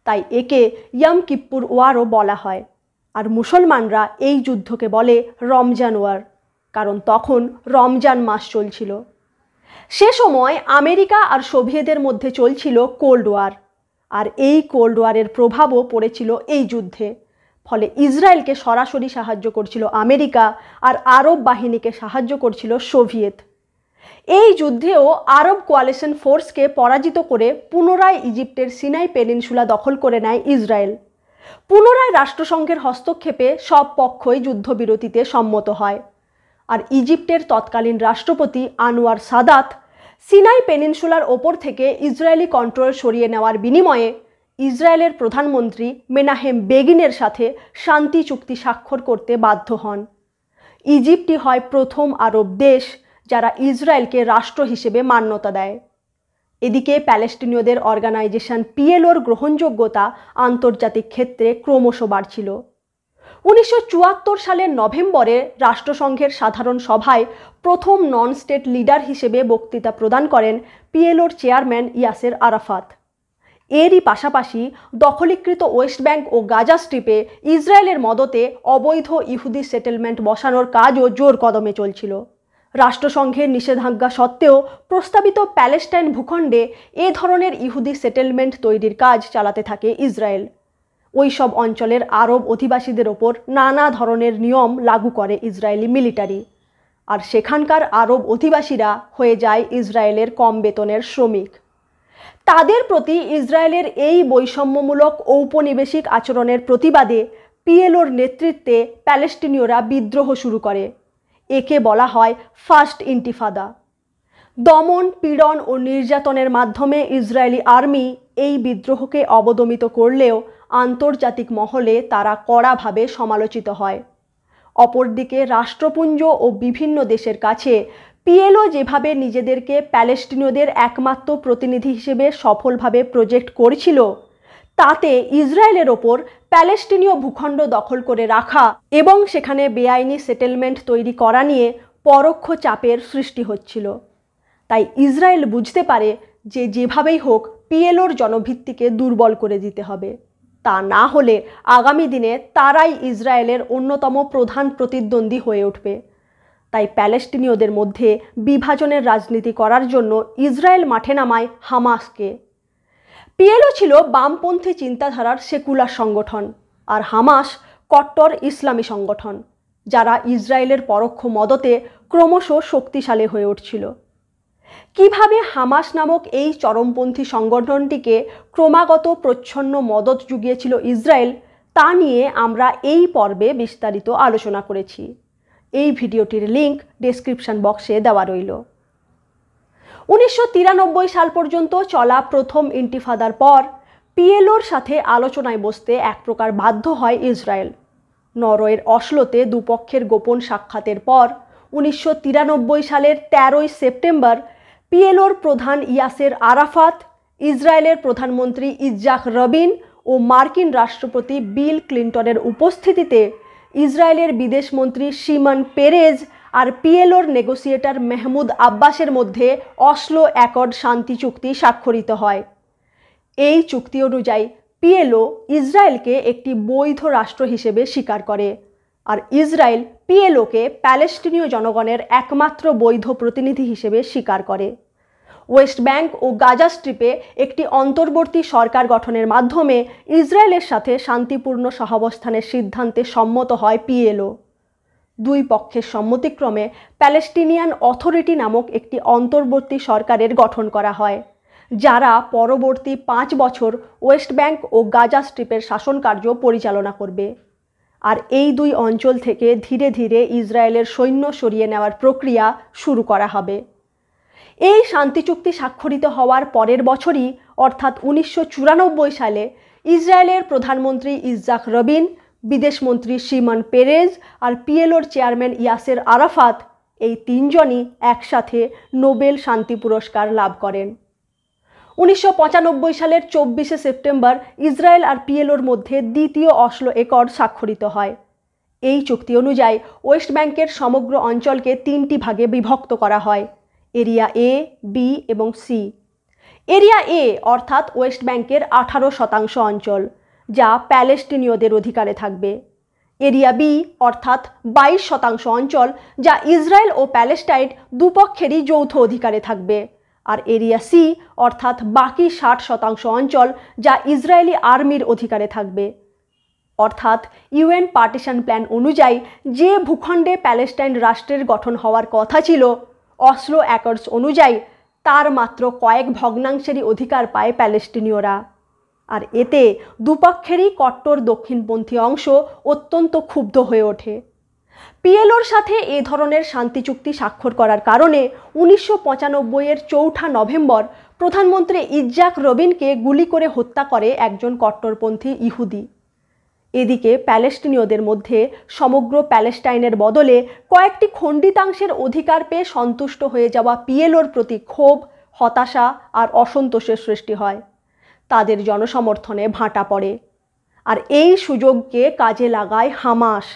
তাই একে ইয়াম কিপ্পুর ওয়ারও বলা হয়। আর মুসলমানরা এই যুদ্ধকে বলে রমজান ওয়ার, কারণ তখন রমজান মাস চলছিল। সে সময় আমেরিকা আর সোভিয়েতের মধ্যে চলছিল কোল্ড ওয়ার, আর এই কোল্ড ওয়ারের প্রভাবও পড়েছিল এই যুদ্ধে। ফলে ইসরায়েলকে সরাসরি সাহায্য করছিল আমেরিকা আর আরব বাহিনীকে সাহায্য করছিল সোভিয়েত। এই যুদ্ধেও আরব কোয়ালিশন ফোর্সকে পরাজিত করে পুনরায় ইজিপ্টের সিনাই পেনিনসুলা দখল করে নেয় ইসরায়েল। পুনরায় রাষ্ট্রসংঘের হস্তক্ষেপে সব পক্ষই যুদ্ধবিরতিতে সম্মত হয়। আর ইজিপ্টের তৎকালীন রাষ্ট্রপতি আনোয়ার সাদাত সিনাই পেনিনসুলার ওপর থেকে ইসরায়েলি কন্ট্রোল সরিয়ে নেওয়ার বিনিময়ে ইসরায়েলের প্রধানমন্ত্রী মেনাহেম বেগিনের সাথে শান্তি চুক্তি স্বাক্ষর করতে বাধ্য হন। ইজিপ্টই হয় প্রথম আরব দেশ যারা ইসরায়েলকে রাষ্ট্র হিসেবে মান্যতা দেয়। এদিকে প্যালেস্টিনীয়দের অর্গানাইজেশন পিএলওর গ্রহণযোগ্যতা আন্তর্জাতিক ক্ষেত্রে ক্রমশ বাড়ছিল। 1974 সালের নভেম্বরে রাষ্ট্রসংঘের সাধারণ সভায় প্রথম নন স্টেট লিডার হিসেবে বক্তৃতা প্রদান করেন পিএলওর চেয়ারম্যান ইয়াসের আরাফাত। এরই পাশাপাশি দখলীকৃত ওয়েস্ট ব্যাংক ও গাজা স্ট্রিপে ইসরায়েলের মদতে অবৈধ ইহুদি সেটেলমেন্ট বসানোর কাজও জোর কদমে চলছিল। রাষ্ট্রসংঘের নিষেধাজ্ঞা সত্ত্বেও প্রস্তাবিত প্যালেস্টাইন ভূখণ্ডে এ ধরনের ইহুদি সেটেলমেন্ট তৈরির কাজ চালাতে থাকে ইসরায়েল। ওই সব অঞ্চলের আরব অধিবাসীদের ওপর নানা ধরনের নিয়ম লাগু করে ইসরায়েলি মিলিটারি, আর সেখানকার আরব অধিবাসীরা হয়ে যায় ইসরায়েলের কম বেতনের শ্রমিক। তাদের প্রতি ইসরায়েলের এই বৈষম্যমূলক ঔপনিবেশিক আচরণের প্রতিবাদে পিএলওর নেতৃত্বে প্যালেস্টিনীয়রা বিদ্রোহ শুরু করে। একে বলা হয় ফার্স্ট ইন্টিফাদা। দমন, পীড়ন ও নির্যাতনের মাধ্যমে ইসরায়েলি আর্মি এই বিদ্রোহকে অবদমিত করলেও আন্তর্জাতিক মহলে তারা কড়াভাবে সমালোচিত হয়। অপরদিকে রাষ্ট্রপুঞ্জ ও বিভিন্ন দেশের কাছে পিএলও যেভাবে নিজেদেরকে প্যালেস্টিনীয়দের একমাত্র প্রতিনিধি হিসেবে সফলভাবে প্রজেক্ট করছিল, তাতে ইসরায়েলের ওপর প্যালেস্টিনীয় ভূখণ্ড দখল করে রাখা এবং সেখানে বেআইনি সেটেলমেন্ট তৈরি করা নিয়ে পরোক্ষ চাপের সৃষ্টি হচ্ছিল। তাই ইসরায়েল বুঝতে পারে যে যেভাবেই হোক পিএলওর জনভিত্তিকে দুর্বল করে দিতে হবে, তা না হলে আগামী দিনে তারাই ইসরায়েলের অন্যতম প্রধান প্রতিদ্বন্দ্বী হয়ে উঠবে। তাই প্যালেস্টিনীয়দের মধ্যে বিভাজনের রাজনীতি করার জন্য ইসরায়েল মাঠে নামায় হামাসকে। পিএলও ছিল বামপন্থী চিন্তাধারার সেকুলার সংগঠন, আর হামাস কট্টর ইসলামী সংগঠন, যারা ইসরায়েলের পরোক্ষ মদতে ক্রমশ শক্তিশালী হয়ে উঠছিল। কিভাবে হামাস নামক এই চরমপন্থী সংগঠনটিকে ক্রমাগত প্রচ্ছন্ন মদত জুগিয়েছিল ইসরায়েল, তা নিয়ে আমরা এই পর্বে বিস্তারিত আলোচনা করেছি। এই ভিডিওটির লিংক ডেসক্রিপশন বক্সে দেওয়া রইল। 1993 সাল পর্যন্ত চলা প্রথম ইন্টিফাদার পর পিএলওর সাথে আলোচনায় বসতে এক প্রকার বাধ্য হয় ইসরায়েল। নরওয়ের অসলোতে দুপক্ষের গোপন সাক্ষাতের পর 1993 সালের 13 সেপ্টেম্বর পিএলওর প্রধান ইয়াসের আরাফাত, ইসরায়েলের প্রধানমন্ত্রী ইৎজাক রবিন ও মার্কিন রাষ্ট্রপতি বিল ক্লিন্টনের উপস্থিতিতে ইসরায়েলের বিদেশমন্ত্রী শিমন পেরেজ আর পিএলওর নেগোসিয়েটর মেহমুদ আব্বাসের মধ্যে অসলো অ্যাকর্ড শান্তি চুক্তি স্বাক্ষরিত হয়। এই চুক্তি অনুযায়ী পিএলও ইসরায়েলকে একটি বৈধ রাষ্ট্র হিসেবে স্বীকার করে, আর ইসরায়েল পিএলওকে প্যালেস্টিনীয় জনগণের একমাত্র বৈধ প্রতিনিধি হিসেবে স্বীকার করে। ওয়েস্ট ব্যাংক ও গাজা স্ট্রিপে একটি অন্তর্বর্তী সরকার গঠনের মাধ্যমে ইসরায়েলের সাথে শান্তিপূর্ণ সহাবস্থানের সিদ্ধান্তে সম্মত হয় পিএলও। দুই পক্ষের সম্মতিক্রমে প্যালেস্টিনিয়ান অথরিটি নামক একটি অন্তর্বর্তী সরকারের গঠন করা হয়, যারা পরবর্তী 5 বছর ওয়েস্ট ব্যাংক ও গাজা স্ট্রিপের শাসনকার্য পরিচালনা করবে। আর এই দুই অঞ্চল থেকে ধীরে ধীরে ইসরায়েলের সৈন্য সরিয়ে নেওয়ার প্রক্রিয়া শুরু করা হবে। এই শান্তি চুক্তি স্বাক্ষরিত হওয়ার পরের বছরই অর্থাৎ 1994 সালে ইসরায়েলের প্রধানমন্ত্রী ইৎজাক রবিন, বিদেশমন্ত্রী শিমন পেরেজ আর পিএলওর চেয়ারম্যান ইয়াসের আরাফাত এই তিনজনই একসাথে নোবেল শান্তি পুরস্কার লাভ করেন। 1995 সালের 24শে সেপ্টেম্বর ইসরায়েল আর পিএলওর মধ্যে দ্বিতীয় অসলো একর্ড স্বাক্ষরিত হয়। এই চুক্তি অনুযায়ী ওয়েস্ট ব্যাংকের সমগ্র অঞ্চলকে 3টি ভাগে বিভক্ত করা হয়, এরিয়া এ, বি এবং সি। এরিয়া এ অর্থাৎ ওয়েস্ট ব্যাংকের 18% অঞ্চল, যা প্যালেস্টিনীয়দের অধিকারে থাকবে। এরিয়া বি অর্থাৎ 22% অঞ্চল, যা ইসরায়েল ও প্যালেস্টাইন দুপক্ষেরই যৌথ অধিকারে থাকবে। আর এরিয়া সি অর্থাৎ বাকি 60% অঞ্চল, যা ইসরায়েলি আর্মির অধিকারে থাকবে। অর্থাৎ ইউএন পার্টিশন প্ল্যান অনুযায়ী যে ভূখণ্ডে প্যালেস্টাইন রাষ্ট্রের গঠন হওয়ার কথা ছিল, অসলো অ্যাকর্ডস অনুযায়ী তার মাত্র কয়েক ভগ্নাংশেরই অধিকার পায় প্যালেস্টিনীয়রা। আর এতে দুপক্ষেরই কট্টর দক্ষিণপন্থী অংশ অত্যন্ত ক্ষুব্ধ হয়ে ওঠে। পিএলওর সাথে এ ধরনের শান্তি চুক্তি স্বাক্ষর করার কারণে 1995-এর 4 নভেম্বর প্রধানমন্ত্রী ইৎজাক রবিনকে গুলি করে হত্যা করে একজন কট্টরপন্থী ইহুদি। এদিকে প্যালেস্টিনীয়দের মধ্যে সমগ্র প্যালেস্টাইনের বদলে কয়েকটি খণ্ডিতাংশের অধিকার পেয়ে সন্তুষ্ট হয়ে যাওয়া পিএলওর প্রতি ক্ষোভ, হতাশা আর অসন্তোষের সৃষ্টি হয়। তাদের জনসমর্থনে ভাটা পড়ে। আর এই সুযোগকে কাজে লাগায় হামাস।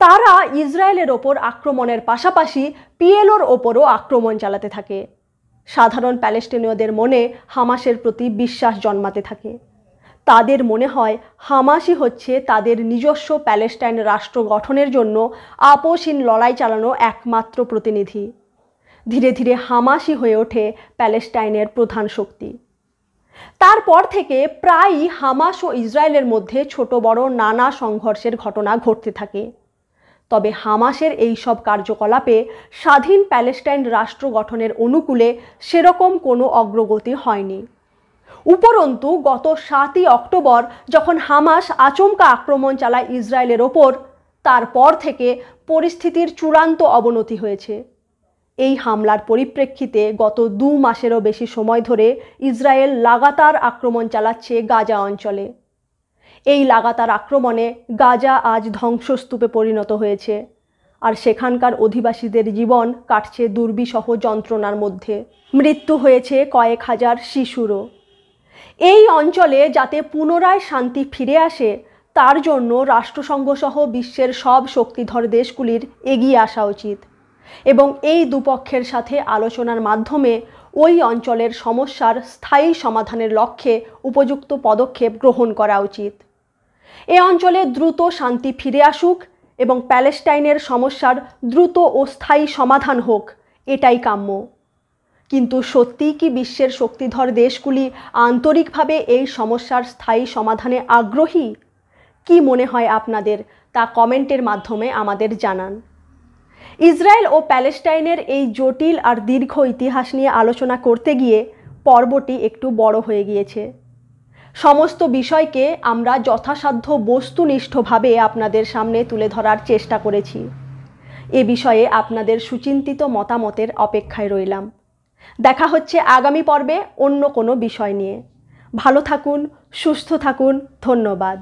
তারা ইসরায়েলের ওপর আক্রমণের পাশাপাশি পিএলওর ওপরও আক্রমণ চালাতে থাকে। সাধারণ প্যালেস্টিনীয়দের মনে হামাসের প্রতি বিশ্বাস জন্মাতে থাকে। তাদের মনে হয় হামাসই হচ্ছে তাদের নিজস্ব প্যালেস্টাইন রাষ্ট্র গঠনের জন্য আপোষহীন লড়াই চালানো একমাত্র প্রতিনিধি। ধীরে ধীরে হামাসই হয়ে ওঠে প্যালেস্টাইনের প্রধান শক্তি। তারপর থেকে প্রায়ই হামাস ও ইসরায়েলের মধ্যে ছোট বড় নানা সংঘর্ষের ঘটনা ঘটতে থাকে। তবে হামাসের এই সব কার্যকলাপে স্বাধীন প্যালেস্টাইন রাষ্ট্র গঠনের অনুকূলে সেরকম কোনো অগ্রগতি হয়নি। উপরন্তু গত 7ই অক্টোবর যখন হামাস আচমকা আক্রমণ চালায় ইসরায়েলের ওপর, তারপর থেকে পরিস্থিতির চূড়ান্ত অবনতি হয়েছে। এই হামলার পরিপ্রেক্ষিতে গত 2 মাসেরও বেশি সময় ধরে ইসরায়েল লাগাতার আক্রমণ চালাচ্ছে গাজা অঞ্চলে। এই লাগাতার আক্রমণে গাজা আজ ধ্বংসস্তূপে পরিণত হয়েছে, আর সেখানকার অধিবাসীদের জীবন কাটছে দুর্বিষহ যন্ত্রণার মধ্যে। মৃত্যু হয়েছে কয়েক হাজার শিশুরও। এই অঞ্চলে যাতে পুনরায় শান্তি ফিরে আসে, তার জন্য রাষ্ট্রসংঘ সহ বিশ্বের সব শক্তিধর দেশগুলির এগিয়ে আসা উচিত এবং এই দুপক্ষের সাথে আলোচনার মাধ্যমে ওই অঞ্চলের সমস্যার স্থায়ী সমাধানের লক্ষ্যে উপযুক্ত পদক্ষেপ গ্রহণ করা উচিত। এ অঞ্চলে দ্রুত শান্তি ফিরে আসুক এবং প্যালেস্টাইনের সমস্যার দ্রুত ও স্থায়ী সমাধান হোক, এটাই কাম্য। কিন্তু সত্যিই কি বিশ্বের শক্তিধর দেশগুলি আন্তরিকভাবে এই সমস্যার স্থায়ী সমাধানে আগ্রহী? কি মনে হয় আপনাদের, তা কমেন্টের মাধ্যমে আমাদের জানান। ইসরায়েল ও প্যালেস্টাইনের এই জটিল আর দীর্ঘ ইতিহাস নিয়ে আলোচনা করতে গিয়ে পর্বটি একটু বড় হয়ে গিয়েছে। সমস্ত বিষয়কে আমরা যথাসাধ্য বস্তুনিষ্ঠভাবে আপনাদের সামনে তুলে ধরার চেষ্টা করেছি। এ বিষয়ে আপনাদের সুচিন্তিত মতামতের অপেক্ষায় রইলাম। দেখা হচ্ছে আগামী পর্বে অন্য কোনো বিষয় নিয়ে। ভালো থাকুন, সুস্থ থাকুন। ধন্যবাদ।